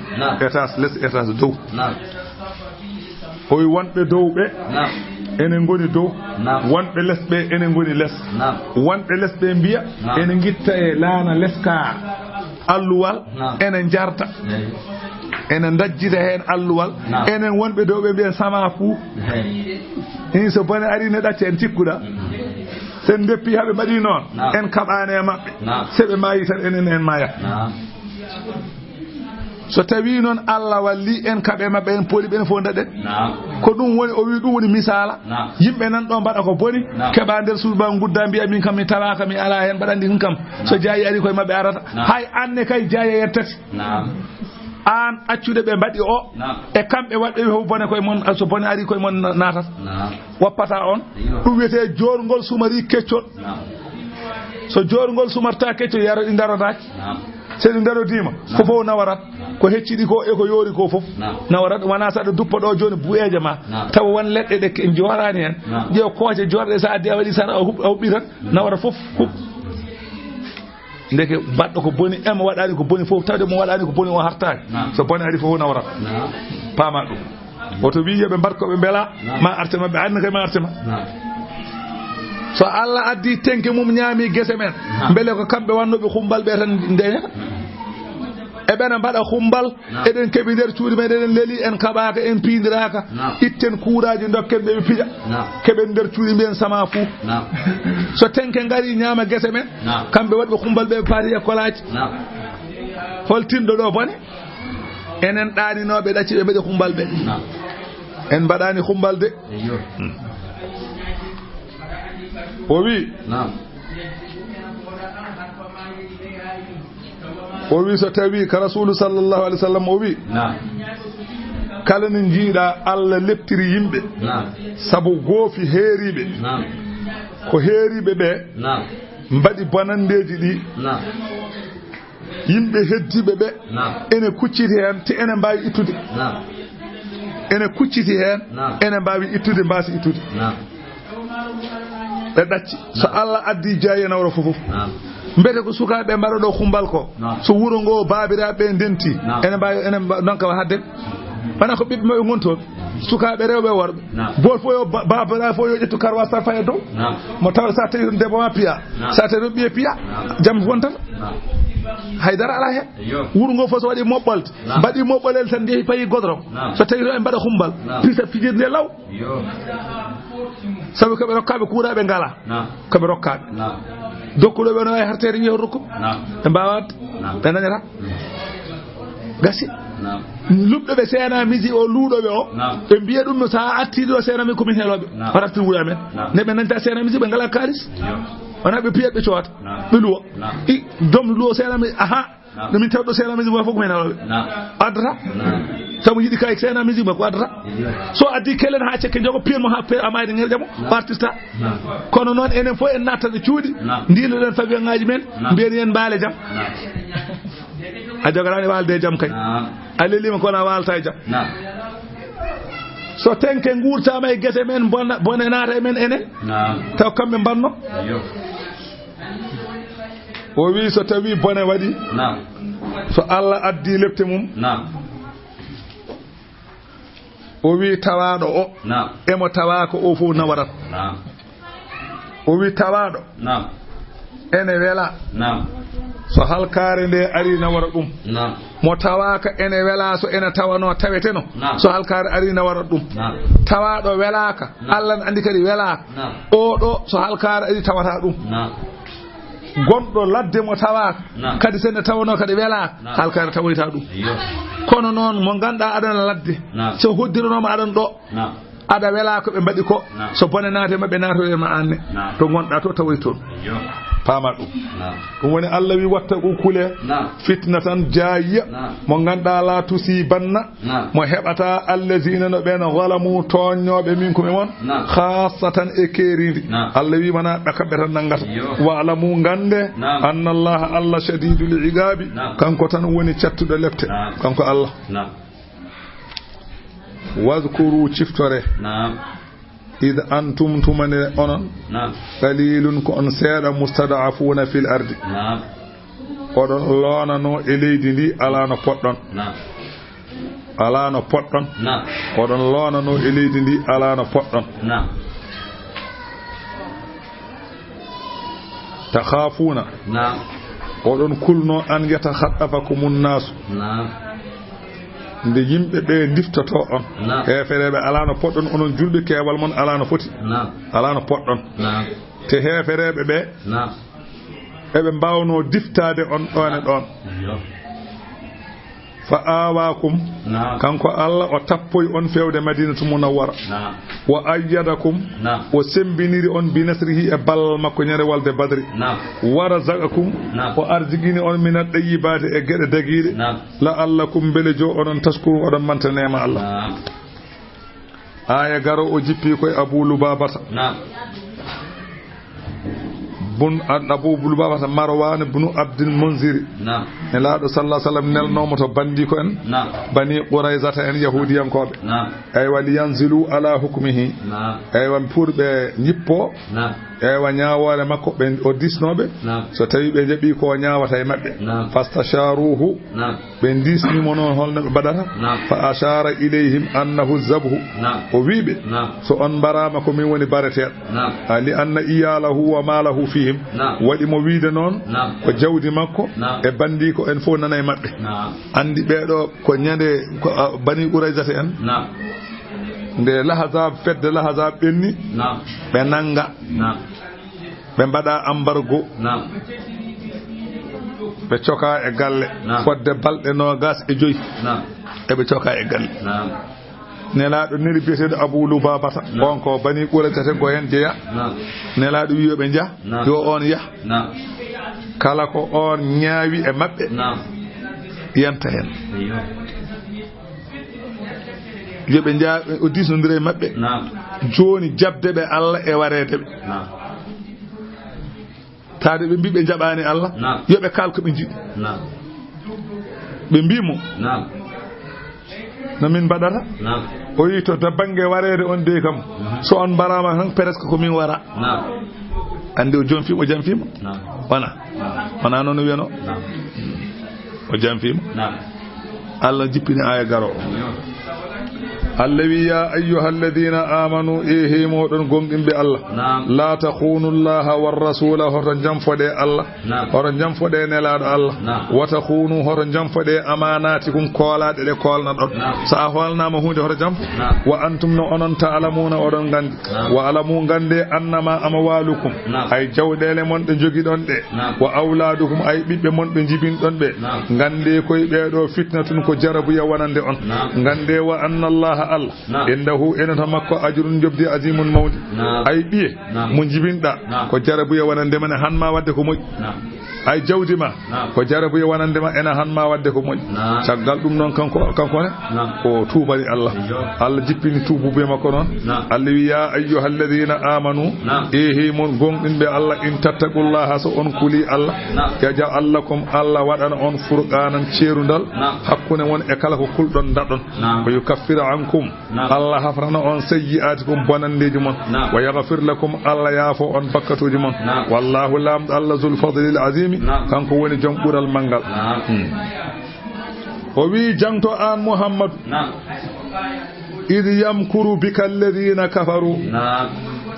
étage less étage dow o wi wonɓe dow ɓe enen ngoni dow wonɓe lesɓe enen ngoni les wonɓe lesɓe mbiya enen gitta e laana leska alluwal enen jarta enen dajjita heen alluwal enen wonɓe dow ɓe mbiyen sama fuu in so bone ari ne ɗacca en cikkuɗa sen deppi haɓe mbaɗi noon en kaɓaane e maɓɓe seɓe maayi tan enen en maya so tawi noon Allah walli en kaɓe maɓɓe en poli ɓen fof daɗen ko ɗum woni o wi ɗum woni misala yimɓe nan ɗo mbaɗa ko boni keɓa nder suuba gudda mbiya min kam mi tawaka mi ala hen mbaɗandi ɗum kam so jaayi ari koye maɓɓe arata hay anne kay jaaye yen tati an accude ɓe mbaɗi o e kamɓe waɗɓe fof bone koye mon so bone ari koye mon natat woppata on ɗum wiyete jorgol sumari keccol so jorgol sumarta keccol yaro ɗi darodaki seɗi darodima ko fof nawarat ko hecciɗi ko e ko yoori ko fof nawarat wona saɗa duppa ɗo joni buyeje ma tawa won leɗɗe ɗe jorani hen ƴeew kooce jorɗe sa addi a waɗi sana a huɓɓi tan nawara fof huɓ ndeke mbaɗɗo ko boni ema waɗani ko boni fof tawde mo waɗani ko boni o hartaki so boni ari fof nawarat paama ɗum oto wi yoɓe mbat koɓe beela ma arte mabɓe anne kay ma arte ma so Allah addi tenke mum ñaami gese men beele ko kamɓe wannoɓe xumbal ɓe tan ndeñata eɓena mbaɗa xumbal eɗen keeɓi nder cuuɗi meɗen en leeli en kaɓaka en piidiraka itten kuuraji dokken ɓeɓe piƴa keɓen nder cuuɗi mbiyen sama fuu so tenke ngari ñaama gese men kamɓe waɗɓe xumbal ɓe paati école aji holtinɗo ɗo bone enen ɗaninoɓe ɗacci ɓe mbaɗi xumbal ɓe en mbaɗani xumbal de o wi so tawi ka rasulu sallallahu alaihi wasallam o wi kala ne jiiɗa Allah leptiri yimɓe sabu goofi heeriɓe ko heeriɓe ɓe mbaɗi bonandeji ɗi yimɓe heddiɓe ɓe ene kucciti hen te ene mbawi ittude ene kucciti hen ene mbawi ittude mbasi ittude ɓe ɗacci so Allah addi jaayi nawra fof mbete ko sukaɓe mbaɗa ɗo xumbal ko so wuro ngo babiraɓe ndenti ene mbawi ene donka wa hadde wona ko ɓiɓɓe maɓe gontoɓe sukaɓe rewɓe worɓe goto fof yo babira fof yo ƴettu karwa sa faye dow mo tawa sa tawi debbo ma piya sa tawi ɓiye piya jaam wontata haydara ala hen wuro ngo fof so waɗi moɓɓolde mbaɗi moɓɓolel tan jeehi payi godron so tawi to en mbaɗa xumbal pisa fijirde law sabu koɓe rokkaɓe kuuraɓe ngala koɓe rokkaɓe dokkuɗoɓe no wawi hartere wiya rokku ɓe mbawa wadde ɓe dañata gasi luɓɗoɓe seena misi o luuɗoɓe o ɓe mbiya ɗum no sa attiɗo seena min komin heeloɓe waɗa artir wuura men ne ɓe nanta seena misi ɓe ngala kalis wona ɓe piyat ɓe coota ɓe luwa i dom luwo seena misi aha no min tawɗo seena misi wa fof komin heeloɓe addata sabu yiɗi kay seena misi ma ko addata so addi kelen ha cekke jogo piyanmo ha amayde ngerƴamo o artirta kono noon enen fof en nattata cuuɗi ndiloɗen fabian ngaji men mbiyen yen mbaale jaam a jogarani walde jaam kay a lelima kono a walta e jaam so tenke guurtama e guese men bone naata e men enen taw kamɓe mbanno o wi so tawi bone waɗi so Allah addi lepte mum o wi tawaɗo o emo tawa ko o fof nawarat o wi tawaɗo ene wela so halkare nde ari nawara ɗum mo tawaka ene wela so ene tawano taweteno so halkare ari nawara ɗum tawaɗo welaka Allah ne andi kadi welaka o ɗo so halkare ari tawata ɗum gonɗo ladde mo tawaka kadi sene tawano kadi welaka halkare tawoyta ɗum kono noon mo ganduɗa aɗana ladde so hoddiranoma aɗan ɗo aɗa wela ko ɓe mbaɗi ko so bone naate maɓɓe naatoyema anne to gonɗa to tawoy toon paama ɗum ɗum woni Allah wi watta ukule fitna tan jaayiya mo ganduɗa la tusibanna mo heɓata allazina no ɓen zalamu toññoɓe min komi won khasatan e keeridi Allah wi mana ɓe kamɓe tan nangata wa'lamu gande anna Allah shadidul iqabi kanko tan woni cattuɗo lepte kanko Allah wazkuru ciftore إذ أنتم تمن أنن قليل كون سيدا مستضعفون في الأرض odon lona no eleydi ndi ala no poddon ala no poddon odon lona no eleydi ndi ala no poddon takhafuna odon kulno an yatakhaffakum an-nas nde yimbe be diftoto on heferebe alano poddon onon julbe kewal mon alano foti alano poddon te heferebe be ebe mbawno diftade on don e don fa awakum kanko Allah o tappoy on fewde Madinatu Munawwara wa ayyadakum o sembiniri on bi nasrihi e bal makko nyare walde badri warazaqakum o arzigini on min ad-dayyibati e gede dagide la allakum belejo onon taskuru odon mantanema Allah aya garo o jippi koy Abu Lubabata bun Abu Lubabata Marwan ibn Abdul Munzir nelaado sallallahu alaihi wasallam nelnomo to bandi ko en bani Quraizata en yahudiyankobe ay wali yanzilu ala hukmihi ay wan pourbe nyippo ay wa nyaawore makko be o disnobe so tawi be jabi ko nyaawata e mabbe fastasharuhu be disni mono holno be badata fa ashara ilayhim annahu zabhu o wibe so on barama ko min woni barete ali anna iyalahu wa malahu fihim wadi mo wiide non ko jawdi makko e bandi ko en fo nana e mabbe andi beedo ko nyande ko bani Quraizata en nde lahazab fedde lahazab benni be nanga be mbada ambargo be coka e galle fodde balde no gas e joyi e be coka e galle nelaado niri biyetedo Abu Lubabata on ko bani Quraizata go hen jeya nelaado wiyobe nja yo on ya kala ko on nyaawi e mabbe yanta hen yobe nja o disnondire mabbe joni jabde be Allah e warede be taade be bibe jabani Allah yobe kal ko be jidi be mbimo no min badata o yito to bange warede on de kam so on barama han presque ko min wara ande o jon fimo jam fimo wana non wieno o jam fimo Allah jippini aya garo allawi ya ayyuhal ladina amanu ehe modon gomdimbe Allah la takhunu Allah war rasula hoton jamfode Allah hoton jamfode nelado Allah wa takhunu hoton jamfode amanatikum kolade de kolna don sa holnama hunde hoton jamfo wa antum no onon ta'lamuna odon gandi wa alamu gande annama amwalukum ay jawdele mon de jogi don de wa auladukum ay bibbe mon be jibin don be gande koy be do fitnatun ko jarabu ya wonande on gande wa anna Allah Allah indahu enata makko ajrun jobdi azimun mawdi ay biye mo jibinda ko jarabu ya wonande man han ma wadde ko moy ay jawdi ma ko jarabu ya wonande ma ena han ma wadde ko moy sagal dum non kanko ne ko tubali Allah jippini tubu be makko non Allah ya ayyuhal ladina amanu ehi mon gongdinbe Allah in tattaqullaha so on kuli Allah ya allakum Allah wadana on furqanan cerundal hakkune won e kala ko kuldon dadon ko yukaffiru ankum Allah hafrana on sayyi'atikum bonandeji mon wa yaghfir lakum Allah yafo on bakkatuji mon wallahu lam Allah zul fadlil azim kanko woni jom bural mangal o wi janto an Muhammad idh yamkuru bika alladhina kafaru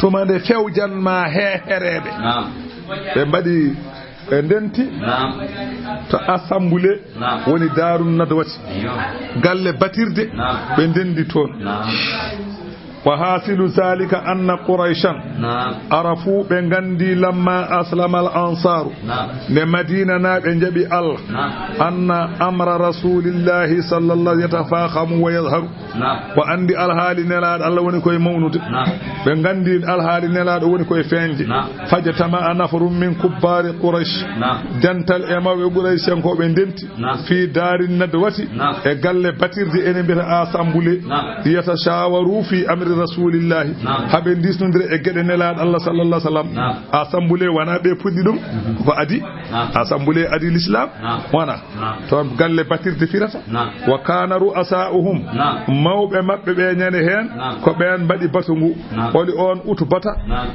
tumande fewjan ma heherebe be mbadi e ndenti to assemblée woni darun nadwati galle batirde be ndendi ton wa hasilu zalika anna quraishan arafu be gandi lamma aslama al ansar ne madina na be jabi Allah anna amra rasulillahi sallallahu yatafakhamu wa yadhharu wa andi al hali nelad Allah woni koy mawnude be gandi al hali nelad woni koy fenje fajatama anafarum min kubbari quraish dental e mawbe quraish ko be denti fi darin nadwati e galle batirde ene be assemblée yatashawaru fi amri rasulillahi habe disnondire e gede nelad Allah sallallahu alaihi wasallam assemblée wana be puddi dum ko adi assemblée adi l'islam wana to galle batirde firata wa kana ru'asa'uhum mawbe mabbe be nyane hen ko ben badi batungu woni on utu bata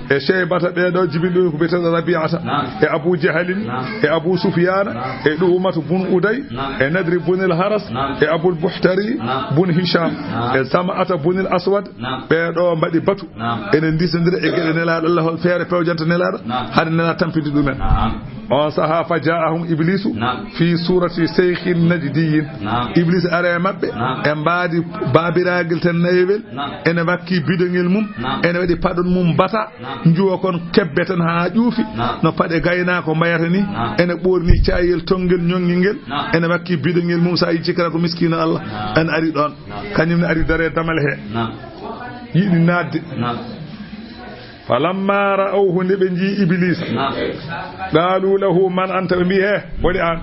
e sey bata be do jibindo ko be tan rabi'ata e Abu Jahalin e Abu Sufyan e Umatu bun Uday e Nadri bun al-Haras e Abu al-Buhtari bun Hisham e Sam'ata bun al-Aswad beedo mbadi batu enen disendira e gede nelaado Allah hol feere pewjanta nelaado hade nela tampide dumen on saha fa jaahum iblisu fi surati shaykhin najdiyin iblis are mabbe e mbaadi babiragil tan nayewel ene wakki bidongel mum ene wadi padon mum bata njuwo kon kebbe tan ha juufi no pade gayna ko mbayata ni ene borni caayel tongel nyongingel ene wakki bidongel mum sa yicikara ko miskina Allah an ari don kanyum ari dare damal he yidi nadde falamma ra'awhu libenji iblis qalu lahu man anta bihi wali an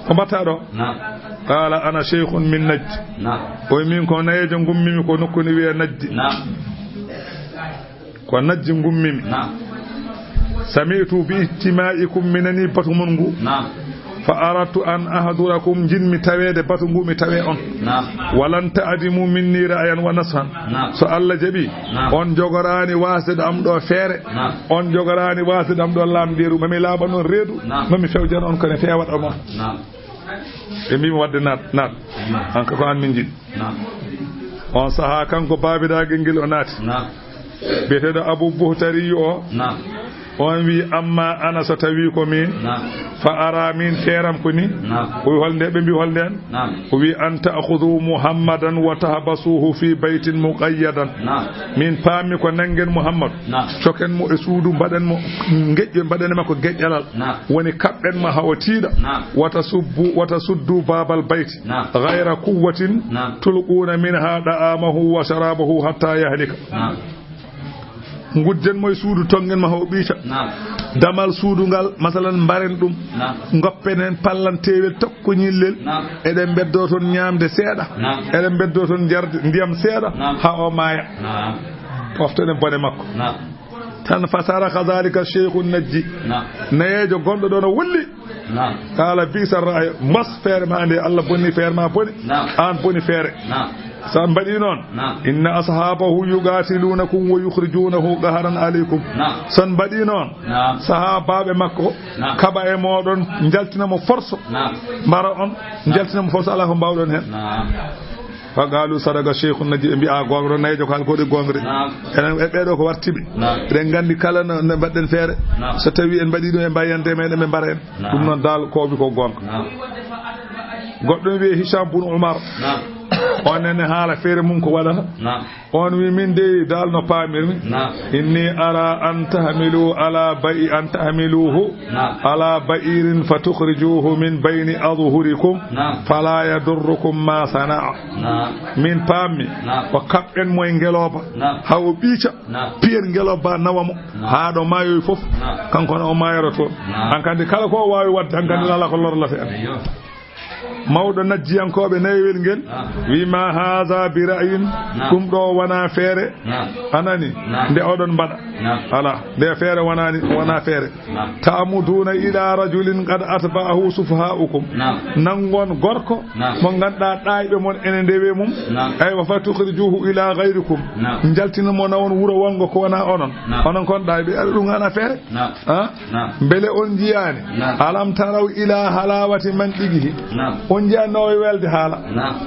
ko batado qala ana shaykhun min najd o min ko nayejo gummimi ko nokkuni wi'a najdi ko najdi gummimi sami'tu bi ijtima'ikum minani batumon ngu fa aradtu an ahdurakum jinmi tawede batu ngumi tawe on walan ta'dimu minni ra'yan wa nasan so Allah jabi on jogorani wasde am do feere on jogorani wasde am do lamdiru mami laba non reedu mami fewjan on ko ne fewat am e mi wadde nat an ko an min jid on saha kanko babidagel ngel o naati betedo Abu Buhtari o on wi amma ana so tawi ko min fa ara min feram ko ni o holde be bi holden o wi anta akhudhu muhammadan wa tahbasuhu fi baytin muqayyadan min pami ko nangen muhammad coken mo e suudu baden mo ngejje baden makko gejjalal woni kabben ma hawtida wata suddu babal bayti ghayra quwwatin tulquna minha da'amahu wa sharabahu hatta yahlika ngudden moy suudu tongen ma ho biita damal suudu ngal masalan mbaren dum ngoppenen pallantewel tokko nyillel eden beddo ton nyaamde seeda eden beddo ton jarde ndiyam seeda ha o maaya poftene bone makko tan fasara kadhalika shaykhun najji nayejo gondo do no wulli kala bisa ra'ay mas fere ma ande Allah bonni fere ma boni an boni fere san badi non inna ashabahu yugatilunakum wa yukhrijunahu qaharan alaykum san badi non sahababe makko kaba e modon jaltina mo force mara on jaltina mo force ala ko bawdon hen fagalu sadaga sheikhun naji bi a gongro nayjo kal ko de gongre enen e bedo ko wartibe den gandi kala no badden fere so tawi en badi do e bayande meden be mbaren dum non dal ko bi ko gonka goddo wi Hisham bin Umar onene haala feere mum ko wala on wi min de dal no pamirmi inni ara an tahmilu ala ba'i an tahmiluhu ala ba'irin fatukhrijuhu min bayni adhhurikum fala yadurrukum ma sana'a min pammi ko kabben moy ngeloba hawo biica pier ngeloba nawamo ha do mayo fof kanko no mayoro to an kandi kala ko wawi wadde an kandi la ko lorlate en mawdo najjiyankobe naywel ngel wi ma hadha bi ra'yin dum do wana feere anani nde odon bada ala de feere wana feere ta'muduna ila rajulin qad atba'ahu sufaha'ukum nangon gorko mo ganda daybe mon ene dewe mum ay wa fatukhrijuhu ila ghayrikum jaltina mo nawon wuro wongo ko wana onon kon daybe dum ana feere bele on jiyani alam taraw ila halawati man digihi on jiyano welde haala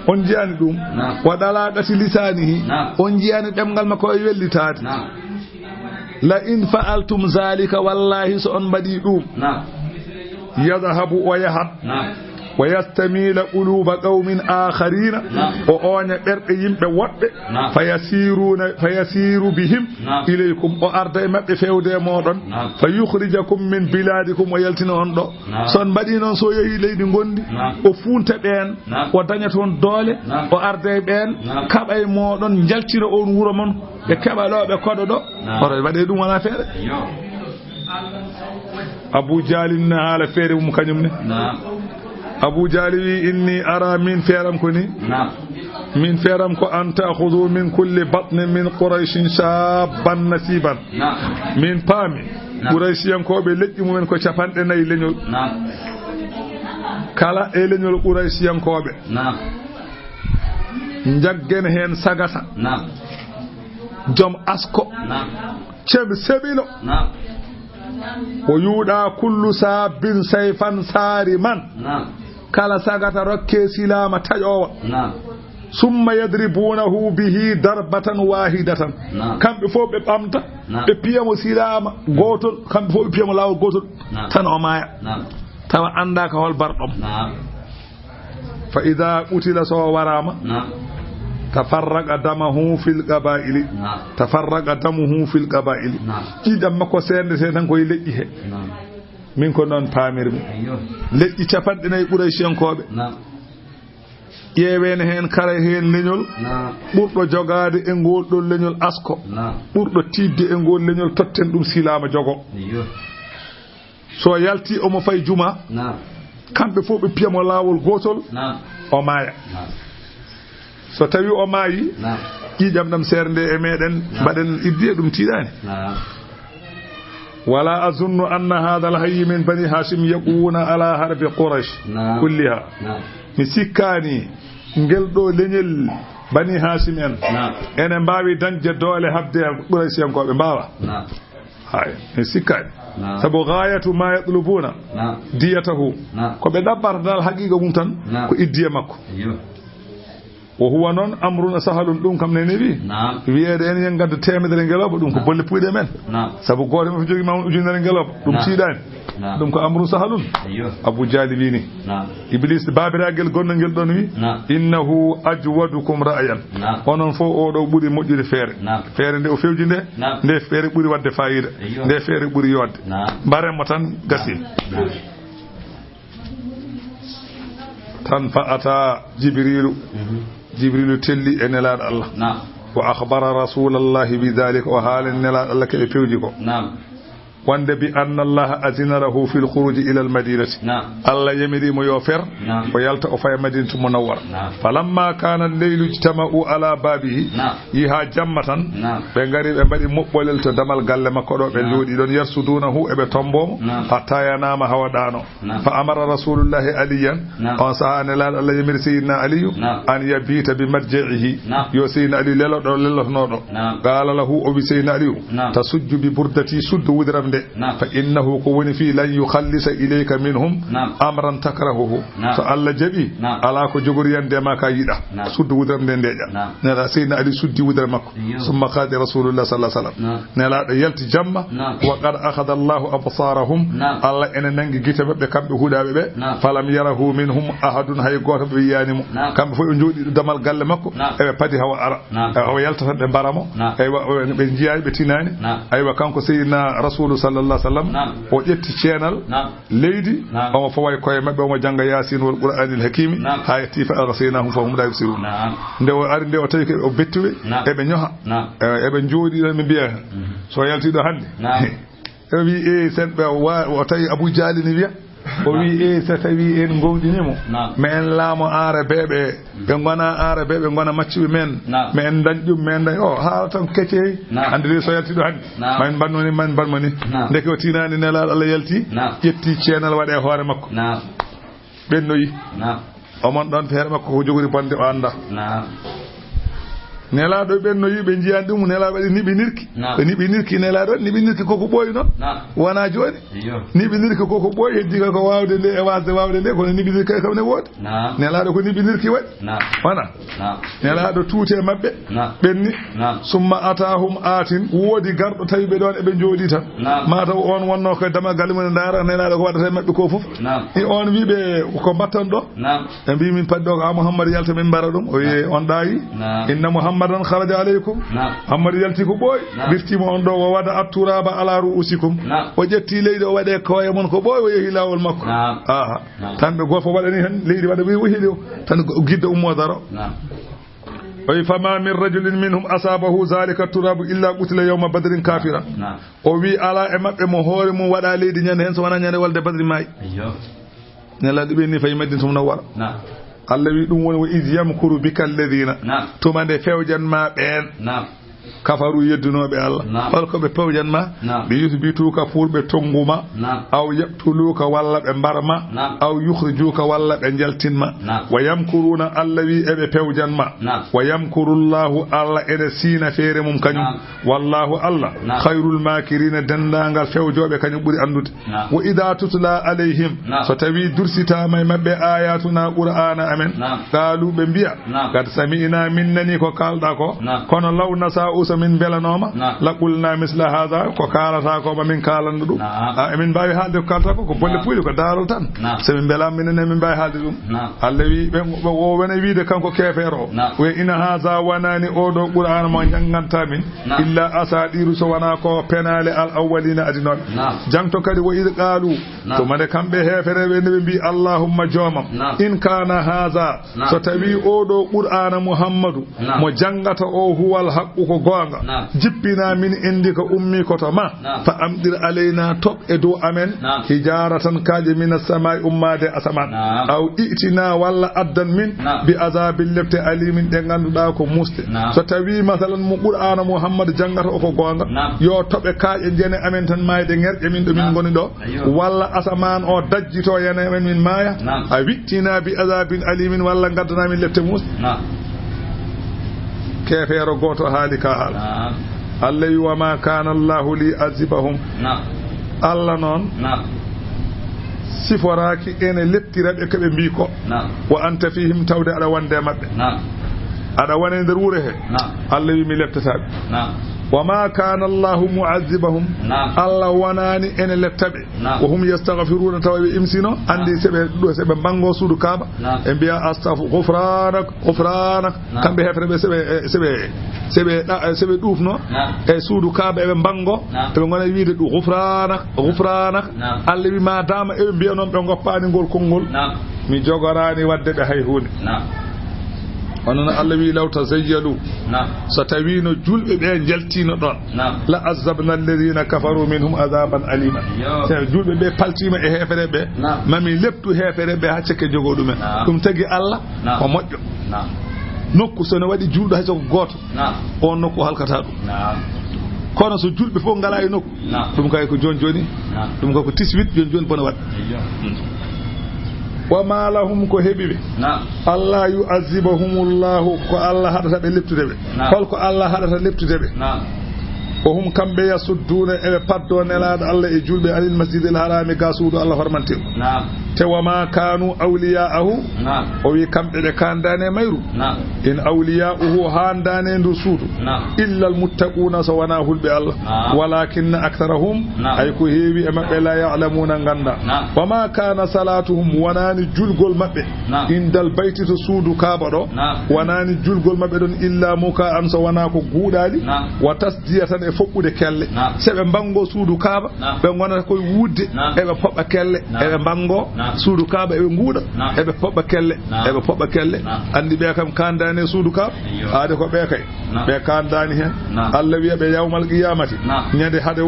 on jiyani dum wadala dati lisanihi on jiyani demgal makko e wellitaade la in fa'altum zalika wallahi so on badi dum yadhhabu wa yahab wa yastamila quluba qaumin akharin o onya berde yimbe wodbe fayasiru bihim ilaykum o arda e mabbe fewde modon fayukhrijakum min biladikum wa yaltina on do son badi non so yehi leydi gondi o funta ben o dañaton doole o arda e ben kabay modon jaltira on wuro mon be kabalobe kodo do oro wade dum wala fere Abu Jalin hala fere mum kanyum ne Abu Jali inni ara min feram ko ni min feram ko anta khudhu min kulli batn min quraish shaban nasiban min pami quraishiyan ko be leddi mumen ko capande nay leñol kala e leñol quraishiyan ko be jaggen hen sagata jom asko ceb sebilo o yuda kullu sabin sayfan sariman kala sagata rokke silama tajowa summa yadribunahu bihi darbatan wahidatan kamɓe fof ɓe ɓamta ɓe piyamo silama gotol kamɓe fof ɓe piyamo lawol gotol tan o maaya tawa andaka hol barɗom fa ida qutila so warama tafarraqa damuhu fil qaba'ili ƴiƴam makko sendete tan koye leƴƴi he min ko noon paamirmi leƴƴi capanɗe nayyi Quraysiyankoɓe ƴeewene hen kala hen leñol ɓurɗo jogade e ngol ɗon leñol asko ɓurɗo tidde e ngol leñol totten ɗum silama jogo so yalti omo fay juma kamɓe fof ɓe piyamo lawol gotol o maaya so tawi o maayi ƴiƴam ɗam serde e meɗen mbaɗen iddi e ɗum tiiɗani wala azunnu anna hadha alhayy min bani hashim yaquna ala harbi quraish kulliha mi sikkani ngel ɗo leñel bani hashim en ene mbawi dañde doole habde quraysiyankoɓe mbawa hay mi sikkani sabu ghayatu ma yatlubuna diyatahu ko ɓe ɗaɓɓata dal haqiqa mum tan ko iddiye makko wo huwa noon amruna sahalum ɗum kam nene wiyeede en yen gadda temedere ngeloba ɗum ko bolle puyɗe men sabu goto mo jogi mawɗo ujunere ngeloba ɗum tiiɗani ɗum ko amru sahalum Abu Jali wini Iblis babiragel gonno ngel ɗon wi innahu ajwadukum ra'yan onon fof oɗo ɓuuri moƴƴude feere nde o fewji nde feere ɓuuri wadde fayida nde feere ɓuuri yodde mbaremo tan gasi tan fa ata jibrilu telli e nelaɗo Allah wa akhbara rasulallahi bidhalika o haalen nelaɗo Allah keɓe pewji ko wande bi anna Allah azina lahu fil khuruj ila al madinati Allah yamirimo yo fer o yalta o fay madinatu munawwara falamma kana al-laylu ijtama'u ala babihi yiha jammatan be ngari be mbadi mobbolel to damal galle makko do be jodi don yarsudunahu e be tombomo hatta yanama hawadano fa amara rasulullahi aliyan on sahane la Allah yamir sayyidina aliyu an yabita bi marji'ihi yo sayyidina ali lelo do lelotnodo qala lahu o bi sayyidina aliyu tasujju bi burdati suddu wudram fa innahu ko woni fi lan yukhallisa ilayka minhum amran takrahuhu so Allah jabi ala ko jogori yande ma ka yida suddu wudram de ndeja nela sayyidina ali suddi wudram makko summa qadi rasulullah sallallahu alaihi wasallam nela do yalti jamma wa qad akhadha Allah absarahum Allah ene nangi gite be kambe hudabe be falam yarahu minhum ahadun hay goto be yanimu kambe fo jodi damal galle makko e padi hawa ara o yalta de baramo e be jiyaay be tinani aywa kanko sayyidina rasul sallallahu alaihi wasallam o ƴetti ceenal leydi omo faway koye mabbe omo janga yasin wal qur'anil hakimi hayati fa arsalnahum fa hum la yusirun nde o ari nde o tawi o bettuwe e be nyoha e be jodi mi biya so yalti do hande e wi e sen be o tawi Abu Jali ni wiya o wi e so tawi en gowdinimo men laamo aare beɓe ɓe gona aare beɓe gona macciɓe men men dañƴum men dañ o haala tan kecce ande so yaltiɗo hande man banmoni ndeke o tinani nelaɗo Allah yalti ƴetti ceenal waɗe hoore makko ɓennoyi omon ɗon feere makko ko jogori bonde o anda nelaɗo ɓennoyi ɓe jiyani ɗum nelaɗo waɗi niɓinirki nelaɗo niɓinirki koko ɓooyi noon wona joni niɓinirki koko ɓooyi heddi ko wawde nde e wasde wawde nde kono niɓinirki kam ne woodi nelaɗo ko niɓinirki waɗi wona nelaɗo tuute mabɓe ɓenni summa atahum atin woodi garɗo tawi ɓe ɗon eɓe jooɗi tan mataw on wonno koye dama galle mumen dara nelaɗo ko waɗata mabɓe ko foof i on wiɓe ko mbattan ɗo ɓe mbi min padɗo ko a Mouhammad yalta min mbara ɗum o wiye on ɗayi inna Muhammadan kharaja alaykum Muhammad yalti ko ɓooy birtima on ɗo o waɗa atturaba ala ru'usikum o ƴetti leydi o waɗe koye mon ko ɓooy o yeehi lawol makko tan ɓe goto waɗani hen leydi waɗa wi heeli o tan gidda ummo daro oyi fama min rajulin minhum asabahu zalika turabu illa qutila yawma badrin kafira o wi ala e mabɓe mo hoore mum waɗa leydi ñande hen so wona ñande walde badri maayi nelaɗo ɓe ni fayi Madina tum nawwara Allah wi ɗum woni wa iz yamkuru bika alladhina tuma nde fewjanma ɓen kafaru yeddunoɓe Allah holko ɓe pewjanma ɓe yuthbituka fulɓe tonguma aw yaqtuluka walla ɓe mbarma aw yukhrijuka walla ɓe jaltinma wa yamkuruna Allah wi eɓe pewjanma wa yamkurullahu Allah ene siina feere mum kañum wallahu Allah khayrul makirina dendangal fewjoɓe kañum ɓuri andude wa ida tutla alayhim so tawi dursitama e mabɓe ayatuna qur'ana amen qalu ɓe mbiya kad sami'na min nani ko kalɗa ko kono law nasa'u so min belanoma la qulna misla hadha ko kalata ko min kalandu ɗum emin mbawi haalde ko kalata ko bolle puyɗe ko darol tan so min belam minen min mbawi haalde ɗum Allah wi ɓe o wona wiide kanko kefero we ina hadha wanani oɗo qur'ana mo janganta min illa asadiru so wana ko penale al awwalina adinoɓe jangto kadi wo id qalu to mane kamɓe hefereɓe nde ɓe mbi allahumma jomam in kana hadha so tawi oɗo qur'ana muhammadu mo jangata o huwal haqqu ko gonga jippina min indi ko ummi koto ma fa amdir alayna toɓ e dow amen hijaratan kaje min as-samai ummade asaman aw itina walla addan min bi azabil lebte alimin ɗe ganduɗa ko muste so tawi masalan mo qur'ana muhammadu jangata o ko gonga yo toɓe kaƴe jene amen tan mayde ŋerƴe min ɗo min goni ɗo walla asaman o dajjito yana amen min maya a wittina bi azabin alimin walla gaddana min lebte muste kefeero goto haali ka haal Allah wi wa ma kana Allahu li azibahum Allah noon siforaki ene lettiraɓe koɓe mbi ko wa anta fihim tawde aɗa wonde maɓɓe aɗa wone nder wuuro he Allah wi mi lettataɓe wa ma kana Allahu mu'azzibahum Allah wanani ene lettaɓe wa hum yastaghfiruna tawa ɓe imsino andi seɓe bango suudu kaaba e mbiya astaghfiru ghufranak kamɓe hefreɓe seɓe ɗufno e suudu kaaba eɓe bango eɓe gona wiide ɗu ghufranak Allah wi ma dama eɓe mbiya noon ɓe goppani ngol konngol mi jogorani wadde ɓe hay hunde onon Allah wi law tazayyalu so tawino julɓe ɓe jaltino ɗon la azabna alladhina kafaru minhum azaban alima so julɓe ɓe paltima e hefere ɓe mami leptu hefere ɓe ha cekke jogo ɗumen ɗum tagi Allah ko moƴƴo nokku so ne waɗi julɗo hay soko goto on nokku halkata ɗum kono so julɓe fof ngala e nokku ɗum kay ko joni ɗum kay ko tiswit joni bona waɗa wa ma lahum ko heɓiɓe Allah yu'azzibahumullahu ko Allah haɗata ɓe leptude ɓe holko Allah haɗata leptude ɓe ko hum kamɓe yasudduna eɓe paddo nelaɗo Allah e julɓe anil masjidil harami ga suudu Allah hormanteko te wa ma kanu awliya'ahu o wi kamɓe ɓe kandane mayru in awliya'uhu handane ndu suudu illa almuttaquna so wana hulɓe Allah walakinna aktharahum ay ko heewi e maɓɓe la ya'lamuna ganda wa ma kana salatuhum wonani julgol maɓɓe indal bayti to suudu kaaba ɗo wonani julgol maɓɓe ɗon illa muka an so wona ko guuɗali wa tasdiyatan e foɓɓude kelle seɓe bango suudu kaaba ɓe gonata koye wudde eɓe poɓɓa kelle eɓe bango suudu kaaba eɓe nguuɗa eɓe poɓɓa kelle andi ɓe kam kandani suudu kaaba haade ko ɓe kay ɓe kandani hen Allah wiya ɓe yawmal qiyamati ñande hade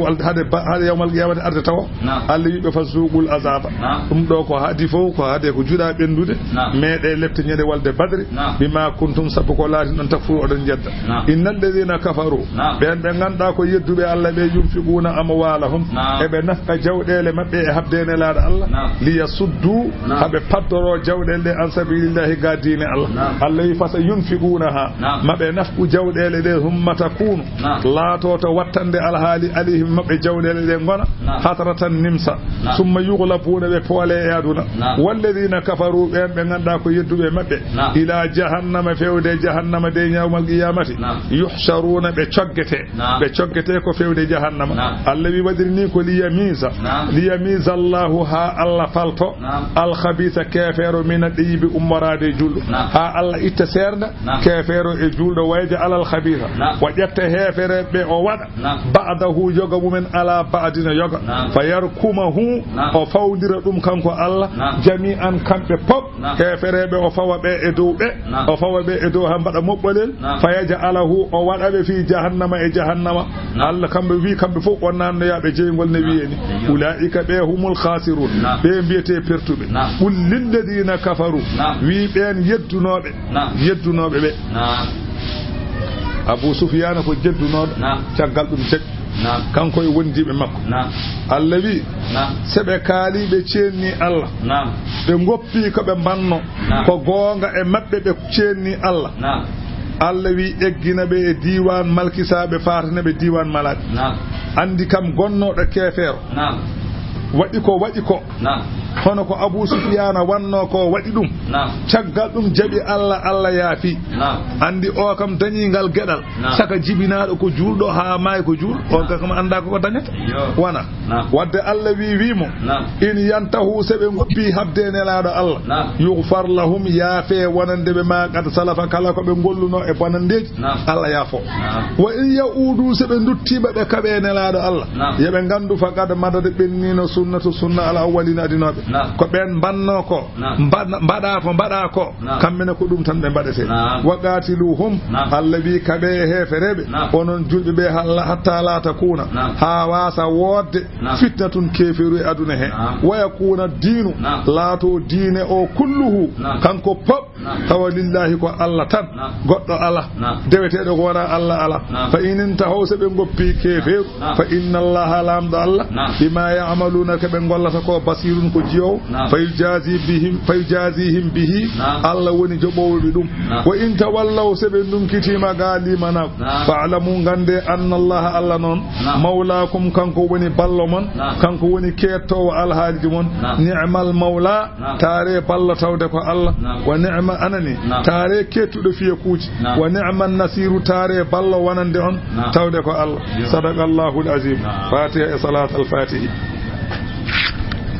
yawmal qiyamati arde tawa Allah wiɓe fa suuqul azaba ɗum ɗo ko haadi fof ko haade ko juuɗa ɓendude meeɗe lepte ñande walde badri bima kuntum sappo ko laati ɗon takfuru oɗon jedda innal ladina kafaru ɓen ɓe ganduɗa ko yedduɓe Allah ɓe yunfiquna amwalahum eɓe nafqa jawɗele mabɓe e habdene laaɗo Allah liyasuddu haɓe paddoro jawɗele ɗe an sabilillahi ga diine Allah Allah wi fasa yunfiqunaha maɓe nafqu jawɗele ɗe humma takunu laato to wattande alhaali alayhim maɓɓe jawɗele ɗe gona hatratan nimsa summa yughlabuna ɓe poole e aduna walladina kafaru ɓen ɓe ganduɗa ko yedduɓe maɓɓe ila jahannama fewde jahannama de yawmal qiyamati yuhsharuna ɓe coggete ko fewde jahannama Allah wi waɗiri ko liyamiza Allahu ha Allah falto alkhabisa kefero min ɗiyibi ummorade julɗo ha Allah itta serda kefero e julɗo wayja alal khabisa wa ƴetta hefere ɓe o waɗa ba'dahu yoga mumen ala ba'dina yoga fa yarkumahu o fawdira ɗum kanko Allah jami'an kamɓe pop hefereɓe o fawa ɓe e dow ɓe o fawa ɓe e dow ha mbaɗa moɓɓolel fa yaj'alahu o waɗaɓe fi jahannama e jahannama Allah kamɓe wi kamɓe fof wonnanno yaɓe jeygol ne wiyeni ulaika ɓe humul khasirun ɓe mbiyete pertuɓe qul lilladina kafaru wi ɓen yeddunoɓe ɓe Abu Sufyan ko jeddunoɗo caggal ɗum teg kanko e wondiɓe makko Allah wi seɓe kaaliɓe cenni Allah ɓe goppi ko ɓe banno ko goonga e maɓɓe ɓe cenni Allah Allah wi eggina ɓe e diwan malkisaɓe fatana ɓe diwan malaɓe andi kam gonnoɗo kefeero waɗi ko hono ko Abu Sufyan wanno ko waɗi ɗum caggal ɗum jaɓi Allah yaafi andi o kam dañingal geɗal saka jibinaɗo ko julɗo ha maayi ko julɗo on kam anda ko dañata wana wadde Allah wimo in yantahu seɓe goppi habde nelaɗo Allah yughfar lahum yaafe wonande ɓe ma kad salafa kala ko ɓe golluno e bonandeji Allah yaafo wa in yaudu seɓe duttiɓe ɓe kaɓe nelaɗo Allah yeɓe gandu faqad madade ɓennino sunna ala awwalina adinoɓe ko ɓen banno ko mbaɗa ko kammene ko ɗum tan ɓe mbaɗete waqatiluhum Allah wi kaɓe hefereɓe onon julɓe ɓe hatta lata kuna ha wasa wodde fitnatun keferu e aduna he waya kuna dinu laato diine o kulluhu kanko pop tawa lillahi ko Allah tan goɗɗo ala deweteɗo ko wona Allah fa inin tahow se ɓe goppi keferu fa inna allaha lamɗo Allah bima ya'maluna ke ɓe gollata ko basirun ko jiyow fayujazihim bihi Allah woni joɓowoɓe ɗum wa in tawallaw se ɓe ɗumkitima galimana fa'lamu gande anna allaha Allah noon mawlakum kanko woni ballo mon kanko woni kettowo alhaaliji mon ni'mal mawla taare ballo tawde ko Allah wa ni'ma anani taare kettuɗo fiye kuuji wa ni'man nasiru taare ballo wonande on tawde ko Allah sadaqallahu al-azim fatiha e salat al-fatihi